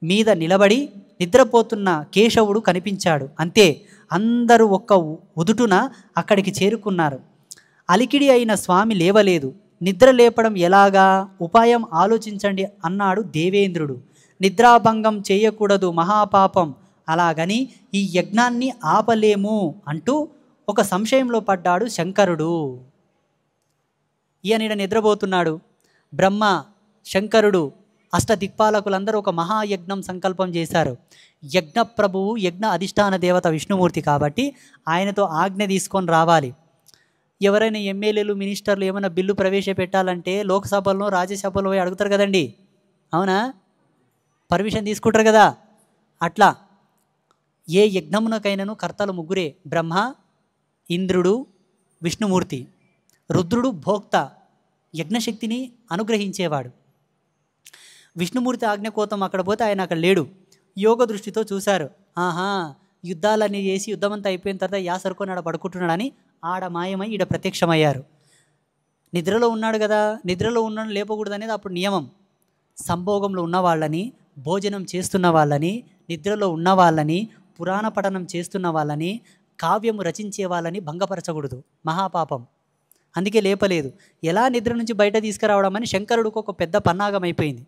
మీద నిలబడి నిద్రపోతున్న కేశవుడు కనిపించాడు. అంతే, అందరూ ఒక్క ఉదుటున అక్కడికి చేరుకున్నారు. అలికిడి అయిన స్వామి లేవలేదు. నిద్ర లేపడం ఎలాగా? ఉపాయం ఆలోచించండి అన్నాడు దేవేంద్రుడు. నిద్రాభంగం చేయకూడదు, మహాపాపం. అలాగని ఈ యజ్ఞాన్ని ఆపలేము అంటూ ఒక సంశయంలో పడ్డాడు శంకరుడు. ఈయన నిద్రపోతున్నాడు. బ్రహ్మ, శంకరుడు, అష్టదిక్పాలకులందరూ ఒక మహాయజ్ఞం సంకల్పం చేశారు. యజ్ఞ ప్రభువు, యజ్ఞ అధిష్టాన దేవత విష్ణుమూర్తి కాబట్టి ఆయనతో ఆజ్ఞ తీసుకొని రావాలి. ఎవరైనా ఎమ్మెల్యేలు, మినిస్టర్లు ఏమైనా బిల్లు ప్రవేశపెట్టాలంటే లోక్సభలో, రాజ్యసభలో పోయి అడుగుతారు కదండి, అవునా? పర్మిషన్ తీసుకుంటారు కదా. అట్లా ఏ యజ్ఞమునకైనాను కర్తలు ముగ్గురే: బ్రహ్మ, ఇంద్రుడు, విష్ణుమూర్తి. రుద్రుడు భోక్త, యజ్ఞశక్తిని అనుగ్రహించేవాడు. విష్ణుమూర్తి ఆజ్ఞ కోసం అక్కడ పోతే ఆయన అక్కడ లేడు. యోగ దృష్టితో చూశారు. ఆహా, యుద్ధాలన్నీ చేసి యుద్ధమంతా అయిపోయిన తర్వాత యాసరుకొని ఆడ పడుకుంటున్నాడని ఆడ మాయమై ఈడ ప్రత్యక్షమయ్యారు. నిద్రలో ఉన్నాడు కదా, నిద్రలో ఉన్నాడు లేపకూడదు అనేది అప్పుడు నియమం. సంభోగంలో ఉన్న వాళ్ళని, భోజనం చేస్తున్న వాళ్ళని, నిద్రలో ఉన్న వాళ్ళని, పురాణ పఠనం చేస్తున్న వాళ్ళని, కావ్యము రచించే వాళ్ళని భంగపరచకూడదు, మహాపాపం. అందుకే లేపలేదు. ఎలా నిద్ర నుంచి బయట తీసుకురావడం అని శంకరుడికి ఒక పెద్ద పన్నాగం అయిపోయింది.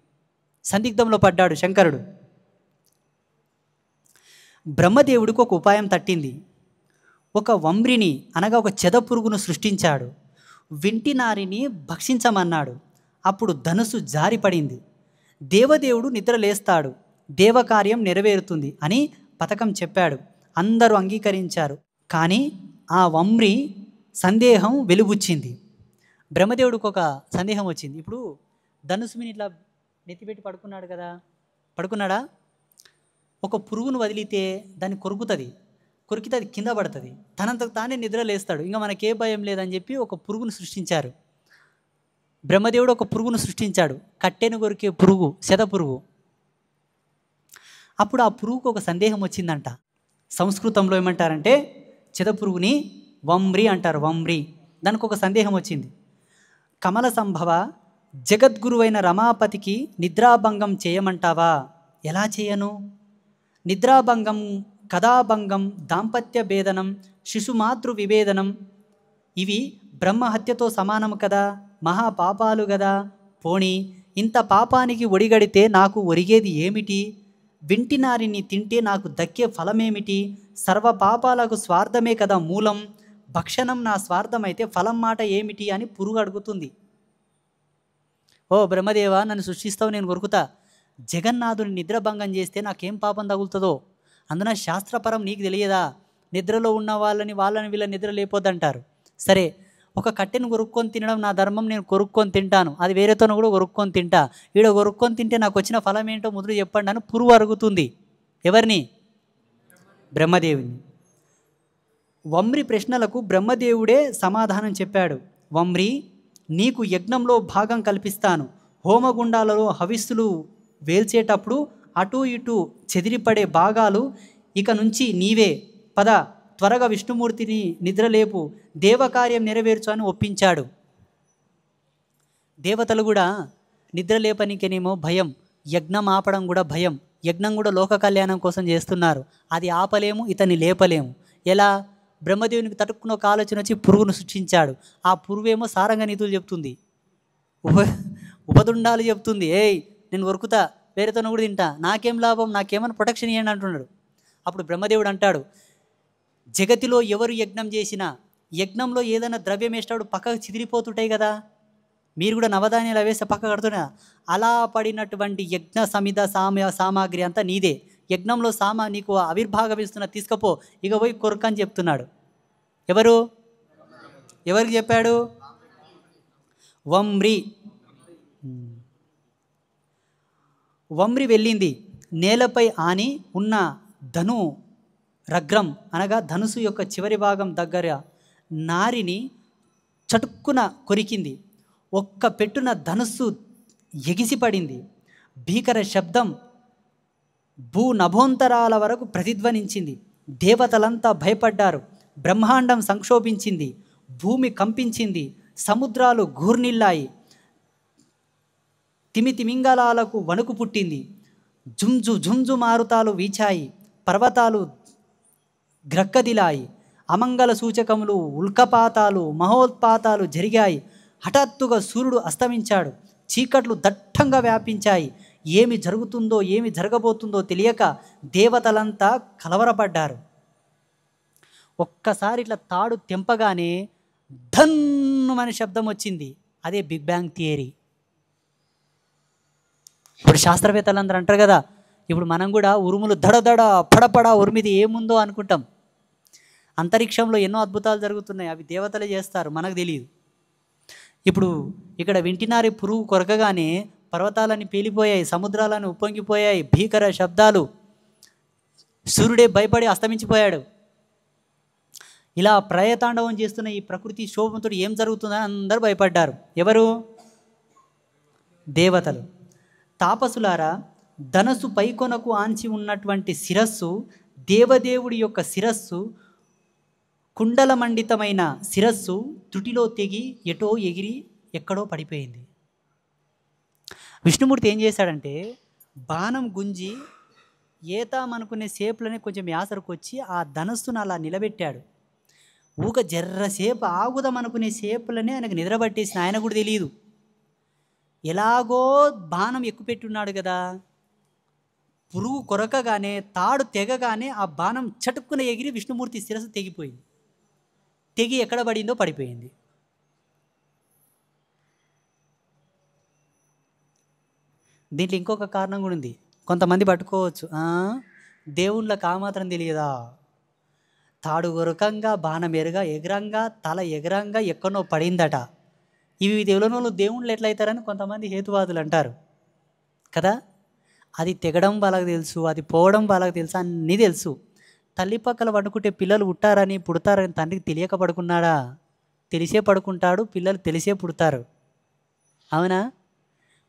సందిగ్ధంలో పడ్డాడు శంకరుడు. బ్రహ్మదేవుడికి ఒక ఉపాయం తట్టింది. ఒక వంబ్రిని అనగా ఒక చెదపురుగును సృష్టించాడు. వింటినారిని భక్షించమన్నాడు. అప్పుడు ధనుసు జారిపడింది. దేవదేవుడు నిద్ర లేస్తాడు, దేవకార్యం నెరవేరుతుంది అని పథకం చెప్పాడు. అందరూ అంగీకరించారు. కానీ ఆ వంబ్రి సందేహం వెలుబుచ్చింది. బ్రహ్మదేవుడికి ఒక సందేహం వచ్చింది. ఇప్పుడు ధనుసుని ఇట్లా నెత్తిపెట్టి పడుకున్నాడు కదా, పడుకున్నాడా? ఒక పురుగును వదిలితే దాన్ని కొరుకుతుంది. కొరికితే అది కింద పడుతుంది, తనంతకు తానే నిద్ర లేస్తాడు. ఇంకా మనకే భయం లేదని చెప్పి ఒక పురుగును సృష్టించారు. బ్రహ్మదేవుడు ఒక పురుగును సృష్టించాడు, కట్టెను కొరికే పురుగు, శత పురుగు. అప్పుడు ఆ పురుగుకు ఒక సందేహం వచ్చిందంట. సంస్కృతంలో ఏమంటారంటే చెద పురుగుని వంమ్రి అంటారు, వంమ్రి. దానికి ఒక సందేహం వచ్చింది. కమల సంభవ, జగద్గురువైన రమాపతికి నిద్రాభంగం చేయమంటావా? ఎలా చేయను? నిద్రాభంగం, కథాభంగం, దాంపత్య భేదనం, శిశుమాతృ విభేదనం ఇవి బ్రహ్మహత్యతో సమానం కదా, మహాపాపాలు కదా. పోనీ ఇంత పాపానికి ఒడిగడితే నాకు ఒరిగేది ఏమిటి? వింటినారిని తింటే నాకు దక్కే ఫలమేమిటి? సర్వ పాపాలకు స్వార్థమే కదా మూలం. భక్షణం నా స్వార్థమైతే ఫలం మాట ఏమిటి అని పురుగు అడుగుతుంది. ఓ బ్రహ్మదేవ, నన్ను సృష్టిస్తావు, నేను కొరుకుతా. జగన్నాథుని నిద్రభంగం చేస్తే నాకేం పాపం తగులుతుందో? అందున శాస్త్రపరం నీకు తెలియదా? నిద్రలో ఉన్న వాళ్ళని వీళ్ళ నిద్ర లేపోద్దంటారు. సరే, ఒక కట్టెను కొరుక్కొని తినడం నా ధర్మం, నేను కొరుక్కొని తింటాను. అది వేరేతోనూ కూడా కొరుక్కొని తింటా. ఈడ కొరుక్కొని తింటే నాకు వచ్చిన ఫలం ఏంటో ముందు చెప్పండి అని పురుగు అడుగుతుంది. ఎవరిని? బ్రహ్మదేవుని. వంమ్రి ప్రశ్నలకు బ్రహ్మదేవుడే సమాధానం చెప్పాడు. వంమ్రి, నీకు యజ్ఞంలో భాగం కల్పిస్తాను. హోమగుండాలలో హవిస్సులు వేల్చేటప్పుడు అటు ఇటు చెదిరిపడే భాగాలు ఇక నుంచి నీవే. పద, త్వరగా విష్ణుమూర్తిని నిద్రలేపు, దేవకార్యం నెరవేర్చు అని ఒప్పించాడు. దేవతలు కూడా నిద్రలేపనికేనేమో భయం, యజ్ఞం ఆపడం కూడా భయం. యజ్ఞం కూడా లోక కళ్యాణం కోసం చేస్తున్నారు, అది ఆపలేము, ఇతన్ని లేపలేము. ఎలా? బ్రహ్మదేవునికి తట్టుకున్న ఒక ఆలోచన వచ్చి పురుగును సృష్టించాడు. ఆ పురుగేమో సారంగ నీతులు చెప్తుంది, ఉపదుండాలు చెప్తుంది. ఏయ్, నేను కొరుకుతా, వేరేతోనూ కూడా తింటా, నాకేం లాభం, నాకేమైనా ప్రొటెక్షన్ ఇవ్వండి అంటున్నాడు. అప్పుడు బ్రహ్మదేవుడు అంటాడు, జగతిలో ఎవరు యజ్ఞం చేసినా యజ్ఞంలో ఏదైనా ద్రవ్యం వేస్తాడు పక్కకు చిదిరిపోతుంటాయి కదా, మీరు కూడా నవధాన్యాలు వేస్తే పక్క కడుతున్నా, అలా పడినటువంటి యజ్ఞ సమిధ సామాగ్రి అంతా నీదే. యజ్ఞంలో నీకు ఆవిర్భాగం ఇస్తున్నా, తీసుకపో, ఇక పోయి కొరకని చెప్తున్నాడు. ఎవరికి చెప్పాడు? వంమ్రి. వంమ్రి వెళ్ళింది. నేలపై ఆని ఉన్న ధను రగ్రం అనగా ధనుసు యొక్క చివరి భాగం దగ్గర నారిని చటుక్కున కొరికింది. ఒక్క పెట్టున ధనుస్సు ఎగిసిపడింది. భీకర శబ్దం భూ నభోంతరాల వరకు ప్రతిధ్వనించింది. దేవతలంతా భయపడ్డారు. బ్రహ్మాండం సంక్షోభించింది, భూమి కంపించింది, సముద్రాలు ఘూర్నిల్లాయి, తిమితిమింగళాలకు వణుకు పుట్టింది. జుంజు జుంజు మారుతాలు వీచాయి, పర్వతాలు గ్రక్కదిలాయి, అమంగళ సూచకములు, ఉల్కపాతాలు, మహోత్పాతాలు జరిగాయి. హఠాత్తుగా సూర్యుడు అస్తమించాడు. చీకట్లు దట్టంగా వ్యాపించాయి. ఏమి జరుగుతుందో ఏమి జరగబోతుందో తెలియక దేవతలంతా కలవరపడ్డారు. ఒక్కసారి ఇట్లా తాడు తెంపగానే ధన్నుమని శబ్దం వచ్చింది. అదే బిగ్ బ్యాంగ్ థియరీ. ఇప్పుడు శాస్త్రవేత్తలందరూ అంటారు కదా, ఇప్పుడు మనం కూడా ఉరుములు దడదడ పడపడ ఉరిమిది ఏముందో అనుకుంటాం. అంతరిక్షంలో ఎన్నో అద్భుతాలు జరుగుతున్నాయి, అవి దేవతలే చేస్తారు, మనకు తెలియదు. ఇప్పుడు ఇక్కడ వింటినారి పురుగు కొరకగానే పర్వతాలన్నీ పేలిపోయాయి, సముద్రాలను ఉప్పొంగిపోయాయి, భీకర శబ్దాలు, సూర్యుడే భయపడి అస్తమించిపోయాడు. ఇలా ప్రయతాండవం చేస్తున్న ఈ ప్రకృతి శోభంతో ఏం జరుగుతుందని అందరూ భయపడ్డారు. ఎవరు? దేవతలు. తాపసులారా, ధనస్సు పైకొనకు ఆంచి ఉన్నటువంటి శిరస్సు, దేవదేవుడి యొక్క శిరస్సు, కుండలమండితమైన శిరస్సు త్రుటిలో తెగి ఎటో ఎగిరి ఎక్కడో పడిపోయింది. విష్ణుమూర్తి ఏం చేశాడంటే బాణం గుంజి ఏతామనుకునే సేపులని కొంచెం యాసరకు వచ్చి ఆ ధనస్సును అలా నిలబెట్టాడు. ఊక జర్రసేపు ఆగుదామనుకునే సేపులని ఆయనకు నిద్రపట్టేసిన ఆయన కూడా తెలియదు. ఎలాగో బాణం ఎక్కుపెట్టున్నాడు కదా, పురుగు కొరకగానే తాడు తెగగానే ఆ బాణం చటుక్కున ఎగిరి విష్ణుమూర్తి శిరస్సు తెగిపోయింది. తెగి ఎక్కడ పడిందో పడిపోయింది. దీంట్లో ఇంకొక కారణం కూడా ఉంది. కొంతమంది పట్టుకోవచ్చు, దేవుళ్ళకి ఆ మాత్రం తెలియదా, తాడు కొరకంగా బాణం ఎగరంగా తల ఎగరంగా ఎక్కడో పడిందట. ఇవి దేవుళ్ళను దేవుళ్ళు ఎట్లయితారని కొంతమంది హేతువాదులు అంటారు కదా. అది తెగడం వాళ్ళకి తెలుసు, అది పోవడం వాళ్ళకి తెలుసు, అన్నీ తెలుసు. తల్లి పక్కల వండుకుంటే పిల్లలు పుట్టారని పుడతారని తండ్రికి తెలియక పడుకున్నాడా? తెలిసే పడుకుంటాడు, పిల్లలు తెలిసే పుడతారు. అవునా?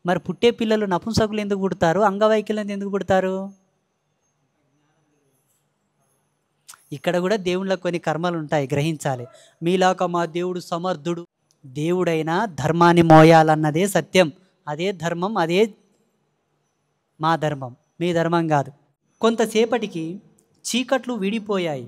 మరి పుట్టే పిల్లలు నపుంసకులు ఎందుకు పుడతారు? అంగవైకల్యం ఎందుకు పుడతారు? ఇక్కడ కూడా దేవుళ్ళ కొన్ని కర్మలు ఉంటాయి, గ్రహించాలి. మీలాక మా దేవుడు సమర్థుడు. దేవుడైనా ధర్మాన్ని మోయాలన్నదే సత్యం. అదే ధర్మం, అదే మా ధర్మం, మీ ధర్మం కాదు. కొంతసేపటికి చీకట్లు వీడిపోయాయి.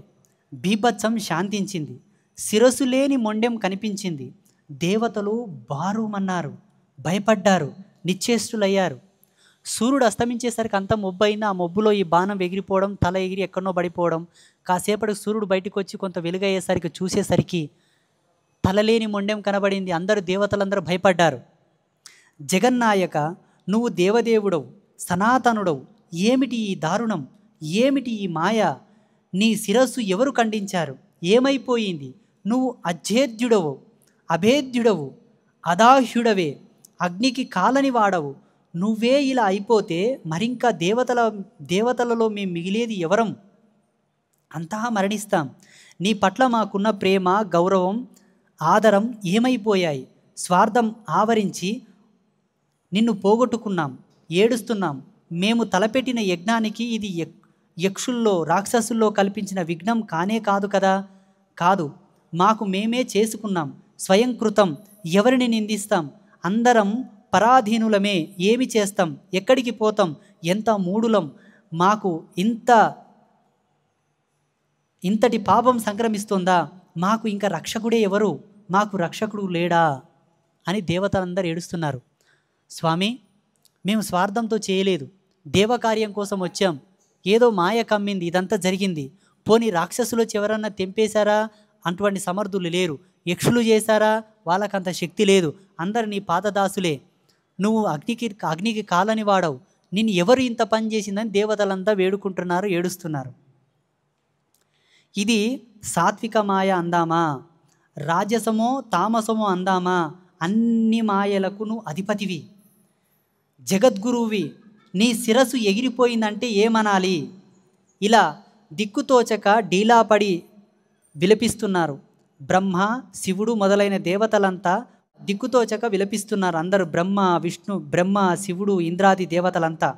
బీభత్సం శాంతించింది. శిరస్సు లేని మొండెం కనిపించింది. దేవతలు బారుమన్నారు, భయపడ్డారు, నిశ్చేష్టులయ్యారు. సూర్యుడు అస్తమించేసరికి అంత మొబ్బు అయినా ఆ మొబ్బులో ఈ బాణం ఎగిరిపోవడం, తల ఎగిరి ఎక్కడనో పడిపోవడం. కాసేపటికి సూర్యుడు బయటకు వచ్చి కొంత వెలుగయ్యేసరికి చూసేసరికి తలలేని మొండెం కనబడింది. అందరూ దేవతలందరూ భయపడ్డారు. జగన్నాయక, నువ్వు దేవదేవుడవు, సనాతనుడవు, ఏమిటి ఈ దారుణం? ఏమిటి ఈ మాయ? నీ శిరస్సు ఎవరు ఖండించారు? ఏమైపోయింది? నువ్వు అఛేద్యుడవు, అభేద్యుడవు, అదాహ్యుడవే, అగ్నికి కాలని వాడవు. నువ్వే ఇలా అయిపోతే మరింకా దేవతలలో మేము మిగిలేది ఎవరం? అంతా మరణిస్తాం. నీ పట్ల మాకున్న ప్రేమ, గౌరవం, ఆదరం ఏమైపోయాయి? స్వార్థం ఆవరించి నిన్ను పోగొట్టుకున్నాం, ఏడుస్తున్నాం. మేము తలపెట్టిన యజ్ఞానికి ఇది యక్షుల్లో, రాక్షసుల్లో కల్పించిన విఘ్నం కానే కాదు కదా? కాదు, మాకు మేమే చేసుకున్నాం, స్వయంకృతం. ఎవరిని నిందిస్తాం? అందరం పరాధీనులమే. ఏమి చేస్తాం? ఎక్కడికి పోతాం? ఎంత మూడులం! మాకు ఇంతటి పాపం సంక్రమిస్తుందా? మాకు ఇంకా రక్షకుడే ఎవరు? మాకు రక్షకుడు లేడా అని దేవతలందరూ ఏడుస్తున్నారు. స్వామి, మేము స్వార్థంతో చేయలేదు, దేవకార్యం కోసం వచ్చాం. ఏదో మాయ కమ్మింది, ఇదంతా జరిగింది. పోనీ రాక్షసులు ఎవరన్నా తెంపేశారా? అటువంటి సమర్థులు లేరు. యక్షులు చేశారా? వాళ్ళకంత శక్తి లేదు. అందరు నీ పాదదాసులే. నువ్వు అగ్నికి కాలని వాడవు. నిన్ను ఎవరు ఇంత పని చేసిందని దేవతలంతా వేడుకుంటున్నారు, ఏడుస్తున్నారు. ఇది సాత్విక మాయ అందామా? రాజసమో తామసమో అందామా? అన్ని మాయలకు నువ్వు అధిపతివి, జగద్గురువి. నీ శిరస్సు ఎగిరిపోయిందంటే ఏమనాలి? ఇలా దిక్కుతోచక డీలాపడి విలపిస్తున్నారు. బ్రహ్మ, శివుడు మొదలైన దేవతలంతా దిక్కుతోచక విలపిస్తున్నారు. అందరూ బ్రహ్మ, శివుడు, ఇంద్రాది దేవతలంతా.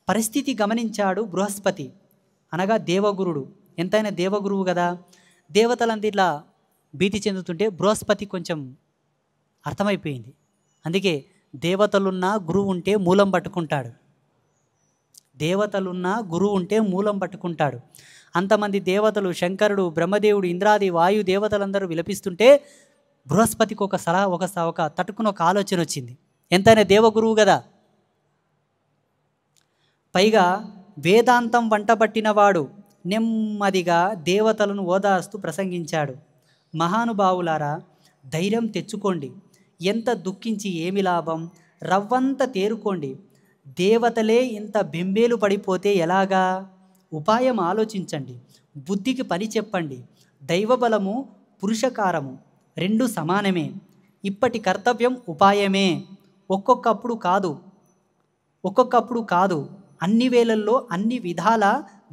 పరిస్థితి గమనించాడు బృహస్పతి, అనగా దేవగురుడు. ఎంతైనా దేవగురువు కదా. దేవతలంతా ఇట్లా భీతి చెందుతుంటే బృహస్పతి కొంచెం అర్థమైపోయింది. అందుకే దేవతలున్నా గురువు ఉంటే మూలం పట్టుకుంటాడు. దేవతలున్నా గురువు ఉంటే మూలం పట్టుకుంటాడు. అంతమంది దేవతలు, శంకరుడు, బ్రహ్మదేవుడు, ఇంద్రాది వాయు దేవతలందరూ విలపిస్తుంటే బృహస్పతికి ఒక తట్టుకున్న ఒక ఆలోచన వచ్చింది. ఎంతైనా దేవగురువు కదా. పైగా వేదాంతం వంటబట్టినవాడు నెమ్మదిగా దేవతలను ఓదార్స్తూ ప్రసంగించాడు. మహానుభావులారా, ధైర్యం తెచ్చుకోండి. ఎంత దుఃఖించి ఏమి లాభం? రవ్వంత తేరుకోండి. దేవతలే ఇంత బెంబేలు పడిపోతే ఎలాగా? ఉపాయం ఆలోచించండి, బుద్ధికి పని చెప్పండి. దైవబలము, పురుషకారము రెండు సమానమే. ఇప్పటి కర్తవ్యం ఉపాయమే. ఒక్కొక్కప్పుడు కాదు, అన్ని వేళల్లో అన్ని విధాల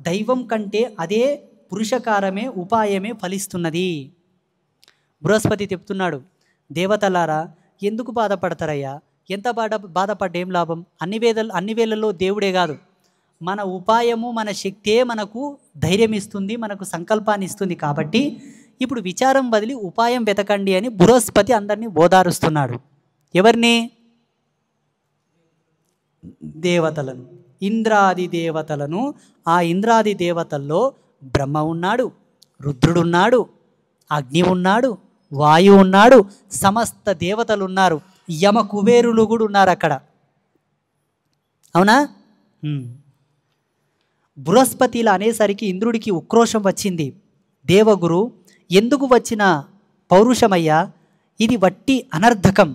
దైవం కంటే అదే పురుషకారమే, ఉపాయమే ఫలిస్తున్నది. బృహస్పతి చెప్తున్నాడు, దేవతలారా ఎందుకు బాధపడతారయ్యా? ఎంత బాధపడ్డేం లాభం? అన్ని వేళల్లో దేవుడే కాదు, మన ఉపాయము, మన శక్తే మనకు ధైర్యం ఇస్తుంది, మనకు సంకల్పాన్ని ఇస్తుంది. కాబట్టి ఇప్పుడు విచారం వదిలి ఉపాయం వెతకండి అని బృహస్పతి అందరినీ ఓదారుస్తున్నాడు. ఎవరిని? దేవతలను, ఇంద్రాది దేవతలను. ఆ ఇంద్రాది దేవతల్లో బ్రహ్మ ఉన్నాడు, రుద్రుడున్నాడు, అగ్ని ఉన్నాడు, వాయువు ఉన్నాడు, సమస్త దేవతలు ఉన్నారు, యమ కుబేరులు కూడా ఉన్నారు అక్కడ. అవునా? బృహస్పతిలా అనేసరికి ఇంద్రుడికి ఉక్రోషం వచ్చింది. దేవగురు, ఎందుకు వచ్చిన పౌరుషమయ్యా? ఇది వట్టి అనర్థకం.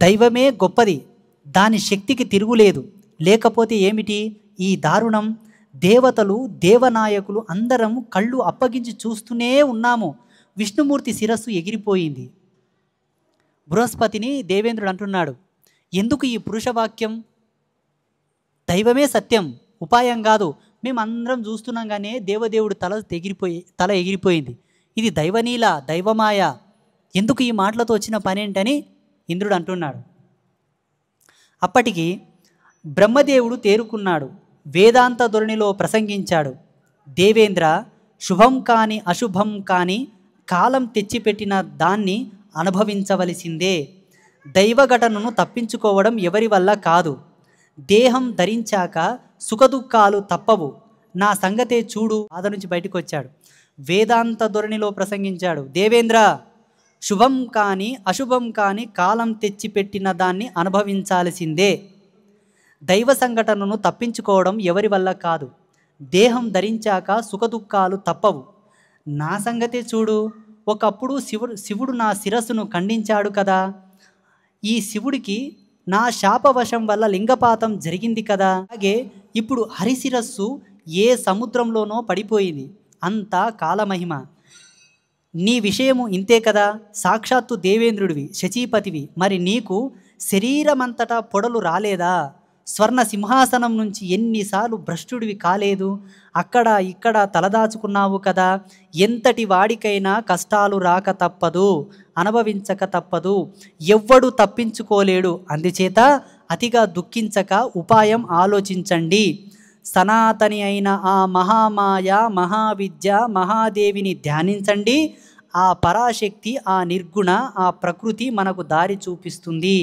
దైవమే గొప్పది, దాని శక్తికి తిరుగులేదు. లేకపోతే ఏమిటి ఈ దారుణం? దేవతలు, దేవనాయకులు అందరం కళ్ళు అప్పగించి చూస్తూనే ఉన్నాము. విష్ణుమూర్తి శిరస్సు ఎగిరిపోయింది. బృహస్పతిని దేవేంద్రుడు అంటున్నాడు, ఎందుకు ఈ పురుషవాక్యం? దైవమే సత్యం, ఉపాయం కాదు. మేమందరం చూస్తున్నాం కానీ దేవదేవుడు తల ఎగిరిపోయింది. ఇది దైవనీల, దైవమాయ, ఎందుకు ఈ మాటలతో వచ్చిన పనేంటని ఇంద్రుడు అంటున్నాడు. అప్పటికి బ్రహ్మదేవుడు తేరుకున్నాడు. వేదాంత ధోరణిలో ప్రసంగించాడు. దేవేంద్ర, శుభం కాని అశుభం కాని కాలం తెచ్చిపెట్టిన దాన్ని అనుభవించవలసిందే. దైవఘటనను తప్పించుకోవడం ఎవరి వల్ల కాదు. దేహం ధరించాక సుఖదుఖాలు తప్పవు. నా సంగతే చూడు. బాధ నుంచి బయటకు వచ్చాడు. వేదాంత ధోరణిలో ప్రసంగించాడు. దేవేంద్ర, శుభం కానీ అశుభం కానీ కాలం తెచ్చిపెట్టిన దాన్ని అనుభవించాల్సిందే. దైవ సంఘటనను తప్పించుకోవడం ఎవరి వల్ల కాదు. దేహం ధరించాక సుఖదుఖాలు తప్పవు. నా సంగతే చూడు. ఒకప్పుడు శివుడు నా శిరస్సును ఖండించాడు కదా. ఈ శివుడికి నా శాపవశం వల్ల లింగపాతం జరిగింది కదా. అలాగే ఇప్పుడు హరిశిరస్సు ఏ సముద్రంలోనో పడిపోయింది. అంతా కాలమహిమ. నీ విషయము ఇంతే కదా. సాక్షాత్తు దేవేంద్రుడివి, శచీపతివి. మరి నీకు శరీరమంతటా పొడలు రాలేదా? స్వర్ణ సింహాసనం నుంచి ఎన్నిసార్లు భ్రష్టుడివి కాలేదు. అక్కడ ఇక్కడ తలదాచుకున్నావు కదా. ఎంతటి వాడికైనా కష్టాలు రాక తప్పదు, అనుభవించక తప్పదు. ఎవ్వడు తప్పించుకోలేడు. అందుచేత అతిగా దుఃఖించక ఉపాయం ఆలోచించండి. సనాతని అయిన ఆ మహామాయ, మహావిద్య, మహాదేవిని ధ్యానించండి. ఆ పరాశక్తి, ఆ నిర్గుణ, ఆ ప్రకృతి మనకు దారి చూపిస్తుంది.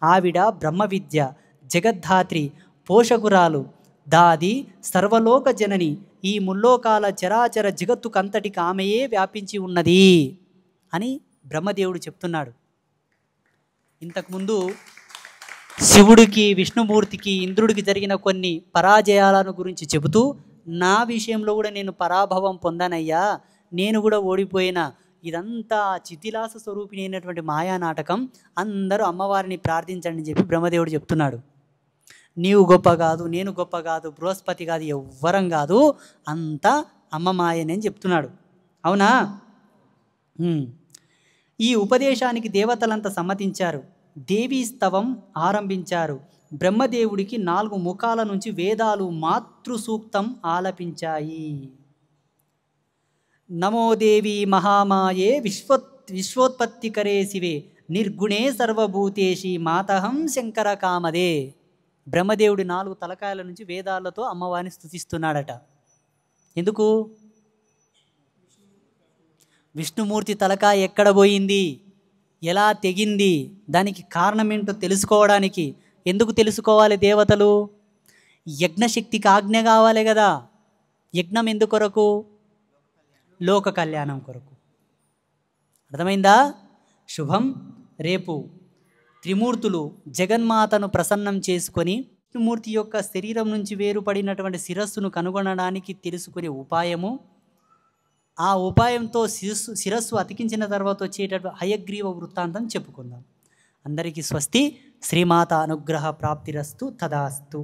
ఆవిడ బ్రహ్మ విద్య, జగద్ధాత్రి, పోషకురాలు, దాది, సర్వలోక జనని. ఈ ముల్లోకాల చరాచర జగత్తుకంతటికి ఆమెయే వ్యాపించి ఉన్నది అని బ్రహ్మదేవుడు చెప్తున్నాడు. ఇంతకుముందు శివుడికి, విష్ణుమూర్తికి, ఇంద్రుడికి జరిగిన కొన్ని పరాజయాలను గురించి చెబుతూ, నా విషయంలో కూడా నేను పరాభవం పొందానయ్యా, నేను కూడా ఓడిపోయినా. ఇదంతా చితిలాస స్వరూపిణి అయినటువంటి మాయా నాటకం. అందరూ అమ్మవారిని ప్రార్థించండి అని చెప్పి బ్రహ్మదేవుడు చెప్తున్నాడు. నీవు గొప్ప కాదు, నేను గొప్ప కాదు, బృహస్పతి కాదు, ఎవ్వరం కాదు, అంతా అమ్మ మాయనే అని చెప్తున్నాడు. అవునా? ఈ ఉపదేశానికి దేవతలంతా సమ్మతించారు. దేవీ స్తవం ఆరంభించారు. బ్రహ్మదేవుడికి 4 ముఖాల నుంచి వేదాలు మాతృ సూక్తం ఆలపించాయి. నమో దేవి మహామాయే విశ్వోత్పత్తికరే శివే నిర్గుణే సర్వభూతేషి మాతహం శంకర కామదే. బ్రహ్మదేవుడి 4 తలకాయల నుంచి వేదాలతో అమ్మవారిని స్తుతిస్తున్నాడట. ఎందుకు? విష్ణుమూర్తి తలకాయ ఎక్కడ పోయింది, ఎలా తెగింది, దానికి కారణం ఏంటో తెలుసుకోవడానికి. ఎందుకు తెలుసుకోవాలి దేవతలు? యజ్ఞశక్తికి ఆజ్ఞ కావాలి కదా. యజ్ఞం ఎందుకొరకు? లోక కళ్యాణం కొరకు. అర్థమైందా? శుభం. రేపు త్రిమూర్తులు జగన్మాతను ప్రసన్నం చేసుకొని విష్ణుమూర్తి యొక్క శరీరం నుంచి వేరుపడినటువంటి శిరస్సును కనుగొనడానికి తెలుసుకునే ఉపాయము, ఆ ఉపాయంతో శిరస్సు అతికించిన తర్వాత వచ్చేటటువంటి హయగ్రీవ వృత్తాంతం చెప్పుకుందాం. అందరికీ స్వస్తి. శ్రీమాత అనుగ్రహ ప్రాప్తిరస్తు. తదాస్తు.